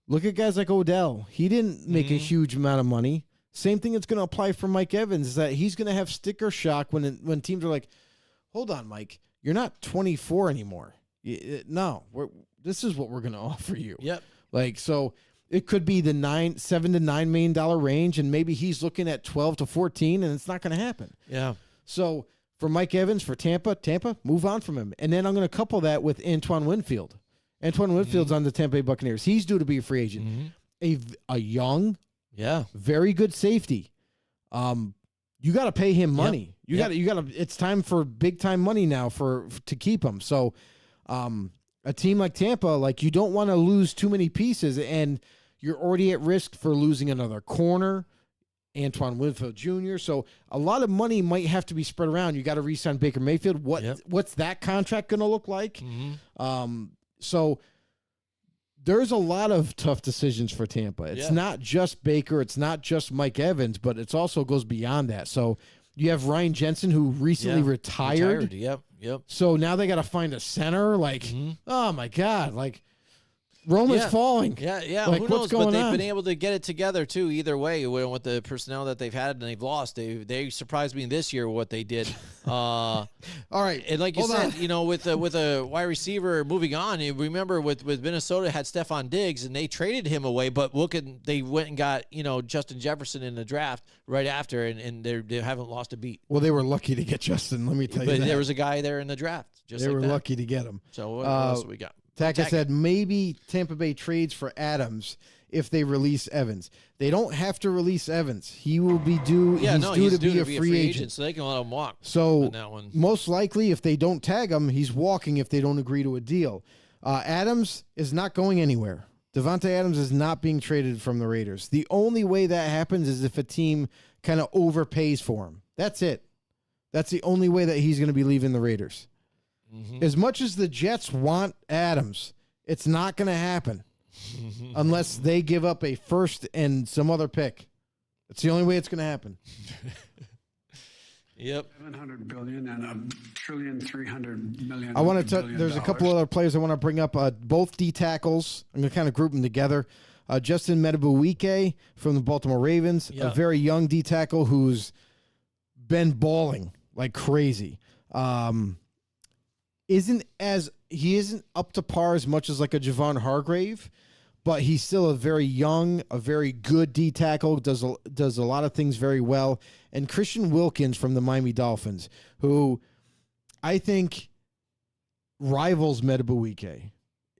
Speaker 5: Look at guys like Odell. He didn't make a huge amount of money. Same thing that's going to apply for Mike Evans is that he's going to have sticker shock when teams are like, hold on, Mike, you're not 24 anymore. No, this is what we're going to offer you.
Speaker 4: Yep.
Speaker 5: Like, so it could be the $7 to $9 million range, and maybe he's looking at 12 to 14, and it's not going to happen.
Speaker 4: Yeah.
Speaker 5: So for Mike Evans, for Tampa, move on from him. And then I'm going to couple that with Antoine Winfield. Antoine Winfield's on the Tampa Bay Buccaneers. He's due to be a free agent. A young, very good safety. You got to pay him money. You got to. It's time for big time money now to keep him. So, a team like Tampa, like, you don't want to lose too many pieces, and you're already at risk for losing another corner, Antoine Winfield Jr. So a lot of money might have to be spread around. You got to re-sign Baker Mayfield. What's that contract going to look like? So there's a lot of tough decisions for Tampa. It's not just Baker. It's not just Mike Evans, but it also goes beyond that. So you have Ryan Jensen, who recently retired.
Speaker 4: Yep.
Speaker 5: So now they got to find a center. Like, oh my God, like Rome is falling.
Speaker 4: Yeah.
Speaker 5: Like,
Speaker 4: Who knows?
Speaker 5: what's going
Speaker 4: but they've
Speaker 5: on?
Speaker 4: been able to get it together too. Either way, with the personnel that they've had and they've lost, they surprised me this year what they did.
Speaker 5: All right,
Speaker 4: and like you
Speaker 5: hold
Speaker 4: said,
Speaker 5: on.
Speaker 4: with a wide receiver moving on. You remember with Minnesota had Stephon Diggs and they traded him away, but they went and got Justin Jefferson in the draft right after, and they haven't lost a beat.
Speaker 5: Well, they were lucky to get Justin. Let me tell you
Speaker 4: But
Speaker 5: that.
Speaker 4: there was a guy there in the draft.
Speaker 5: They were lucky to get him.
Speaker 4: So what else do we got?
Speaker 5: Taka said maybe Tampa Bay trades for Adams if they release Evans. They don't have to release Evans. He will be due.
Speaker 4: Yeah,
Speaker 5: he's due to be a free agent,
Speaker 4: so they can let him walk.
Speaker 5: So
Speaker 4: on that one.
Speaker 5: Most likely, if they don't tag him, he's walking if they don't agree to a deal. Adams is not going anywhere. Devontae Adams is not being traded from the Raiders. The only way that happens is if a team kind of overpays for him. That's it. That's the only way that he's going to be leaving the Raiders. As much as the Jets want Adams, it's not going to happen unless they give up a first and some other pick. It's the only way it's going to happen.
Speaker 4: Yep.
Speaker 10: $700 billion and $1.3 trillion.
Speaker 5: I want to. There's a couple other players I want to bring up. Both D tackles. I'm going to kind of group them together. Justin Medabuike from the Baltimore Ravens, a very young D tackle who's been balling like crazy. He isn't up to par as much as like a Javon Hargrave, but he's still a very young, a very good D tackle, does a lot of things very well. And Christian Wilkins from the Miami Dolphins, who I think rivals Medabuike.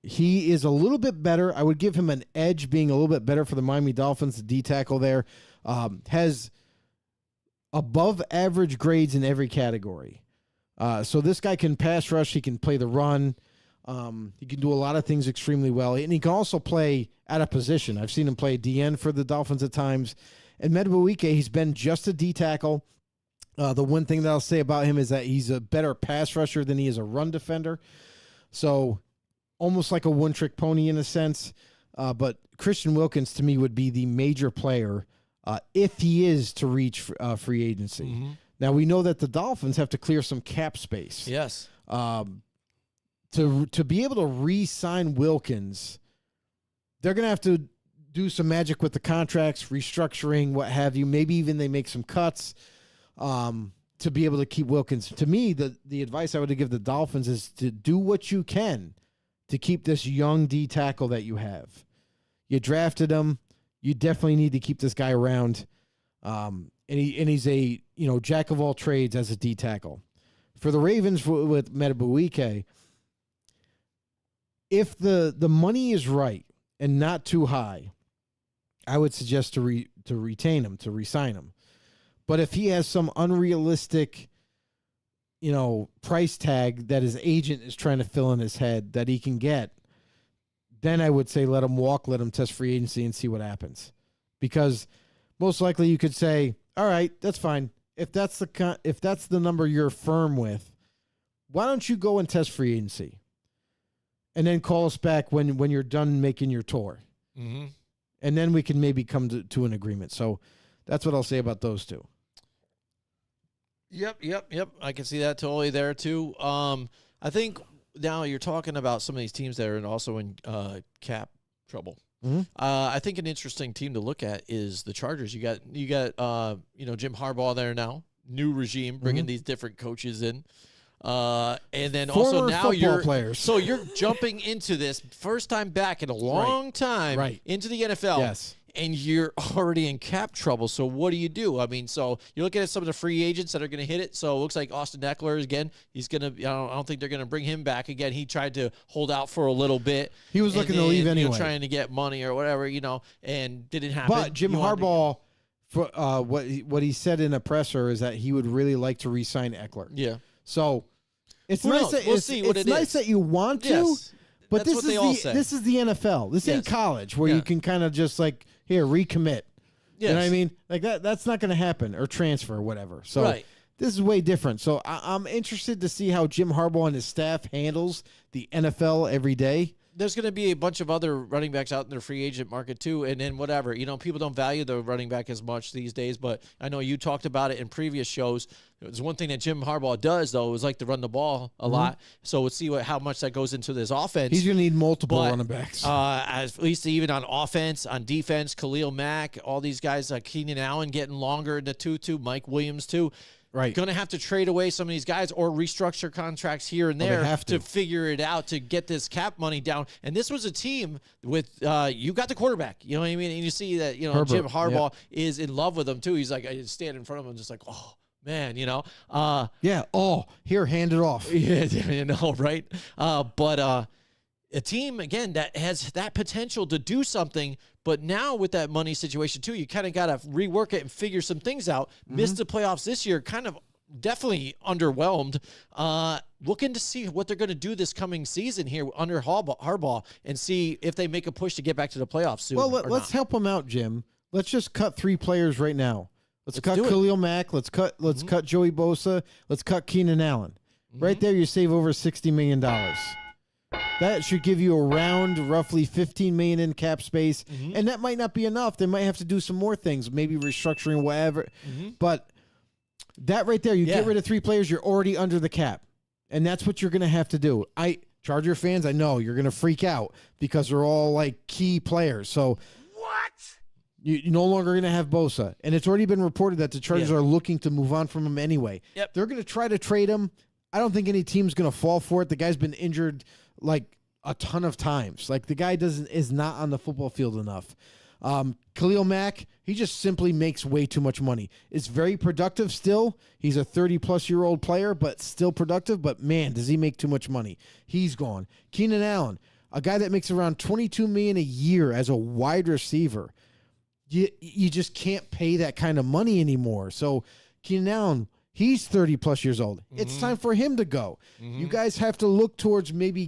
Speaker 5: He is a little bit better. I would give him an edge being a little bit better for the Miami Dolphins. The D tackle there has above average grades in every category. So this guy can pass rush. He can play the run. He can do a lot of things extremely well. And he can also play out of position. I've seen him play DN for the Dolphins at times. And Medabuike, he's been just a D tackle. The one thing that I'll say about him is that he's a better pass rusher than he is a run defender. So almost like a one-trick pony in a sense. But Christian Wilkins, to me, would be the major player if he is to reach free agency. Now, we know that the Dolphins have to clear some cap space.
Speaker 4: Yes.
Speaker 5: To be able to re-sign Wilkins, they're going to have to do some magic with the contracts, restructuring, what have you. Maybe even they make some cuts to be able to keep Wilkins. To me, the advice I would give the Dolphins is to do what you can to keep this young D tackle that you have. You drafted him. You definitely need to keep this guy around. And he's a jack of all trades as a D tackle. For the Ravens with Medabuike, if the money is right and not too high, I would suggest to retain him, to re-sign him. But if he has some unrealistic, price tag that his agent is trying to fill in his head that he can get, then I would say let him walk, let him test free agency and see what happens. Because most likely you could say, all right, that's fine. If that's the number you're firm with, why don't you go and test free agency, and then call us back when you're done making your tour, and then we can maybe come to an agreement. So that's what I'll say about those two.
Speaker 4: Yep. I can see that totally there too. I think now you're talking about some of these teams that are also in cap trouble. I think an interesting team to look at is the Chargers. You got Jim Harbaugh there now, new regime, bringing these different coaches in. And then
Speaker 5: Former
Speaker 4: also now you're
Speaker 5: players.
Speaker 4: So you're jumping into this first time back in a long time into the NFL.
Speaker 5: Yes.
Speaker 4: And you're already in cap trouble. So what do? I mean, so you're looking at some of the free agents that are going to hit it. So it looks like Austin Eckler again. He's going to. I don't think they're going to bring him back again. He tried to hold out for a little bit.
Speaker 5: He was looking to leave anyway,
Speaker 4: trying to get money or whatever, and didn't happen.
Speaker 5: But Jim Harbaugh, for what he said in a presser is that he would really like to re-sign Eckler.
Speaker 4: Yeah.
Speaker 5: So it's
Speaker 4: Who
Speaker 5: nice.
Speaker 4: knows?
Speaker 5: That,
Speaker 4: We'll
Speaker 5: it's
Speaker 4: see what
Speaker 5: it's
Speaker 4: it
Speaker 5: nice
Speaker 4: is.
Speaker 5: that you want to.
Speaker 4: Yes.
Speaker 5: But
Speaker 4: That's what they all say.
Speaker 5: This is the NFL. This ain't college where you can kind of just like, here, recommit.
Speaker 4: Yes.
Speaker 5: You know what I mean? Like that's not going to happen, or transfer or whatever. So this is way different. So I'm interested to see how Jim Harbaugh and his staff handles the NFL every day.
Speaker 4: There's going to be a bunch of other running backs out in the free agent market too, and then whatever. People don't value the running back as much these days, but I know you talked about it in previous shows. There's one thing that Jim Harbaugh does, though, is like to run the ball a lot. So we'll see how much that goes into this offense.
Speaker 5: He's going to need multiple running backs.
Speaker 4: At least even on offense, on defense, Khalil Mack, all these guys like Keenan Allen getting longer in the 2-2, Mike Williams too.
Speaker 5: Right.
Speaker 4: Going to have to trade away some of these guys or restructure contracts here and there to figure it out to get this cap money down. And this was a team with you got the quarterback. You know what I mean? And you see that
Speaker 5: Herbert,
Speaker 4: Jim Harbaugh is in love with him too. He's like, I stand in front of him just like, oh, man,
Speaker 5: here, hand it off.
Speaker 4: Yeah, right? But a team, again, that has that potential to do something, but now with that money situation, too, you kind of got to rework it and figure some things out. Missed the playoffs this year, kind of definitely underwhelmed. Looking to see what they're going to do this coming season here under Harbaugh and see if they make a push to get back to the playoffs soon.
Speaker 5: Well, let's help them out, Jim. Let's just cut 3 players right now. Let's cut
Speaker 4: do
Speaker 5: Khalil Mack. Let's cut Joey Bosa. Let's cut Keenan Allen. Right there, you save over $60 million. That should give you around roughly $15 million in cap space, and that might not be enough. They might have to do some more things, maybe restructuring, whatever. But that right there, you get rid of 3 players, you're already under the cap, and that's what you're going to have to do. Charger fans, I know you're going to freak out because they're all like key players. So
Speaker 6: What?
Speaker 5: you're no longer going to have Bosa, and it's already been reported that the Chargers are looking to move on from him anyway.
Speaker 4: Yep.
Speaker 5: They're going to try to trade him. I don't think any team's going to fall for it. The guy's been injured like a ton of times. Like the guy is not on the football field enough. Khalil Mack, he just simply makes way too much money. It's very productive still. He's a 30-plus-year-old player, but still productive. But, man, does he make too much money. He's gone. Keenan Allen, a guy that makes around $22 million a year as a wide receiver. You just can't pay that kind of money anymore. So Keenan Allen, he's 30-plus years old. It's time for him to go. You guys have to look towards maybe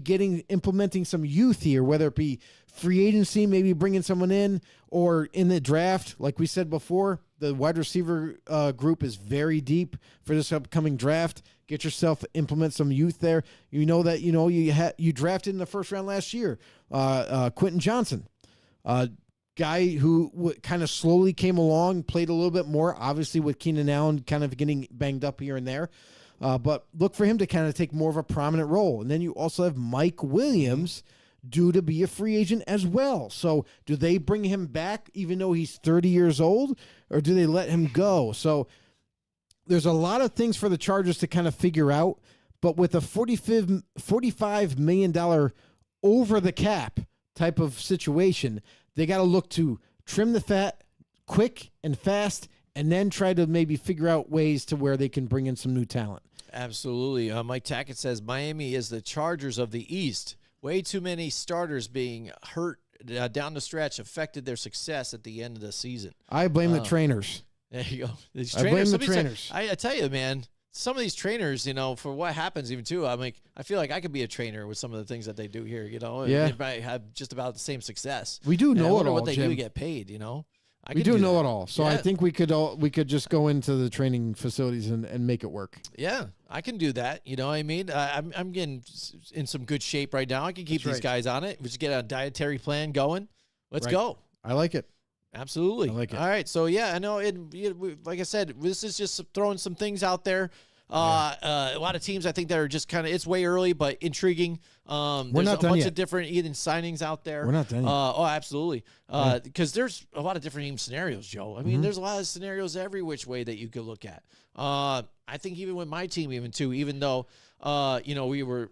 Speaker 5: implementing some youth here, whether it be free agency, maybe bringing someone in, or in the draft. Like we said before, the wide receiver group is very deep for this upcoming draft. Get yourself, implement some youth there. You know that you drafted in the first round last year, Quentin Johnson, guy who kind of slowly came along, played a little bit more, obviously with Keenan Allen kind of getting banged up here and there. But look for him to kind of take more of a prominent role. And then you also have Mike Williams due to be a free agent as well. So do they bring him back even though he's 30 years old, or do they let him go? So there's a lot of things for the Chargers to kind of figure out. But with a $45 million over the cap type of situation, they got to look to trim the fat quick and fast, and then try to maybe figure out ways to where they can bring in some new talent.
Speaker 4: Absolutely. Mike Tackett says Miami is the Chargers of the East. Way too many starters being hurt down the stretch affected their success at the end of the season.
Speaker 5: I blame the trainers.
Speaker 4: There you go.
Speaker 5: I blame the trainers.
Speaker 4: I tell you, man, some of these trainers, for what happens even too, I feel like I could be a trainer with some of the things that they do here,
Speaker 5: Yeah.
Speaker 4: They might have just about the same success.
Speaker 5: We do know
Speaker 4: I
Speaker 5: it
Speaker 4: wonder
Speaker 5: all,
Speaker 4: what they
Speaker 5: Jim.
Speaker 4: do get paid,
Speaker 5: We do know it all. So I
Speaker 4: Yeah.
Speaker 5: think we could just go into the training facilities and make it work.
Speaker 4: Yeah, I can do that. You know what I mean? I'm getting in some good shape right now. I can keep
Speaker 5: That's
Speaker 4: these
Speaker 5: right.
Speaker 4: guys on it. We just get a dietary plan going. Let's
Speaker 5: Right.
Speaker 4: go.
Speaker 5: I like it.
Speaker 4: Absolutely.
Speaker 5: I like it.
Speaker 4: All right. So, yeah, I know. Like I said, this is just throwing some things out there. A lot of teams, I think, that are just kind of, it's way early, but intriguing. There's
Speaker 5: not
Speaker 4: a
Speaker 5: done
Speaker 4: bunch
Speaker 5: yet.
Speaker 4: of different even signings out there.
Speaker 5: We're not done yet.
Speaker 4: Oh, absolutely. Because there's a lot of different even scenarios, Joe. I mean,
Speaker 5: Mm-hmm.
Speaker 4: there's a lot of scenarios every which way that you could look at. I think even with my team, even though, we were,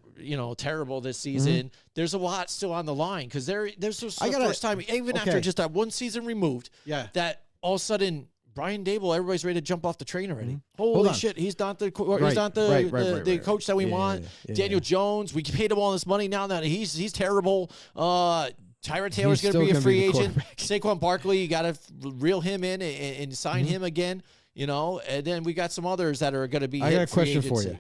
Speaker 4: terrible this season, there's a lot still on the line because there's just the first time, even after just that one season removed, that all of a sudden, Brian Dable, everybody's ready to jump off the train already. Holy shit, he's not the coach that we want.
Speaker 5: yeah.
Speaker 4: Daniel Jones, we paid him all this money now that he's terrible. Tyrod Taylor's going to be a free agent. Saquon Barkley, you got to reel him in and sign him again. And then we got some others that are going to be.
Speaker 5: I got a
Speaker 4: free
Speaker 5: question for
Speaker 4: agency.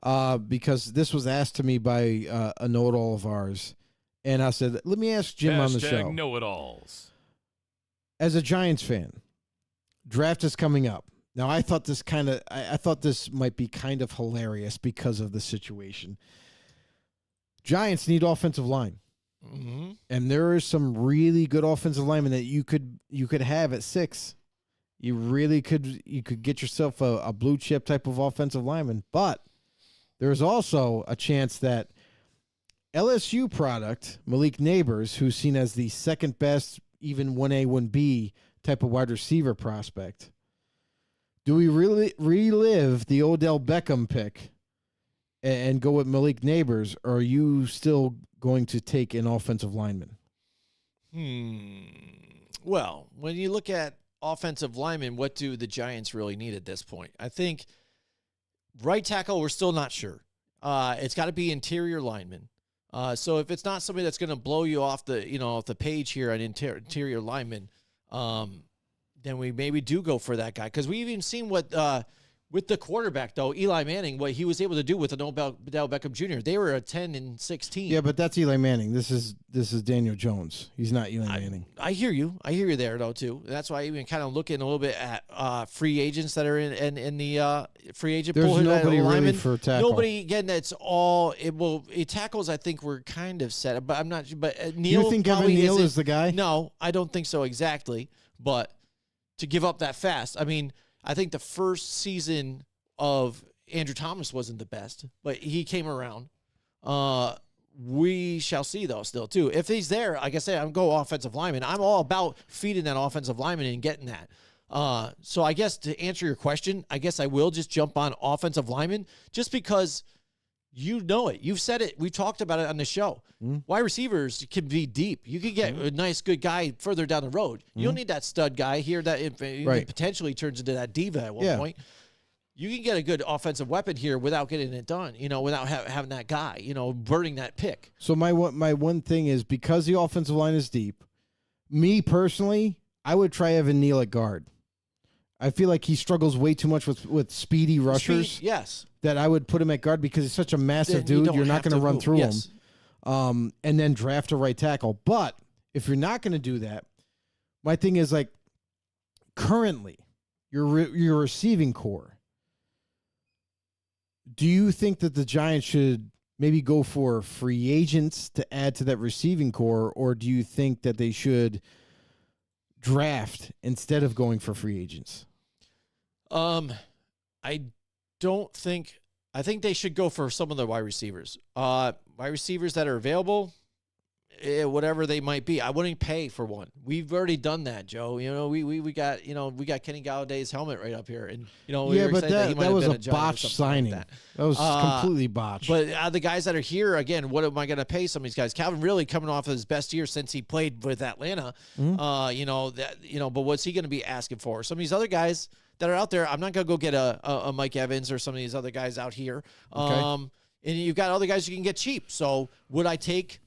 Speaker 5: you, because this was asked to me by a know-it-all of ours, and I said, "Let me ask Jim on the show."
Speaker 2: Know-it-alls.
Speaker 5: As a Giants fan, draft is coming up. Now, I thought this might be kind of hilarious because of the situation. Giants need offensive line.
Speaker 4: Mm-hmm.
Speaker 5: And there is some really good offensive linemen that you could have at 6. You really could get yourself a blue chip type of offensive lineman. But there's also a chance that LSU product, Malik Neighbors, who's seen as the second best, even 1A, 1B type of wide receiver prospect. Do we really relive the Odell Beckham pick and go with Malik Neighbors, or are you still going to take an offensive lineman?
Speaker 4: Well, when you look at offensive linemen, what do the Giants really need at this point? I think right tackle, we're still not sure. It's got to be interior lineman. So if it's not somebody that's going to blow you off the page here on interior lineman, then we maybe do go for that guy. Because we've even seen what with the quarterback, though, Eli Manning, what he was able to do with an Odell Beckham Jr. They were a 10-16.
Speaker 5: Yeah, but that's Eli Manning. This is Daniel Jones. He's not Eli Manning.
Speaker 4: I hear you. I hear you there, though, too. That's why I even kind of looking a little bit at free agents that are in the free agent
Speaker 5: There's
Speaker 4: pool.
Speaker 5: nobody really for tackle.
Speaker 4: Nobody, again, that's all. Tackles, I think, we're kind of set. But I'm not sure. But Neal,
Speaker 5: You think Evan
Speaker 4: probably
Speaker 5: Neal
Speaker 4: isn't-
Speaker 5: is the guy?
Speaker 4: No, I don't think so exactly. But to give up that fast, I mean, I think the first season of Andrew Thomas wasn't the best, but he came around. We shall see, though, still, too. If he's there, like I said, I'm go offensive lineman. I'm all about feeding that offensive lineman and getting that. So I guess to answer your question, I guess I will just jump on offensive lineman just because you know it. You've said it. We talked about it on the show. Wide receivers can be deep. You can get a nice, good guy further down the road. You don't need that stud guy here that potentially turns into that diva at one point. You can get a good offensive weapon here without getting it done, without having that guy, burning that pick.
Speaker 5: So my one thing is, because the offensive line is deep, me personally, I would try Evan Neal at guard. I feel like he struggles way too much with speedy rushers.
Speaker 4: Yes.
Speaker 5: That I would put him at guard because he's such a massive dude. You're not going to run through him. And then draft a right tackle. But if you're not going to do that, my thing is, like, currently, your receiving core, do you think that the Giants should maybe go for free agents to add to that receiving core, or do you think that they should draft instead of going for free agents?
Speaker 4: I don't think. I think they should go for some of the wide receivers. Wide receivers that are available, whatever they might be. I wouldn't pay for one. We've already done that, Joe. We got Kenny Galladay's helmet right up here, and
Speaker 5: but that was a botched signing.
Speaker 4: That
Speaker 5: was completely botched.
Speaker 4: But the guys that are here again, what am I going to pay some of these guys? Calvin really coming off of his best year since he played with Atlanta. But what's he going to be asking for? Some of these other guys that are out there, I'm not going to go get a Mike Evans or some of these other guys out here. And you've got other guys you can get cheap. So would I take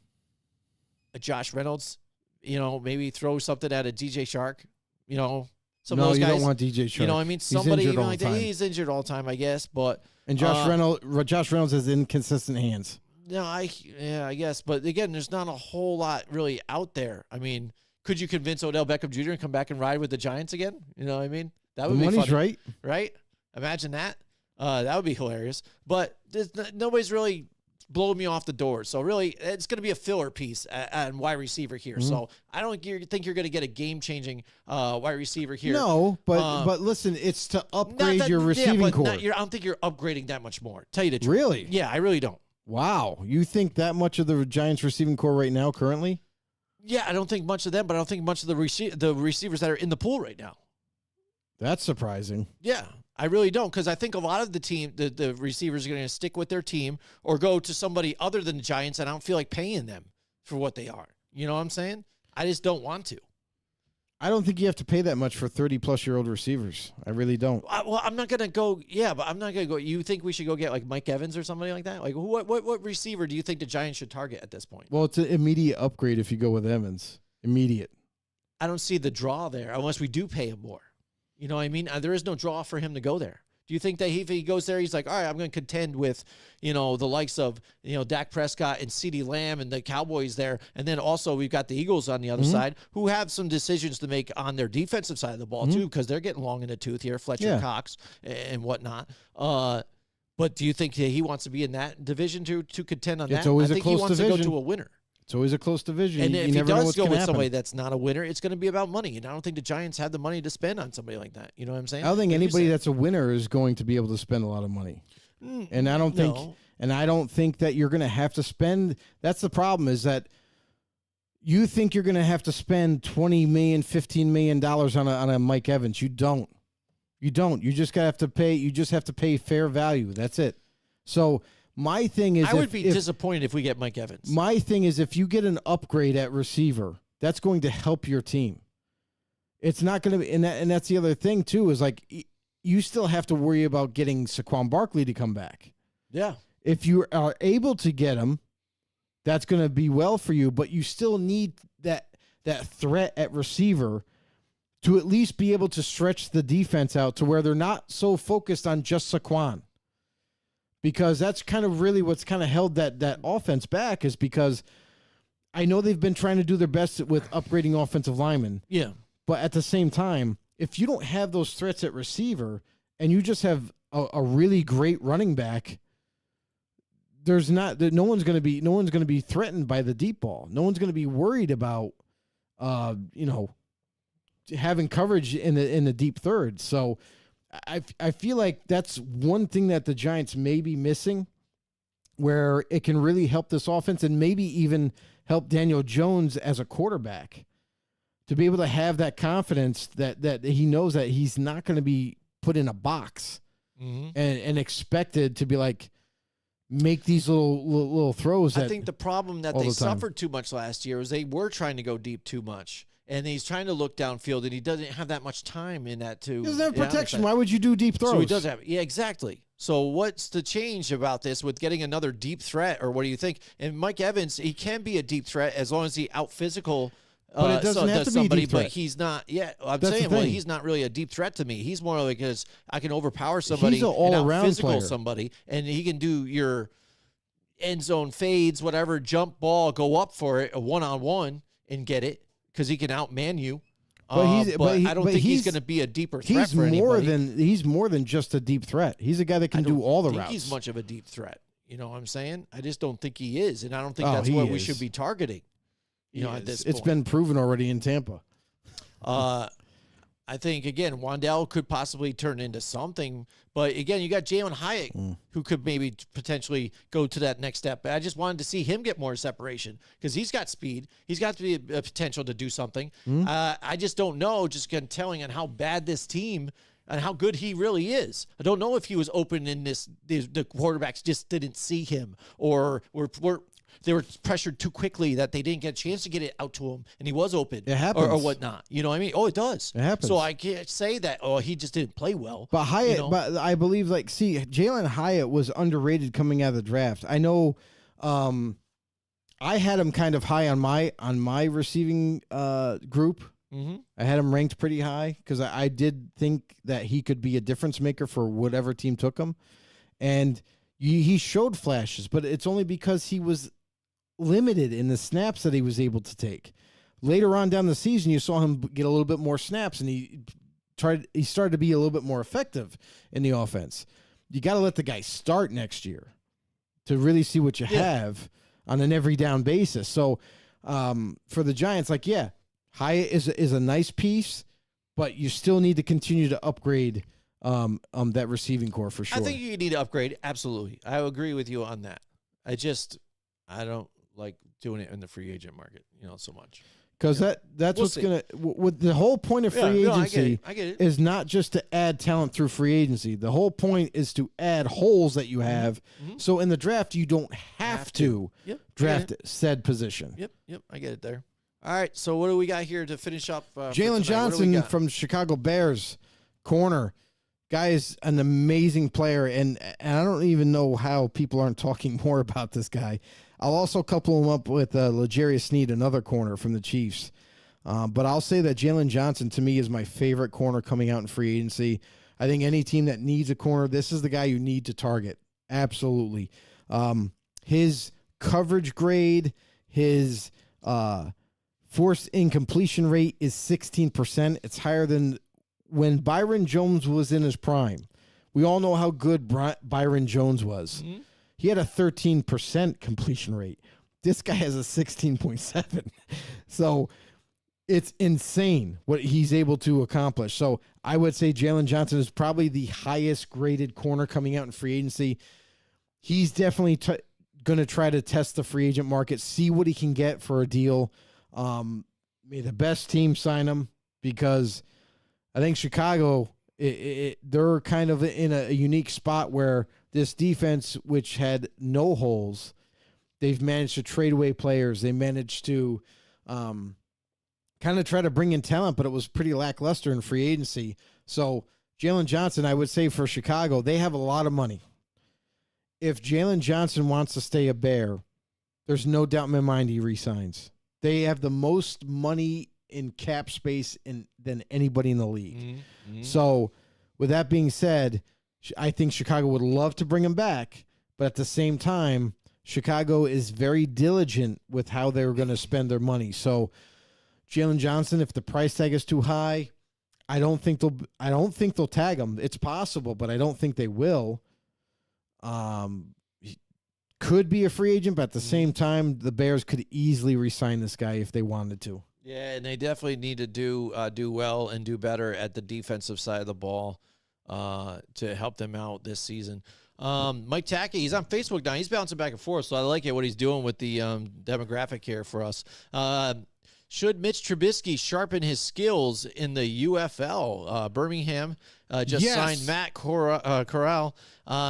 Speaker 4: a Josh Reynolds? Maybe throw something at a DJ Shark. Some of those guys.
Speaker 5: No, you don't want DJ Shark.
Speaker 4: I mean, somebody even like that. He's injured all the time, I guess. But
Speaker 5: Josh Reynolds has inconsistent hands.
Speaker 4: No, I guess. But again, there's not a whole lot really out there. I mean, Could you convince Odell Beckham Jr. and come back and ride with the Giants again? You know what I mean? That
Speaker 5: The
Speaker 4: would be
Speaker 5: money's
Speaker 4: funny,
Speaker 5: right.
Speaker 4: right? Imagine that. That would be hilarious. But nobody's really blowing me off the door. So really, it's going to be a filler piece on wide receiver here.
Speaker 5: Mm-hmm.
Speaker 4: So I don't think you're going to get a game-changing wide receiver here.
Speaker 5: No, but listen, it's to upgrade your receiving core.
Speaker 4: I don't think you're upgrading that much more. Tell you the truth.
Speaker 5: Really?
Speaker 4: Yeah, I really don't.
Speaker 5: Wow. You think that much of the Giants receiving core right now currently?
Speaker 4: Yeah, I don't think much of them, but I don't think much of the receivers that are in the pool right now.
Speaker 5: That's surprising.
Speaker 4: Yeah, I really don't, because I think a lot of the receivers are going to stick with their team or go to somebody other than the Giants, and I don't feel like paying them for what they are. You know what I'm saying? I just don't want to.
Speaker 5: I don't think you have to pay that much for 30-plus-year-old receivers. I really don't.
Speaker 4: Well, I'm not going to go. Yeah, but I'm not going to go. You think we should go get like Mike Evans or somebody like that? Like, what receiver do you think the Giants should target at this point?
Speaker 5: Well, it's an immediate upgrade if you go with Evans. Immediate.
Speaker 4: I don't see the draw there unless we do pay him more. You know what I mean? There is no draw for him to go there. Do you think that if he goes there, he's like, all right, I'm going to contend with, the likes of, Dak Prescott and CeeDee Lamb and the Cowboys there. And then also we've got the Eagles on the other side who have some decisions to make on their defensive side of the ball too, because they're getting long in the tooth here, Fletcher Cox and whatnot. But do you think that he wants to be in that division to contend on that?
Speaker 5: It's always
Speaker 4: I
Speaker 5: a
Speaker 4: think
Speaker 5: close
Speaker 4: he wants
Speaker 5: division.
Speaker 4: to go to a winner.
Speaker 5: It's always a close division.
Speaker 4: And
Speaker 5: you
Speaker 4: if he
Speaker 5: never know
Speaker 4: does
Speaker 5: what's
Speaker 4: go
Speaker 5: gonna
Speaker 4: with
Speaker 5: happen.
Speaker 4: somebody that's not a winner, it's going to be about money. And I don't think the Giants have the money to spend on somebody like that. You know what I'm saying?
Speaker 5: I don't think
Speaker 4: Like you
Speaker 5: anybody
Speaker 4: said.
Speaker 5: that's a winner is going to be able to spend a lot of money. And I don't think
Speaker 4: No.
Speaker 5: and I don't think that you're going to have to spend. That's the problem, is that you think you're going to have to spend $20 million, $15 million on a Mike Evans. You don't. You don't. You just have to pay. You just have to pay fair value. That's it. So my thing is,
Speaker 4: I would be disappointed if we get Mike Evans.
Speaker 5: My thing is, if you get an upgrade at receiver, that's going to help your team. It's not going to be, and that's the other thing too, is like you still have to worry about getting Saquon Barkley to come back.
Speaker 4: Yeah.
Speaker 5: If you are able to get him, that's going to be well for you, but you still need that threat at receiver to at least be able to stretch the defense out to where they're not so focused on just Saquon. Because that's kind of really what's kind of held that offense back, is because I know they've been trying to do their best with upgrading offensive linemen.
Speaker 4: Yeah.
Speaker 5: But at the same time, if you don't have those threats at receiver and you just have a really great running back, no one's going to be threatened by the deep ball. No one's going to be worried about having coverage in the deep third. So I feel like that's one thing that the Giants may be missing, where it can really help this offense and maybe even help Daniel Jones as a quarterback to be able to have that confidence that he knows that he's not going to be put in a box and expected to be like, make these little throws.
Speaker 4: I think the problem that they
Speaker 5: the time.
Speaker 4: suffered too much last year was they were trying to go deep too much. And he's trying to look downfield, and he doesn't have that much time in that to.
Speaker 5: He doesn't have protection. Why would you do deep throws?
Speaker 4: So he does have. Yeah, exactly. So what's the change about this with getting another deep threat, or what do you think? And Mike Evans, he can be a deep threat as long as he out physical.
Speaker 5: But it doesn't have to be a
Speaker 4: somebody,
Speaker 5: deep threat.
Speaker 4: But he's not. Yeah, I'm
Speaker 5: That's
Speaker 4: saying,
Speaker 5: the
Speaker 4: well,
Speaker 5: thing.
Speaker 4: he's not really a deep threat to me. He's more like because I can overpower somebody
Speaker 5: He's an
Speaker 4: and
Speaker 5: all-around
Speaker 4: out physical
Speaker 5: player.
Speaker 4: somebody, and he can do your end zone fades, whatever, jump ball, go up for it, a one-on-one, and get it because he can outman you. But I don't think he's going to be a deeper threat for anybody.
Speaker 5: He's more than just a deep threat. He's a guy that can do all the routes.
Speaker 4: He's much of a deep threat. You know what I'm saying? I just don't think he is, and I don't think that's what we should be targeting. At this point.
Speaker 5: It's been proven already in Tampa.
Speaker 4: I think, again, Wandell could possibly turn into something. But, again, you got Jalen Hyatt who could maybe potentially go to that next step. But I just wanted to see him get more separation because he's got speed. He's got to be a potential to do something. I just don't know, just telling on how bad this team and how good he really is. I don't know if he was open in this. The quarterbacks just didn't see him or they were pressured too quickly that they didn't get a chance to get it out to him, and he was open.
Speaker 5: It happens.
Speaker 4: Or whatnot. You know what I mean? Oh, it does.
Speaker 5: It happens.
Speaker 4: So I can't say that, he just didn't play well.
Speaker 5: But Hyatt, but I believe, Jalen Hyatt was underrated coming out of the draft. I know I had him kind of high on my receiving group.
Speaker 4: Mm-hmm.
Speaker 5: I had him ranked pretty high because I did think that he could be a difference maker for whatever team took him. And he showed flashes, but it's only because he was limited in the snaps that he was able to take. later on down the season, you saw him get a little bit more snaps, and he started to be a little bit more effective in the offense. You got to let the guy start next year to really see what you have on an every down basis. So for the Giants, Hyatt is a nice piece, but you still need to continue to upgrade that receiving core for sure.
Speaker 4: I think you need to upgrade. Absolutely. I agree with you on that. I don't like doing it in the free agent market, so much.
Speaker 5: Because that's what's going to – with the whole point of free agency
Speaker 4: I get it.
Speaker 5: is not just to add talent through free agency. The whole point is to add holes that you have. Mm-hmm. So in the draft, you don't have to draft said position.
Speaker 4: Yep. I get it there. All right, so what do we got here to finish up?
Speaker 5: Jalen Johnson from Chicago Bears, corner. Guy is an amazing player, and I don't even know how people aren't talking more about this guy. I'll also couple him up with L'Jarius Sneed, another corner from the Chiefs. But I'll say that Jalen Johnson, to me, is my favorite corner coming out in free agency. I think any team that needs a corner, this is the guy you need to target. Absolutely. His coverage grade, his forced incompletion rate is 16%. It's higher than when Byron Jones was in his prime. We all know how good Byron Jones was. Mm-hmm. He had a 13% completion rate. This guy has a 16.7. So it's insane what he's able to accomplish. So I would say Jalen Johnson is probably the highest graded corner coming out in free agency. He's definitely going to try to test the free agent market, see what he can get for a deal. May the best team sign him, because I think Chicago, they're kind of in a unique spot where this defense, which had no holes, they've managed to trade away players. They managed to kind of try to bring in talent, but it was pretty lackluster in free agency. So Jalen Johnson, I would say for Chicago, they have a lot of money. If Jalen Johnson wants to stay a Bear, there's no doubt in my mind he resigns. They have the most money in cap space than anybody in the league. Mm-hmm. So with that being said, I think Chicago would love to bring him back, but at the same time, Chicago is very diligent with how they're going to spend their money. So Jalen Johnson, if the price tag is too high, I don't think they'll tag him. It's possible, but I don't think they will. He could be a free agent, but at the same time, the Bears could easily re-sign this guy if they wanted to.
Speaker 4: Yeah, and they definitely need to do well and do better at the defensive side of the ball to help them out this season. Mike Tackey, he's on Facebook now. He's bouncing back and forth, so I like it what he's doing with the demographic here for us. Should Mitch Trubisky sharpen his skills in the UFL? Birmingham just signed Matt Corral,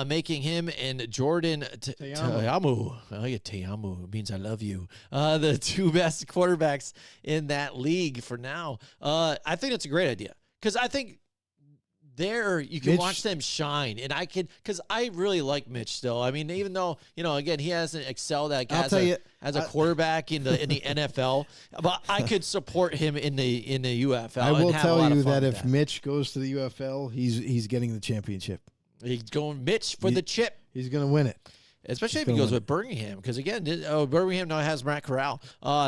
Speaker 4: making him and Jordan Teamu. Oh, yeah, Teamu means I love you. The two best quarterbacks in that league for now. I think that's a great idea, because I think there you can watch them shine, and because I really like Mitch still. I mean, even though again, he hasn't excelled as a quarterback in the NFL, but I could support him in the UFL.
Speaker 5: I will tell you that if Mitch goes to the UFL, he's getting the championship.
Speaker 4: He's going Mitch for the chip.
Speaker 5: He's going to win it.
Speaker 4: Especially if he goes with Birmingham, because again, Birmingham now has Matt Corral.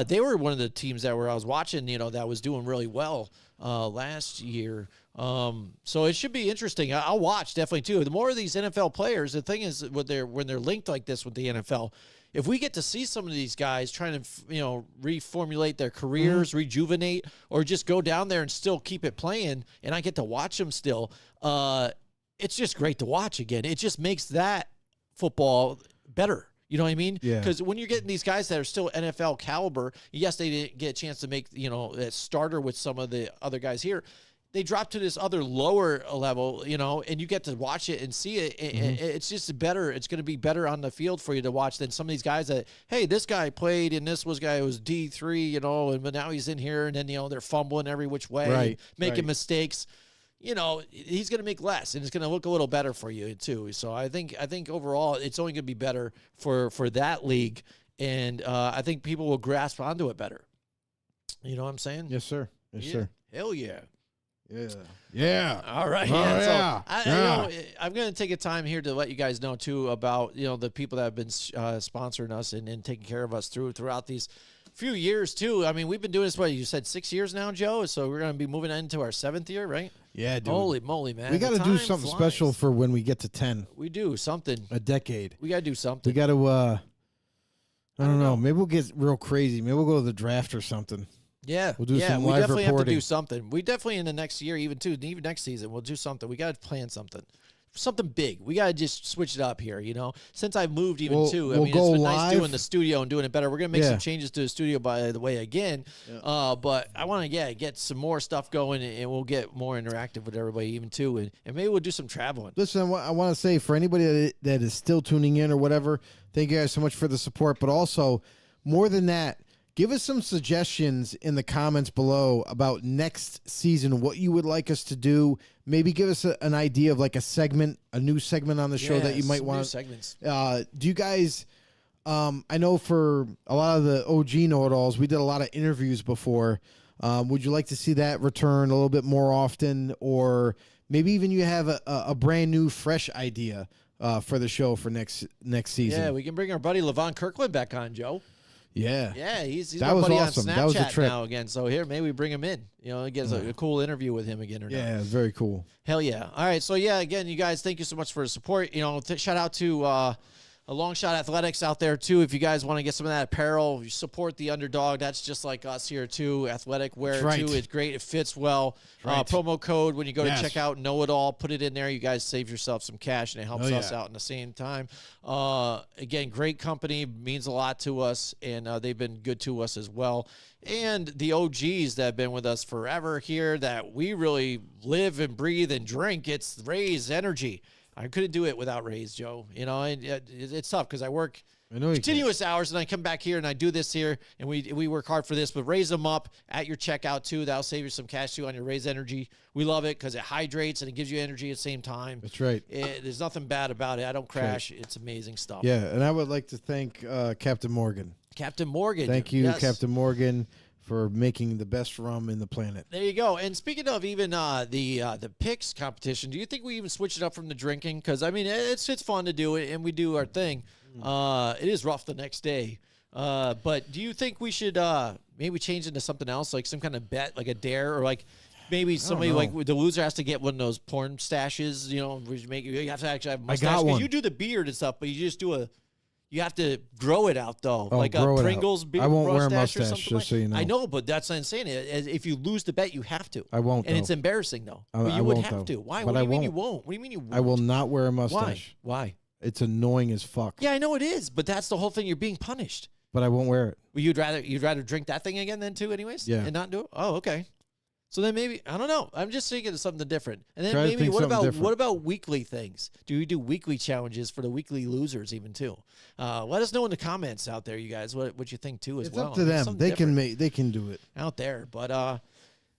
Speaker 4: They were one of the teams that I was watching, that was doing really well last year. So it should be interesting. I'll watch definitely too. The more of these NFL players, the thing is when they're linked like this with the NFL, if we get to see some of these guys trying to reformulate their careers, rejuvenate, or just go down there and still keep it playing, and I get to watch them still, it's just great to watch again. It just makes that football better. You know what I mean?
Speaker 5: Yeah.
Speaker 4: Because when you're getting these guys that are still NFL caliber, yes, they didn't get a chance to make a starter with some of the other guys here. They drop to this other lower level, and you get to watch it and see it. It's just better. It's going to be better on the field for you to watch than some of these guys that, hey, this guy played and this guy was D3, but now he's in here, and then they're fumbling every which way, making mistakes. He's going to make less, and it's going to look a little better for you too. So I think overall it's only going to be better for that league, and I think people will grasp onto it better. You know what I'm saying?
Speaker 5: Yes, sir. Yes, sir.
Speaker 4: Hell yeah.
Speaker 5: Yeah.
Speaker 4: All right.
Speaker 5: Oh,
Speaker 4: So I'm going to take a time here to let you guys know too about the people that have been sponsoring us and taking care of us throughout these few years too. I mean, we've been doing this. What you said, 6 years now, Joe. So we're gonna be moving into our 7th year, right?
Speaker 5: Yeah, dude.
Speaker 4: Holy moly, man!
Speaker 5: We got to do something special for when we get to 10.
Speaker 4: We do something.
Speaker 5: A decade.
Speaker 4: We got to do something.
Speaker 5: We got to. I don't know. Maybe we'll get real crazy. Maybe we'll go to the draft or something.
Speaker 4: Yeah,
Speaker 5: we'll do some
Speaker 4: we
Speaker 5: live
Speaker 4: definitely
Speaker 5: reporting.
Speaker 4: have to do something. We definitely in the next year, even next season, we'll do something. We got to plan something big. We got to just switch it up here, Since I've moved I mean, it's been nice doing the studio and doing it better. We're going to make some changes to the studio, by the way, again. Yeah. But I want to, get some more stuff going, and we'll get more interactive with everybody even, too. And maybe we'll do some traveling.
Speaker 5: Listen, I want to say, for anybody that is still tuning in or whatever, thank you guys so much for the support. But also, more than that, give us some suggestions in the comments below about next season, what you would like us to do. Maybe give us an idea of like a new segment on the show that you might want.
Speaker 4: New segments.
Speaker 5: Do you guys, I know for a lot of the OG know-it-alls, we did a lot of interviews before. Would you like to see that return a little bit more often? Or maybe even you have a brand new, fresh idea for the show for next season?
Speaker 4: Yeah, we can bring our buddy Levon Kirkland back on, Joe.
Speaker 5: Yeah,
Speaker 4: he's
Speaker 5: that
Speaker 4: my
Speaker 5: was
Speaker 4: buddy
Speaker 5: awesome.
Speaker 4: on Snapchat
Speaker 5: that was a trip.
Speaker 4: now again. So here, maybe we bring him in. Get a cool interview with him again or not.
Speaker 5: Yeah, very cool.
Speaker 4: Hell yeah! All right, so again, you guys, thank you so much for the support. Shout out to a Long Shot Athletics out there too. If you guys want to get some of that apparel, you support the underdog. That's just like us here too. Athletic wear too. It's great. It fits well. Promo code when you go to check out Know It All. Put it in there. You guys save yourself some cash, and it helps us out in the same time. Again, great company, means a lot to us, and they've been good to us as well. And the OGs that have been with us forever here, that we really live and breathe and drink. It's Ray's Energy. I couldn't do it without Rays, Joe. And it's tough because I work continuous hours, and I come back here and I do this here, and we work hard for this. But raise them up at your checkout too. That'll save you some cash too on your Rays Energy. We love it because it hydrates and it gives you energy at the same time.
Speaker 5: That's right.
Speaker 4: There's nothing bad about it. I don't crash. It's amazing stuff.
Speaker 5: Yeah, and I would like to thank Captain Morgan.
Speaker 4: Captain Morgan.
Speaker 5: Thank you, Captain Morgan, for making the best rum in the planet.
Speaker 4: There you go. And speaking of even the picks competition, do you think we even switch it up from the drinking? Because, I mean, it's fun to do it, and we do our thing. It is rough the next day. But do you think we should maybe change into something else, like some kind of bet, like a dare, or like maybe somebody like the loser has to get one of those porn stashes, you have to actually have a mustache.
Speaker 5: I got one.
Speaker 4: You do the beard and stuff, but you just do you have to grow it out, though.
Speaker 5: Oh,
Speaker 4: like a Pringles beard
Speaker 5: I won't wear a
Speaker 4: mustache
Speaker 5: mustache, just so you know.
Speaker 4: I know, but that's what I'm saying. If you lose the bet, you have to.
Speaker 5: I won't,
Speaker 4: And
Speaker 5: though.
Speaker 4: it's embarrassing, though.
Speaker 5: I
Speaker 4: You would
Speaker 5: won't,
Speaker 4: have
Speaker 5: though.
Speaker 4: to. Why?
Speaker 5: But
Speaker 4: What do
Speaker 5: I
Speaker 4: you mean
Speaker 5: won't.
Speaker 4: you won't? What do you mean you won't?
Speaker 5: I will not wear a mustache.
Speaker 4: Why?
Speaker 5: It's annoying as fuck.
Speaker 4: Yeah, I know it is, but that's the whole thing. You're being punished.
Speaker 5: But I won't wear it.
Speaker 4: Well, you'd rather drink that thing again then too, anyways?
Speaker 5: Yeah.
Speaker 4: And not do it? Oh, okay. So then maybe, I don't know. I'm just thinking of something different. And then
Speaker 5: Try to
Speaker 4: maybe
Speaker 5: think something different.
Speaker 4: what about weekly things? Do we do weekly challenges for the weekly losers even too? Let us know in the comments out there, you guys, what you think too as
Speaker 5: It's
Speaker 4: well.
Speaker 5: up to them. They can do it
Speaker 4: out there. But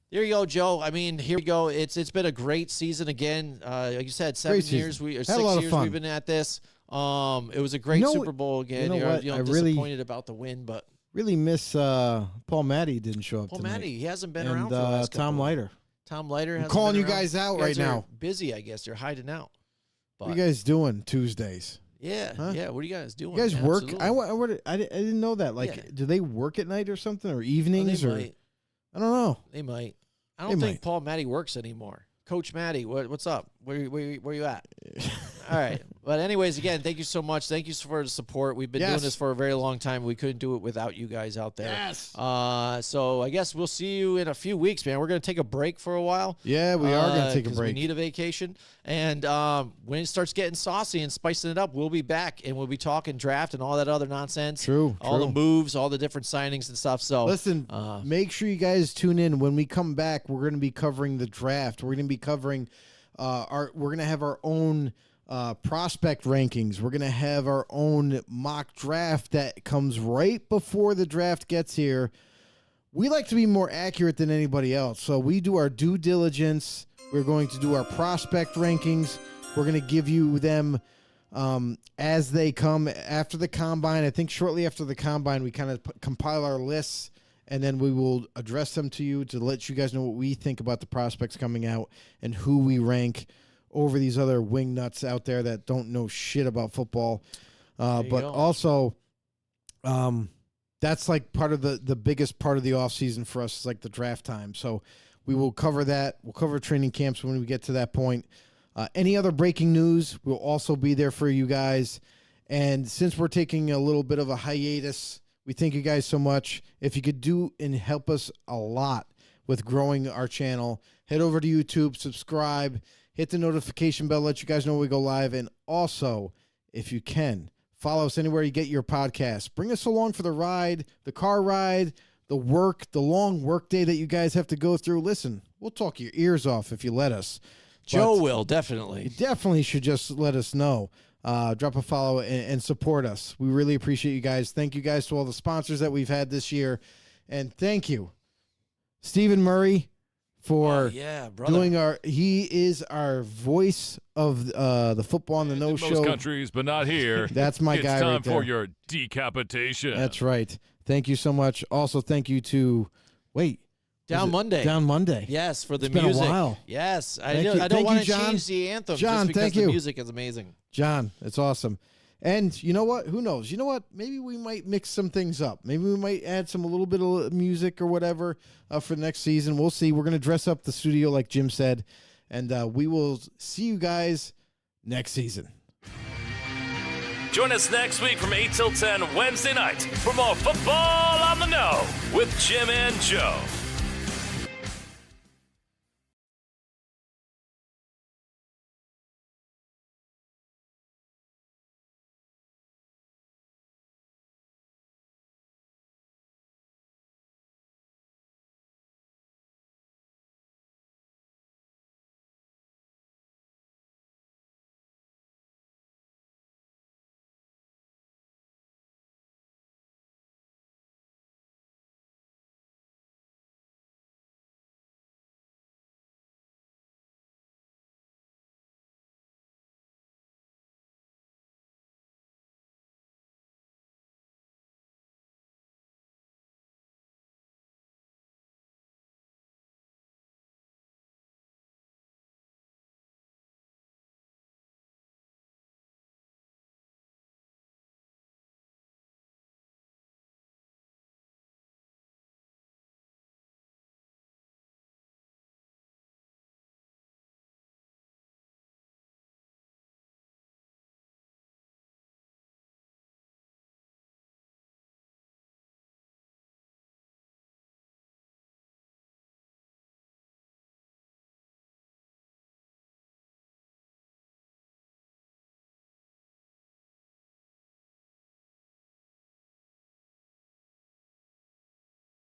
Speaker 4: there you go, Joe. I mean, here we go. It's been a great season again. Like you said, 6 years we've been at this. It was a great Super Bowl again.
Speaker 5: You know what?
Speaker 4: I'm disappointed about the win, but
Speaker 5: really miss Paul Matty didn't show up
Speaker 4: Paul
Speaker 5: tonight.
Speaker 4: Matty, he hasn't been around for the last couple.
Speaker 5: Tom Leiter.
Speaker 4: Tom Leiter.
Speaker 5: I'm calling you guys out right now.
Speaker 4: Busy, I guess. They're hiding out. But,
Speaker 5: what are you guys doing Tuesdays?
Speaker 4: Yeah, yeah. What are you guys doing?
Speaker 5: You guys work?
Speaker 4: Absolutely.
Speaker 5: I didn't know that. Like, do they work at night or something, or
Speaker 4: Oh,
Speaker 5: evenings, or
Speaker 4: might.
Speaker 5: I don't know.
Speaker 4: They might. I don't think Paul Matty works anymore. Coach Matty, what's up? Where you at? All right. But anyways, again, thank you so much. Thank you for the support. We've been doing this for a very long time. We couldn't do it without you guys out there.
Speaker 5: Yes.
Speaker 4: So I guess we'll see you in a few weeks, man. We're going to take a break for a while.
Speaker 5: Yeah, we are going to take a break.
Speaker 4: We need a vacation. And when it starts getting saucy and spicing it up, we'll be back, and we'll be talking draft and all that other nonsense. All the moves, all the different signings and stuff. So
Speaker 5: listen, make sure you guys tune in. When we come back, we're going to be covering the draft. We're going to be covering we're going to have our own prospect rankings. We're going to have our own mock draft that comes right before the draft gets here. We like to be more accurate than anybody else, so we do our due diligence. We're going to do our prospect rankings. We're going to give you them as they come after the combine. I think shortly after the combine, we kind of compile our lists, and then we will address them to you to let you guys know what we think about the prospects coming out and who we rank over these other wing nuts out there that don't know shit about football. But also, that's like part of the biggest part of the offseason for us is like the draft time. So we will cover that. We'll cover training camps when we get to that point. Any other breaking news, we'll also be there for you guys. And since we're taking a little bit of a hiatus, we thank you guys so much. If you could do and help us a lot with growing our channel, head over to YouTube, subscribe, hit the notification bell, let you guys know when we go live. And also, if you can, follow us anywhere you get your podcasts. Bring us along for the ride, the car ride, the long work day that you guys have to go through. Listen, we'll talk your ears off if you let us.
Speaker 4: Joe will, definitely.
Speaker 5: You definitely should just let us know. Drop a follow and support us. We really appreciate you guys. Thank you guys to all the sponsors that we've had this year. And thank you, Stephen Murray, for he is our voice of the Football on the No Show.
Speaker 2: Most countries, but not here.
Speaker 5: That's my guy right there.
Speaker 2: It's time for your decapitation.
Speaker 5: That's right. Thank you so much. Also, thank you to,
Speaker 4: Down Monday.
Speaker 5: Down Monday.
Speaker 4: Yes, for the
Speaker 5: It's been
Speaker 4: music.
Speaker 5: a while.
Speaker 4: Yes. I
Speaker 5: Thank you.
Speaker 4: don't want to
Speaker 5: John.
Speaker 4: change the anthem
Speaker 5: John,
Speaker 4: just because
Speaker 5: thank
Speaker 4: the
Speaker 5: you.
Speaker 4: music is amazing.
Speaker 5: John, it's awesome. And you know what? Who knows? You know what? Maybe we might mix some things up. Maybe we might add a little bit of music or whatever for the next season. We'll see. We're going to dress up the studio like Jim said. And we will see you guys next season.
Speaker 2: Join us next week from 8 till 10 Wednesday night for more Football on the No with Jim and Joe.